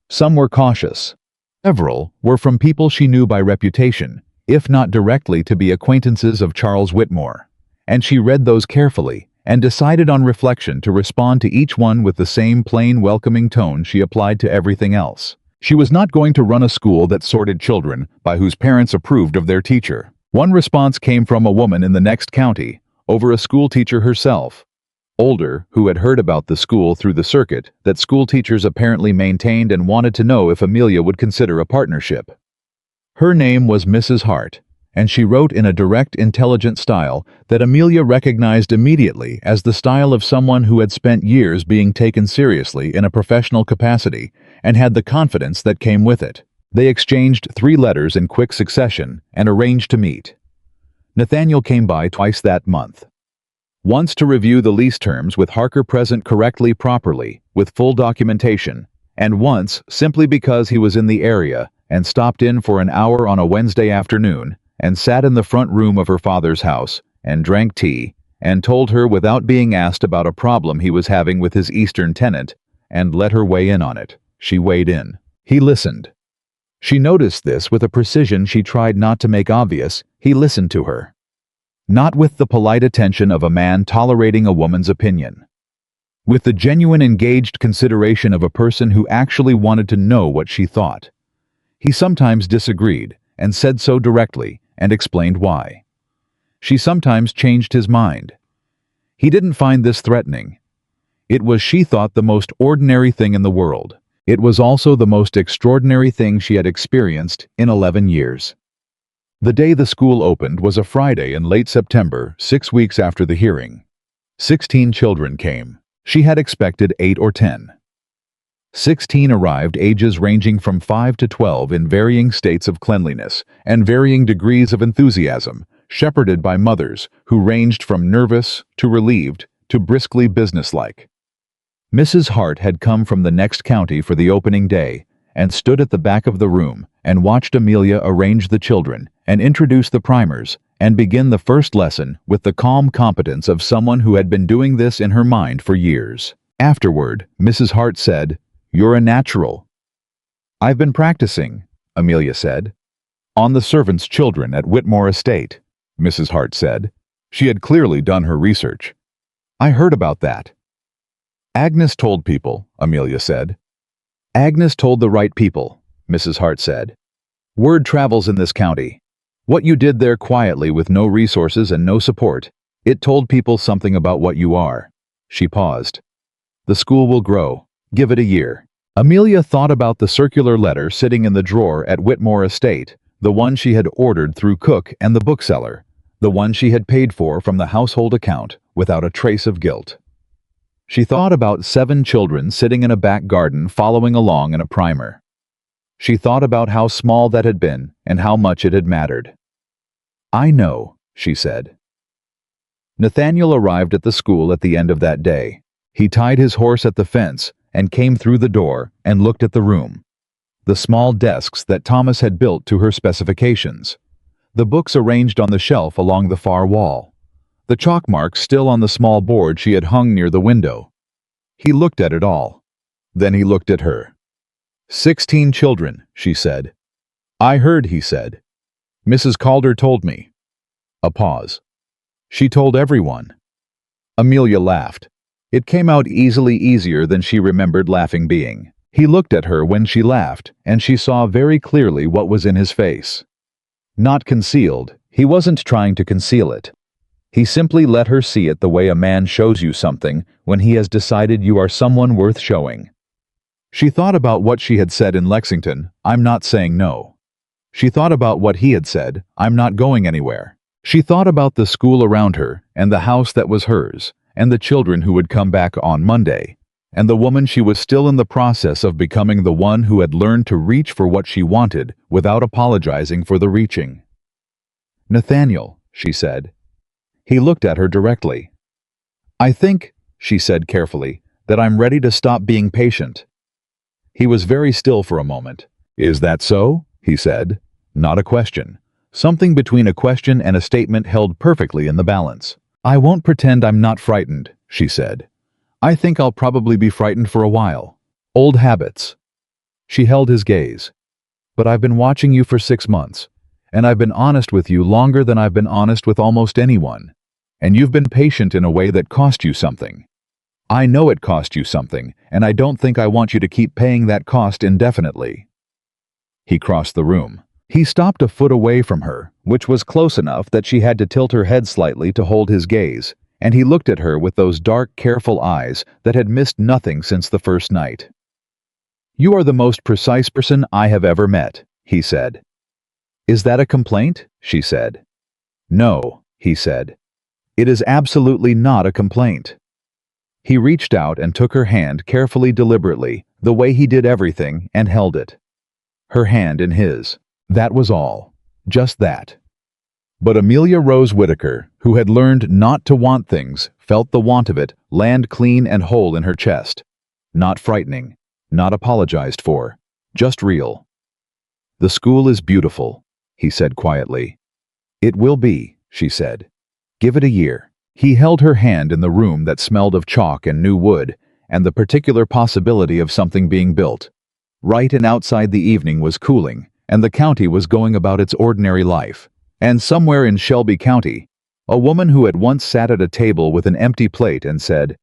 Some were cautious. Several were from people she knew by reputation, if not directly to be acquaintances of Charles Whitmore, and she read those carefully and decided on reflection to respond to each one with the same plain, welcoming tone she applied to everything else. She was not going to run a school that sorted children by whose parents approved of their teacher. One response came from a woman in the next county, over a school teacher herself, older, who had heard about the school through the circuit that school teachers apparently maintained, and wanted to know if Amelia would consider a partnership. Her name was Mrs. Hart, and she wrote in a direct, intelligent style that Amelia recognized immediately as the style of someone who had spent years being taken seriously in a professional capacity and had the confidence that came with it. They exchanged 3 letters in quick succession and arranged to meet. Nathaniel came by twice that month. Once to review the lease terms with Harker present correctly, properly, with full documentation, and once simply because he was in the area and stopped in for an hour on a Wednesday afternoon and sat in the front room of her father's house and drank tea and told her without being asked about a problem he was having with his eastern tenant and let her weigh in on it. She weighed in. He listened. She noticed this with a precision she tried not to make obvious. He listened to her. Not with the polite attention of a man tolerating a woman's opinion. With the genuine engaged consideration of a person who actually wanted to know what she thought. He sometimes disagreed, and said so directly, and explained why. She sometimes changed his mind. He didn't find this threatening. It was, she thought, the most ordinary thing in the world. It was also the most extraordinary thing she had experienced in 11 years. The day the school opened was a Friday in late September, 6 weeks after the hearing. 16 children came. She had expected 8 or 10. 16 arrived, ages ranging from 5 to 12, in varying states of cleanliness and varying degrees of enthusiasm, shepherded by mothers who ranged from nervous to relieved to briskly businesslike. Mrs. Hart had come from the next county for the opening day and stood at the back of the room and watched Amelia arrange the children and introduce the primers and begin the first lesson with the calm competence of someone who had been doing this in her mind for years. Afterward, Mrs. Hart said, "You're a natural." "I've been practicing," Amelia said. "On the servants' children at Whitmore Estate," Mrs. Hart said. She had clearly done her research. "I heard about that." "Agnes told people," Amelia said. "Agnes told the right people," Mrs. Hart said. "Word travels in this county. What you did there quietly with no resources and no support, it told people something about what you are." She paused. "The school will grow. Give it a year." Amelia thought about the circular letter sitting in the drawer at Whitmore Estate, the one she had ordered through Cook and the bookseller, the one she had paid for from the household account without a trace of guilt. She thought about 7 children sitting in a back garden following along in a primer. She thought about how small that had been and how much it had mattered. "I know," she said. Nathaniel arrived at the school at the end of that day. He tied his horse at the fence and came through the door and looked at the room. the small desks that Thomas had built to her specifications, the books arranged on the shelf along the far wall, the chalk marks still on the small board she had hung near the window. He looked at it all. Then he looked at her. 16 children, she said. I heard, he said. Mrs. Calder told me. A pause. She told everyone. Amelia laughed. It came out easier than she remembered laughing being. He looked at her when she laughed, and she saw very clearly what was in his face. Not concealed, he wasn't trying to conceal it. He simply let her see it the way a man shows you something when he has decided you are someone worth showing. She thought about what she had said in Lexington, I'm not saying no. She thought about what he had said, I'm not going anywhere. She thought about the school around her, and the house that was hers, and the children who would come back on Monday, and the woman she was still in the process of becoming, the one who had learned to reach for what she wanted without apologizing for the reaching. Nathaniel, she said. He looked at her directly. I think, she said carefully, that I'm ready to stop being patient. He was very still for a moment. Is that so? He said. Not a question. Something between a question and a statement held perfectly in the balance. I won't pretend I'm not frightened, she said. I think I'll probably be frightened for a while. Old habits. She held his gaze. But I've been watching you for 6 months, and I've been honest with you longer than I've been honest with almost anyone. And you've been patient in a way that cost you something. I know it cost you something, and I don't think I want you to keep paying that cost indefinitely. He crossed the room. He stopped a foot away from her, which was close enough that she had to tilt her head slightly to hold his gaze, and he looked at her with those dark, careful eyes that had missed nothing since the first night. You are the most precise person I have ever met, he said. Is that a complaint? She said. No, he said. It is absolutely not a complaint. He reached out and took her hand carefully, deliberately, the way he did everything, and held it. Her hand in his. That was all. Just that. But Amelia Rose Whitaker, who had learned not to want things, felt the want of it land clean and whole in her chest. Not frightening, not apologized for, just real. The school is beautiful, he said quietly. It will be, she said. Give it a year. He held her hand in the room that smelled of chalk and new wood, and the particular possibility of something being built. Right, and outside the evening was cooling, and the county was going about its ordinary life. And somewhere in Shelby County, a woman who had once sat at a table with an empty plate and said,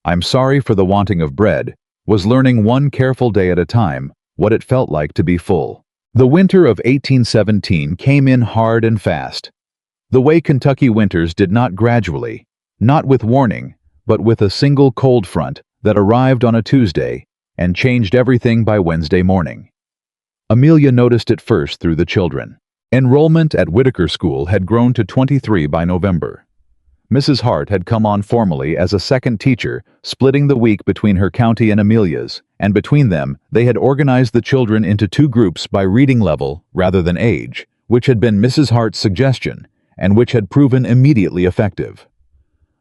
I'm sorry for the wanting of bread, was learning one careful day at a time what it felt like to be full. The winter of 1817 came in hard and fast. The way Kentucky winters did, not gradually, not with warning, but with a single cold front that arrived on a Tuesday and changed everything by Wednesday morning. Amelia noticed it first through the children. Enrollment at Whitaker School had grown to 23 by November. Mrs. Hart had come on formally as a second teacher, splitting the week between her county and Amelia's, and between them they had organized the children into 2 groups by reading level rather than age, which had been Mrs. Hart's suggestion, and which had proven immediately effective.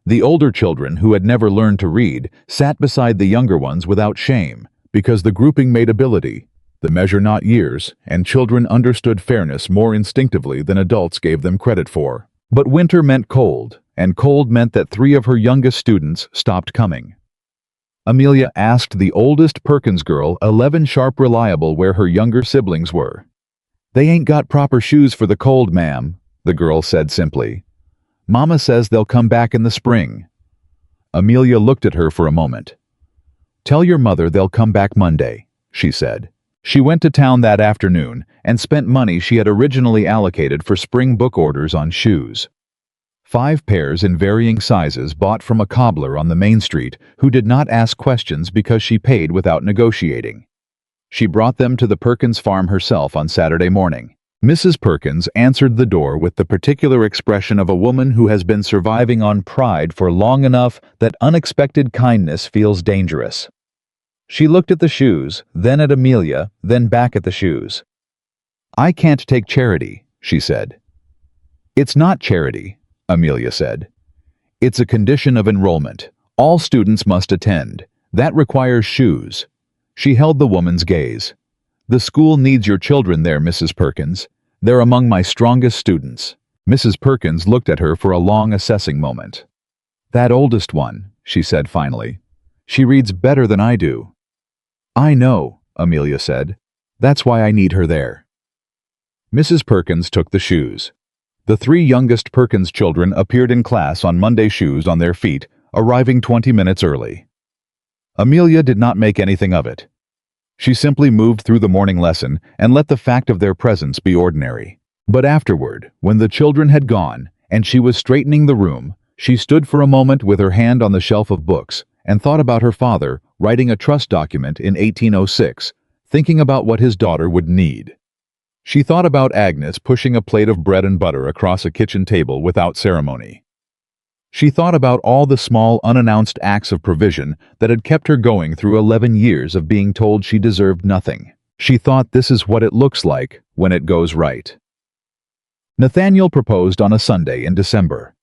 The older children, who had never learned to read, sat beside the younger ones without shame, because the grouping made ability, the measure not years, and children understood fairness more instinctively than adults gave them credit for. But winter meant cold, and cold meant that 3 of her youngest students stopped coming. Amelia asked the oldest Perkins girl, 11 sharp reliable, where her younger siblings were. They ain't got proper shoes for the cold, ma'am, the girl said simply. Mama says they'll come back in the spring. Amelia looked at her for a moment. Tell your mother they'll come back Monday, she said. She went to town that afternoon and spent money she had originally allocated for spring book orders on shoes. 5 pairs in varying sizes bought from a cobbler on the main street who did not ask questions because she paid without negotiating. She brought them to the Perkins farm herself on Saturday morning. Mrs. Perkins answered the door with the particular expression of a woman who has been surviving on pride for long enough that unexpected kindness feels dangerous. She looked at the shoes, then at Amelia, then back at the shoes. I can't take charity, she said. It's not charity, Amelia said. It's a condition of enrollment. All students must attend. That requires shoes. She held the woman's gaze. "The school needs your children there, Mrs. Perkins. They're among my strongest students." Mrs. Perkins looked at her for a long assessing moment. "That oldest one," she said finally. "She reads better than I do." "I know," Amelia said. "That's why I need her there." Mrs. Perkins took the shoes. The 3 youngest Perkins children appeared in class on Monday, shoes on their feet, arriving 20 minutes early. Amelia did not make anything of it. She simply moved through the morning lesson and let the fact of their presence be ordinary. But afterward, when the children had gone and she was straightening the room, she stood for a moment with her hand on the shelf of books and thought about her father writing a trust document in 1806, thinking about what his daughter would need. She thought about Agnes pushing a plate of bread and butter across a kitchen table without ceremony. She thought about all the small, unannounced acts of provision that had kept her going through 11 years of being told she deserved nothing. She thought, this is what it looks like when it goes right. Nathaniel proposed on a Sunday in December.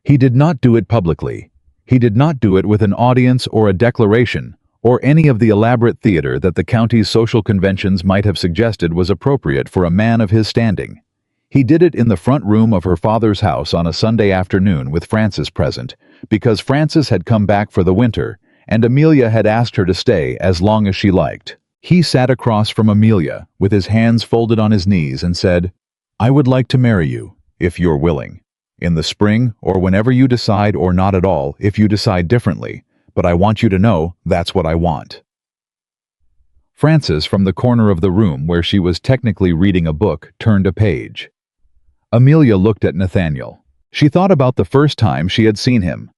He did not do it publicly. He did not do it with an audience or a declaration, or any of the elaborate theater that the county's social conventions might have suggested was appropriate for a man of his standing. He did it in the front room of her father's house on a Sunday afternoon with Frances present, because Frances had come back for the winter, and Amelia had asked her to stay as long as she liked. He sat across from Amelia, with his hands folded on his knees, and said, "I would like to marry you, if you're willing. In the spring, or whenever you decide, or not at all, if you decide differently. But I want you to know that's what I want." Frances, from the corner of the room where she was technically reading a book, turned a page. Amelia looked at Nathaniel. She thought about the first time she had seen him.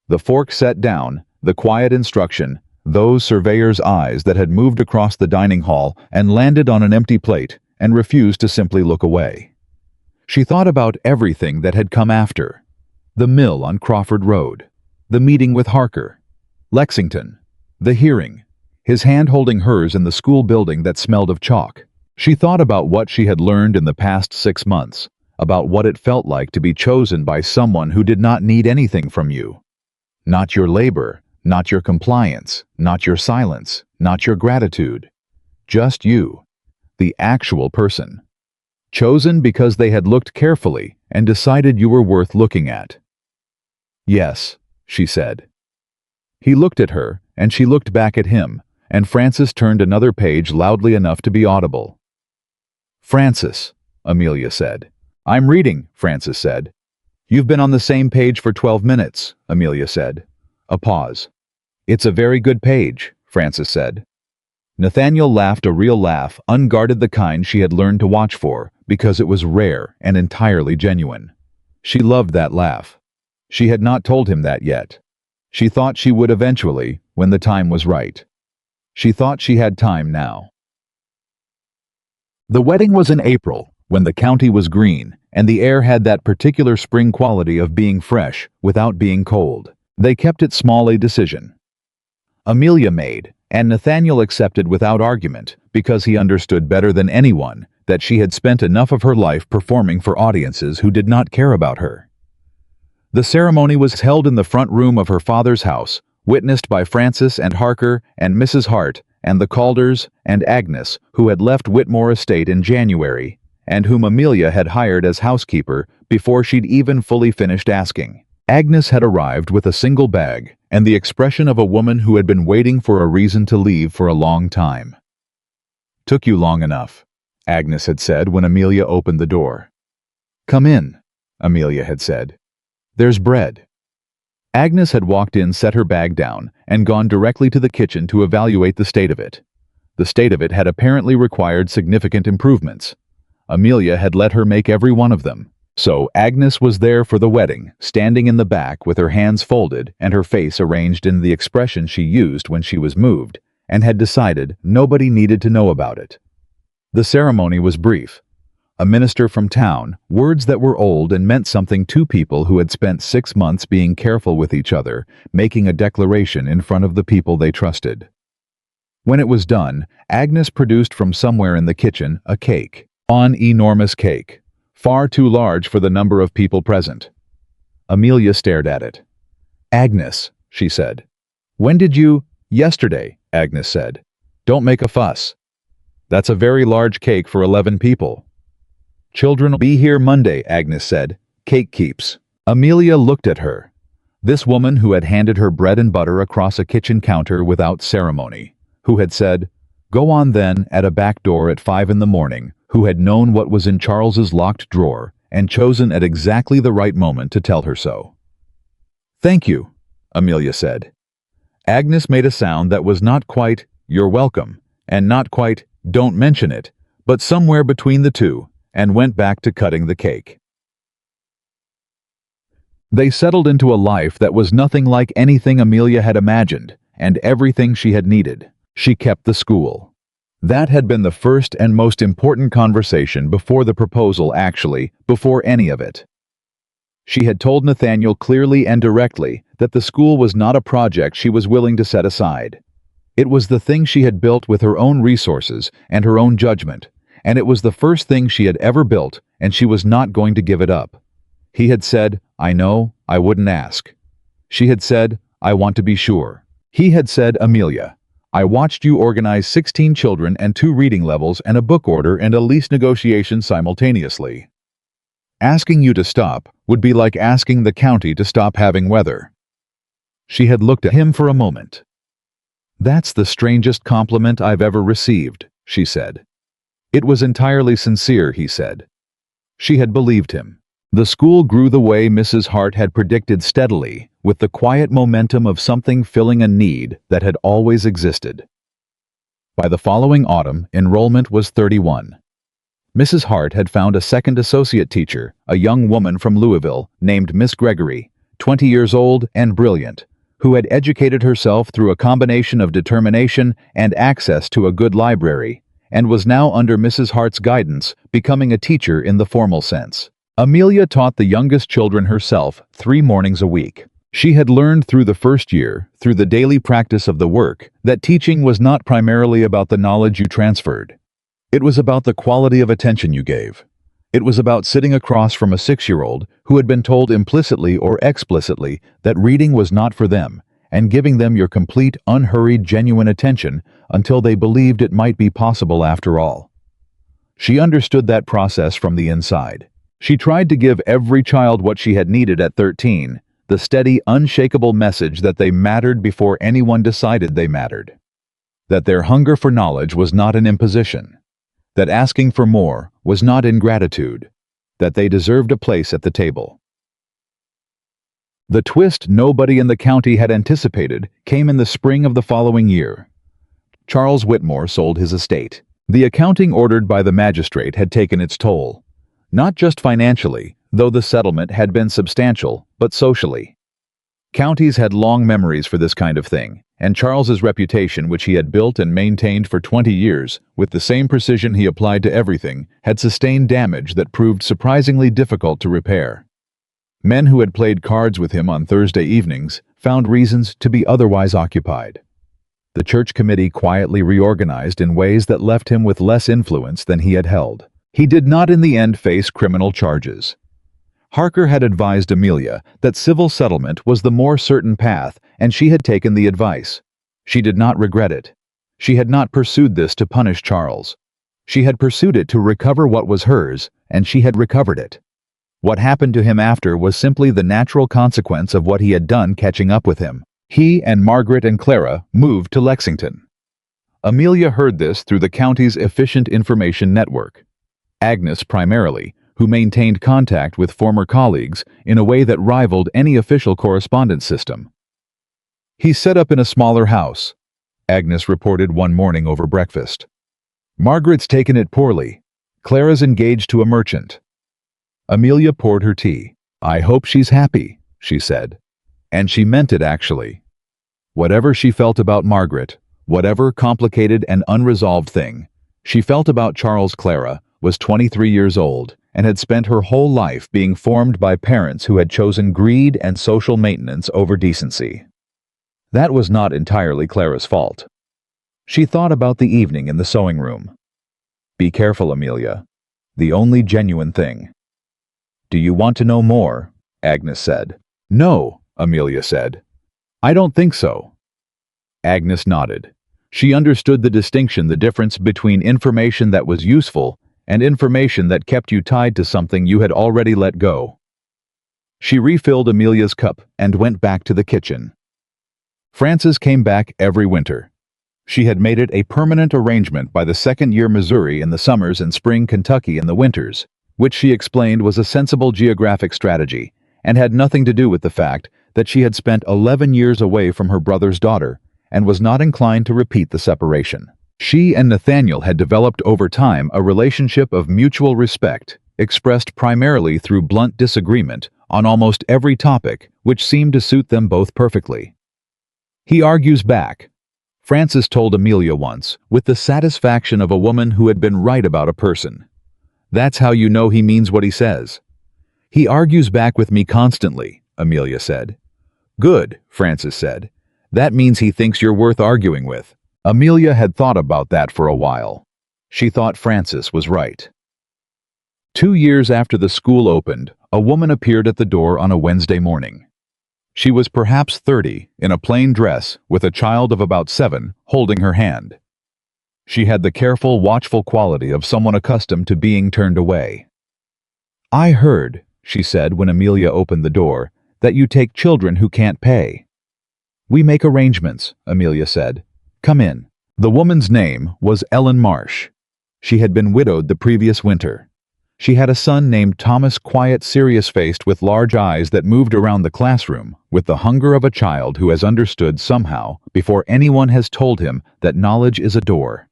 The fork set down, the quiet instruction, those surveyor's eyes that had moved across the dining hall and landed on an empty plate and refused to simply look away. She thought about everything that had come after. The mill on Crawford Road, the meeting with Harker, Lexington, the hearing, his hand holding hers in the school building that smelled of chalk. She thought about what she had learned in the past 6 months, about what it felt like to be chosen by someone who did not need anything from you. Not your labor, not your compliance, not your silence, not your gratitude. Just you, the actual person. Chosen because they had looked carefully and decided you were worth looking at. "Yes," she said. He looked at her, and she looked back at him, and Frances turned another page loudly enough to be audible. "Frances," Amelia said. "I'm reading," Frances said. "You've been on the same page for 12 minutes, Amelia said. A pause. "It's a very good page," Frances said. Nathaniel laughed a real laugh, unguarded, the kind she had learned to watch for, because it was rare and entirely genuine. She loved that laugh. She had not told him that yet. She thought she would eventually, when the time was right. She thought she had time now. The wedding was in April, when the county was green, and the air had that particular spring quality of being fresh without being cold. They kept it small, a decision. Amelia made, and Nathaniel accepted without argument, because he understood better than anyone that she had spent enough of her life performing for audiences who did not care about her. The ceremony was held in the front room of her father's house, witnessed by Frances and Harker and Mrs. Hart and the Calders and Agnes, who had left Whitmore Estate in January, and whom Amelia had hired as housekeeper before she'd even fully finished asking. Agnes had arrived with a single bag and the expression of a woman who had been waiting for a reason to leave for a long time. "Took you long enough," Agnes had said when Amelia opened the door. "Come in," Amelia had said. "There's bread." Agnes had walked in, set her bag down, and gone directly to the kitchen to evaluate the state of it. The state of it had apparently required significant improvements. Amelia had let her make every one of them. So Agnes was there for the wedding, standing in the back with her hands folded and her face arranged in the expression she used when she was moved, and had decided nobody needed to know about it. The ceremony was brief. A minister from town, words that were old and meant something to people who had spent 6 months being careful with each other, making a declaration in front of the people they trusted. When it was done, Agnes produced from somewhere in the kitchen a cake, an enormous cake, far too large for the number of people present. Amelia stared at it. "Agnes," she said. "When did you—" "Yesterday," Agnes said. "Don't make a fuss." That's a very large cake for 11 people. Children'll be here Monday, Agnes said. Cake keeps. Amelia looked at her. This woman who had handed her bread and butter across a kitchen counter without ceremony, who had said, "Go on then," at a back door at 5 in the morning, who had known what was in Charles's locked drawer and chosen at exactly the right moment to tell her so. "Thank you," Amelia said. Agnes made a sound that was not quite, "You're welcome," and not quite, "Don't mention it," but somewhere between the two, and went back to cutting the cake. They settled into a life that was nothing like anything Amelia had imagined, and everything she had needed. She kept the school. That had been the first and most important conversation before the proposal, actually, before any of it. She had told Nathaniel clearly and directly that the school was not a project she was willing to set aside. It was the thing she had built with her own resources and her own judgment, and it was the first thing she had ever built, and she was not going to give it up. He had said, "I know, I wouldn't ask." She had said, "I want to be sure." He had said, "Amelia, I watched you organize 16 children and 2 reading levels and a book order and a lease negotiation simultaneously. Asking you to stop would be like asking the county to stop having weather." She had looked at him for a moment. "That's the strangest compliment I've ever received," she said. It was entirely sincere, he said. She had believed him. The school grew the way Mrs. Hart had predicted, steadily, with the quiet momentum of something filling a need that had always existed. By the following autumn, enrollment was 31. Mrs. Hart had found a second associate teacher, a young woman from Louisville named Miss Gregory, 20 years old and brilliant, who had educated herself through a combination of determination and access to a good library, and was now under Mrs. Hart's guidance, becoming a teacher in the formal sense. Amelia taught the youngest children herself 3 mornings a week. She had learned through the first year, through the daily practice of the work, that teaching was not primarily about the knowledge you transferred. It was about the quality of attention you gave. It was about sitting across from a 6-year-old who had been told implicitly or explicitly that reading was not for them, and giving them your complete, unhurried, genuine attention until they believed it might be possible after all. She understood that process from the inside. She tried to give every child what she had needed at 13, the steady, unshakable message that they mattered before anyone decided they mattered. That their hunger for knowledge was not an imposition. That asking for more was not ingratitude. That they deserved a place at the table. The twist nobody in the county had anticipated came in the spring of the following year. Charles Whitmore sold his estate. The accounting ordered by the magistrate had taken its toll. Not just financially, though the settlement had been substantial, but socially. Counties had long memories for this kind of thing, and Charles's reputation, which he had built and maintained for 20 years, with the same precision he applied to everything, had sustained damage that proved surprisingly difficult to repair. Men who had played cards with him on Thursday evenings found reasons to be otherwise occupied. The church committee quietly reorganized in ways that left him with less influence than he had held. He did not in the end face criminal charges. Harker had advised Amelia that civil settlement was the more certain path, and she had taken the advice. She did not regret it. She had not pursued this to punish Charles. She had pursued it to recover what was hers, and she had recovered it. What happened to him after was simply the natural consequence of what he had done catching up with him. He and Margaret and Clara moved to Lexington. Amelia heard this through the county's efficient information network. Agnes primarily, who maintained contact with former colleagues in a way that rivaled any official correspondence system. "He's set up in a smaller house," Agnes reported one morning over breakfast. "Margaret's taken it poorly. Clara's engaged to a merchant." Amelia poured her tea. "I hope she's happy," she said. And she meant it, actually. Whatever she felt about Margaret, whatever complicated and unresolved thing she felt about Charles, Clara was 23 years old and had spent her whole life being formed by parents who had chosen greed and social maintenance over decency. That was not entirely Clara's fault. She thought about the evening in the sewing room. "Be careful, Amelia. The only genuine thing." "Do you want to know more?" Agnes said. "No," Amelia said. "I don't think so." Agnes nodded. She understood the difference between information that was useful and information that kept you tied to something you had already let go. She refilled Amelia's cup and went back to the kitchen. Frances came back every winter. She had made it a permanent arrangement by the second year Missouri in the summers and spring Kentucky in the winters, which she explained was a sensible geographic strategy and had nothing to do with the fact that she had spent 11 years away from her brother's daughter and was not inclined to repeat the separation. She and Nathaniel had developed over time a relationship of mutual respect, expressed primarily through blunt disagreement on almost every topic, which seemed to suit them both perfectly. "He argues back," Frances told Amelia once, with the satisfaction of a woman who had been right about a person. "That's how you know he means what he says." "He argues back with me constantly," Amelia said. "Good," Frances said. "That means he thinks you're worth arguing with." Amelia had thought about that for a while. She thought Frances was right. 2 years after the school opened, a woman appeared at the door on a Wednesday morning. She was perhaps 30, in a plain dress, with a child of about 7, holding her hand. She had the careful, watchful quality of someone accustomed to being turned away. "I heard," she said when Amelia opened the door, "that you take children who can't pay." "We make arrangements," Amelia said. "Come in." The woman's name was Ellen Marsh. She had been widowed the previous winter. She had a son named Thomas, quiet, serious-faced, with large eyes that moved around the classroom, with the hunger of a child who has understood somehow, before anyone has told him, that knowledge is a door.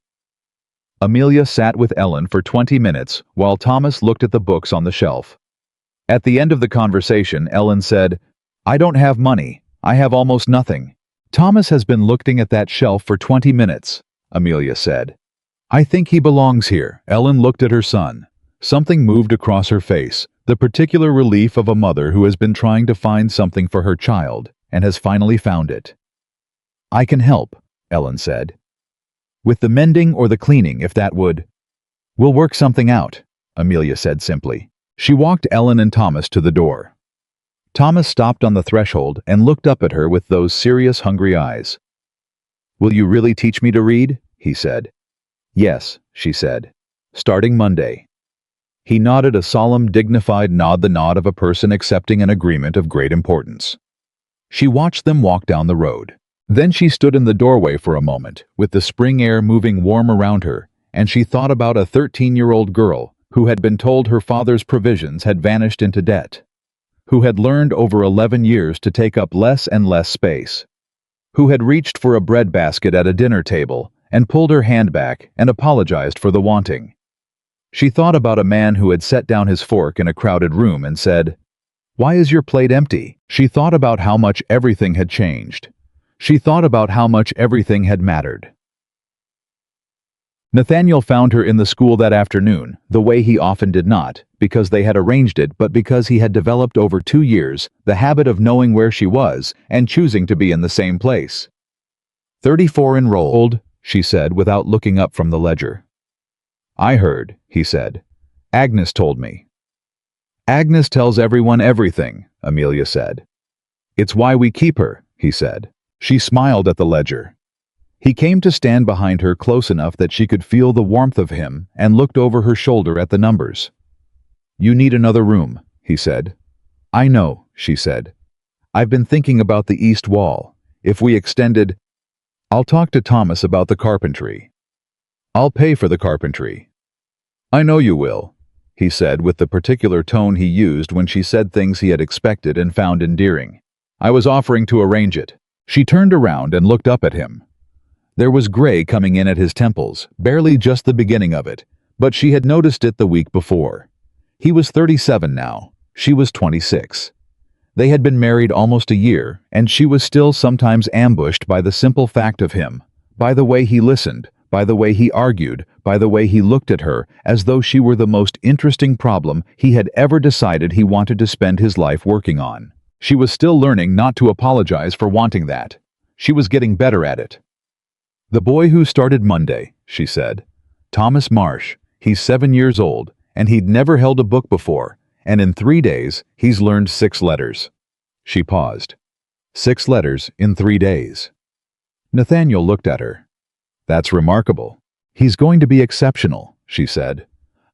Amelia sat with Ellen for 20 minutes while Thomas looked at the books on the shelf. At the end of the conversation, Ellen said, "I don't have money. I have almost nothing." "Thomas has been looking at that shelf for 20 minutes, Amelia said. "I think he belongs here." Ellen looked at her son. Something moved across her face, the particular relief of a mother who has been trying to find something for her child, and has finally found it. "I can help," Ellen said. "With the mending or the cleaning, if that would." "We'll work something out," Amelia said simply. She walked Ellen and Thomas to the door. Thomas stopped on the threshold and looked up at her with those serious, hungry eyes. "Will you really teach me to read?" he said. "Yes," she said. "Starting Monday." He nodded, a solemn, dignified nod, the nod of a person accepting an agreement of great importance. She watched them walk down the road. Then she stood in the doorway for a moment, with the spring air moving warm around her, and she thought about a 13-year-old girl who had been told her father's provisions had vanished into debt, who had learned over 11 years to take up less and less space, who had reached for a breadbasket at a dinner table and pulled her hand back and apologized for the wanting. She thought about a man who had set down his fork in a crowded room and said, "Why is your plate empty?" She thought about how much everything had changed. She thought about how much everything had mattered. Nathaniel found her in the school that afternoon, the way he often did not, because they had arranged it, but because he had developed over 2 years the habit of knowing where she was and choosing to be in the same place. 34 enrolled, she said without looking up from the ledger. "I heard," he said. "Agnes told me." "Agnes tells everyone everything," Amelia said. "It's why we keep her," he said. She smiled at the ledger. He came to stand behind her close enough that she could feel the warmth of him and looked over her shoulder at the numbers. "You need another room," he said. "I know," she said. "I've been thinking about the east wall. If we extended—" "I'll talk to Thomas about the carpentry. I'll pay for the carpentry." "I know you will," he said with the particular tone he used when she said things he had expected and found endearing. "I was offering to arrange it." She turned around and looked up at him. There was gray coming in at his temples, barely just the beginning of it, but she had noticed it the week before. He was 37 now. She was 26. They had been married almost a year, and she was still sometimes ambushed by the simple fact of him, by the way he listened, by the way he argued, by the way he looked at her, as though she were the most interesting problem he had ever decided he wanted to spend his life working on. She was still learning not to apologize for wanting that. She was getting better at it. "The boy who started Monday," she said. "Thomas Marsh. He's 7 years old, and he'd never held a book before, and in 3 days he's learned 6 letters. She paused. 6 letters in 3 days. Nathaniel looked at her. "That's remarkable. He's going to be exceptional," she said.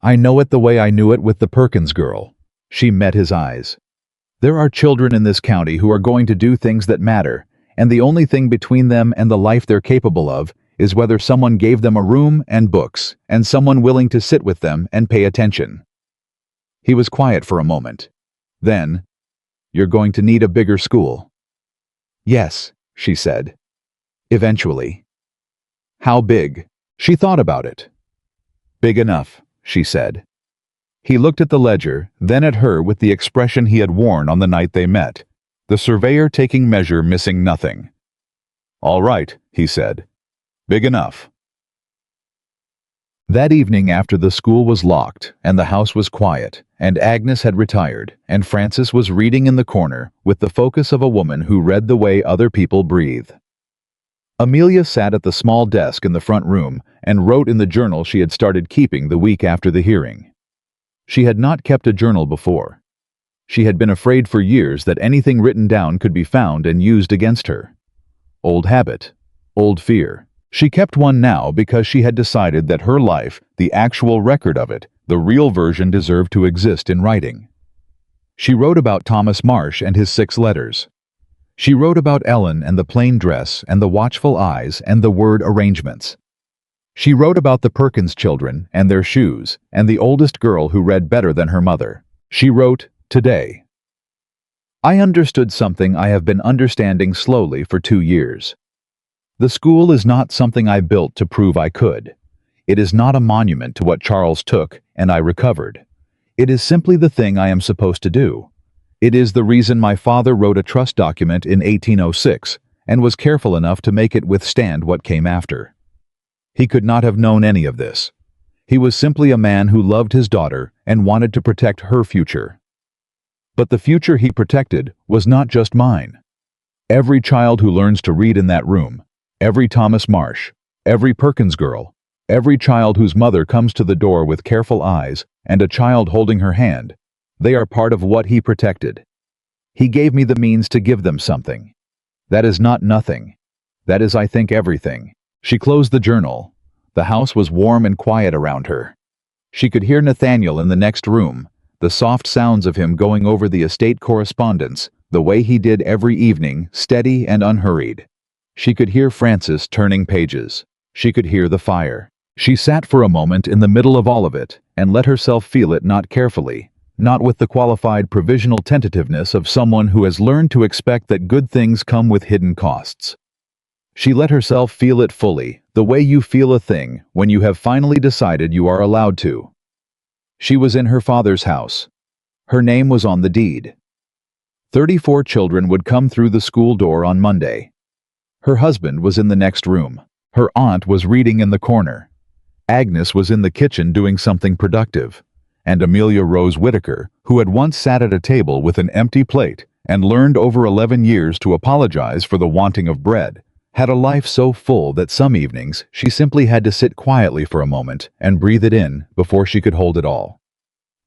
"I know it the way I knew it with the Perkins girl." She met his eyes. "There are children in this county who are going to do things that matter, and the only thing between them and the life they're capable of is whether someone gave them a room and books, and someone willing to sit with them and pay attention." He was quiet for a moment. Then, "You're going to need a bigger school." "Yes," she said. "Eventually." "How big?" She thought about it. "Big enough," she said. He looked at the ledger, then at her with the expression he had worn on the night they met, the surveyor taking measure, missing nothing. "All right," he said. "Big enough." That evening, after the school was locked and the house was quiet and Agnes had retired and Frances was reading in the corner with the focus of a woman who read the way other people breathe, Amelia sat at the small desk in the front room and wrote in the journal she had started keeping the week after the hearing. She had not kept a journal before. She had been afraid for years that anything written down could be found and used against her. Old habit, old fear. She kept one now because she had decided that her life, the actual record of it, the real version, deserved to exist in writing. She wrote about Thomas Marsh and his 6 letters. She wrote about Ellen and the plain dress and the watchful eyes and the word arrangements. She wrote about the Perkins children and their shoes and the oldest girl who read better than her mother. She wrote, "Today I understood something I have been understanding slowly for 2 years. The school is not something I built to prove I could. It is not a monument to what Charles took and I recovered. It is simply the thing I am supposed to do. It is the reason my father wrote a trust document in 1806 and was careful enough to make it withstand what came after. He could not have known any of this. He was simply a man who loved his daughter and wanted to protect her future. But the future he protected was not just mine. Every child who learns to read in that room, every Thomas Marsh, every Perkins girl, every child whose mother comes to the door with careful eyes and a child holding her hand, they are part of what he protected. He gave me the means to give them something. That is not nothing. That is, I think, everything." She closed the journal. The house was warm and quiet around her. She could hear Nathaniel in the next room, the soft sounds of him going over the estate correspondence, the way he did every evening, steady and unhurried. She could hear Frances turning pages. She could hear the fire. She sat for a moment in the middle of all of it and let herself feel it, not carefully, not with the qualified provisional tentativeness of someone who has learned to expect that good things come with hidden costs. She let herself feel it fully, the way you feel a thing when you have finally decided you are allowed to. She was in her father's house. Her name was on the deed. 34 children would come through the school door on Monday. Her husband was in the next room. Her aunt was reading in the corner. Agnes was in the kitchen doing something productive. And Amelia Rose Whitaker, who had once sat at a table with an empty plate and learned over 11 years to apologize for the wanting of bread, had a life so full that some evenings she simply had to sit quietly for a moment and breathe it in before she could hold it all.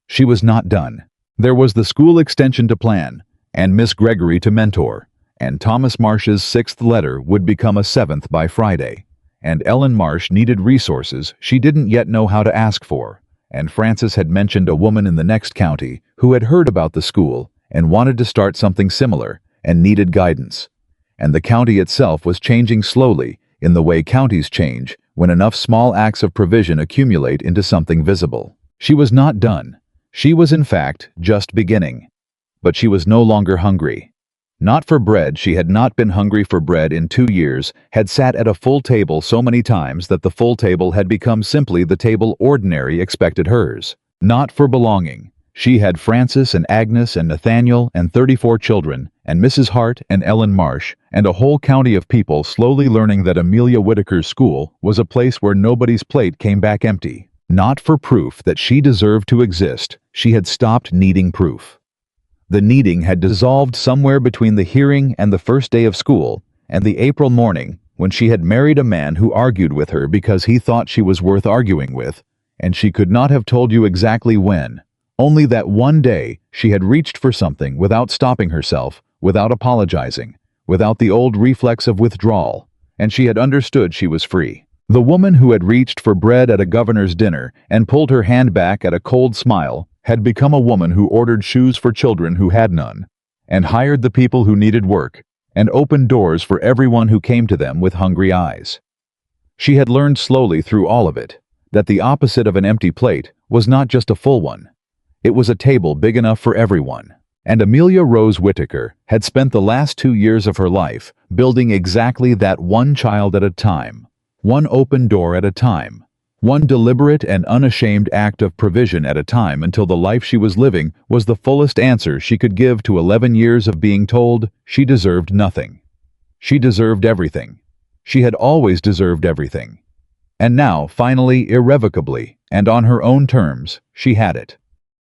She was not done. There was the school extension to plan, and Miss Gregory to mentor, and Thomas Marsh's 6th letter would become a 7th by Friday, and Ellen Marsh needed resources she didn't yet know how to ask for, and Frances had mentioned a woman in the next county who had heard about the school and wanted to start something similar and needed guidance. And the county itself was changing slowly in the way counties change when enough small acts of provision accumulate into something visible. She was not done. She was, in fact, just beginning. But she was no longer hungry. Not for bread. She had not been hungry for bread in 2 years, had sat at a full table so many times that the full table had become simply the table ordinary expected hers. Not for belonging. She had Frances and Agnes and Nathaniel and 34 children, and Mrs. Hart and Ellen Marsh, and a whole county of people slowly learning that Amelia Whitaker's school was a place where nobody's plate came back empty. Not for proof that she deserved to exist. She had stopped needing proof. The needing had dissolved somewhere between the hearing and the first day of school, and the April morning when she had married a man who argued with her because he thought she was worth arguing with, and she could not have told you exactly when. Only that one day she had reached for something without stopping herself, without apologizing, without the old reflex of withdrawal, and she had understood she was free. The woman who had reached for bread at a governor's dinner and pulled her hand back at a cold smile had become a woman who ordered shoes for children who had none, and hired the people who needed work, and opened doors for everyone who came to them with hungry eyes. She had learned slowly through all of it that the opposite of an empty plate was not just a full one. It was a table big enough for everyone. And Amelia Rose Whitaker had spent the last 2 years of her life building exactly that, one child at a time, one open door at a time, one deliberate and unashamed act of provision at a time, until the life she was living was the fullest answer she could give to 11 years of being told she deserved nothing. She deserved everything. She had always deserved everything. And now, finally, irrevocably, and on her own terms, she had it.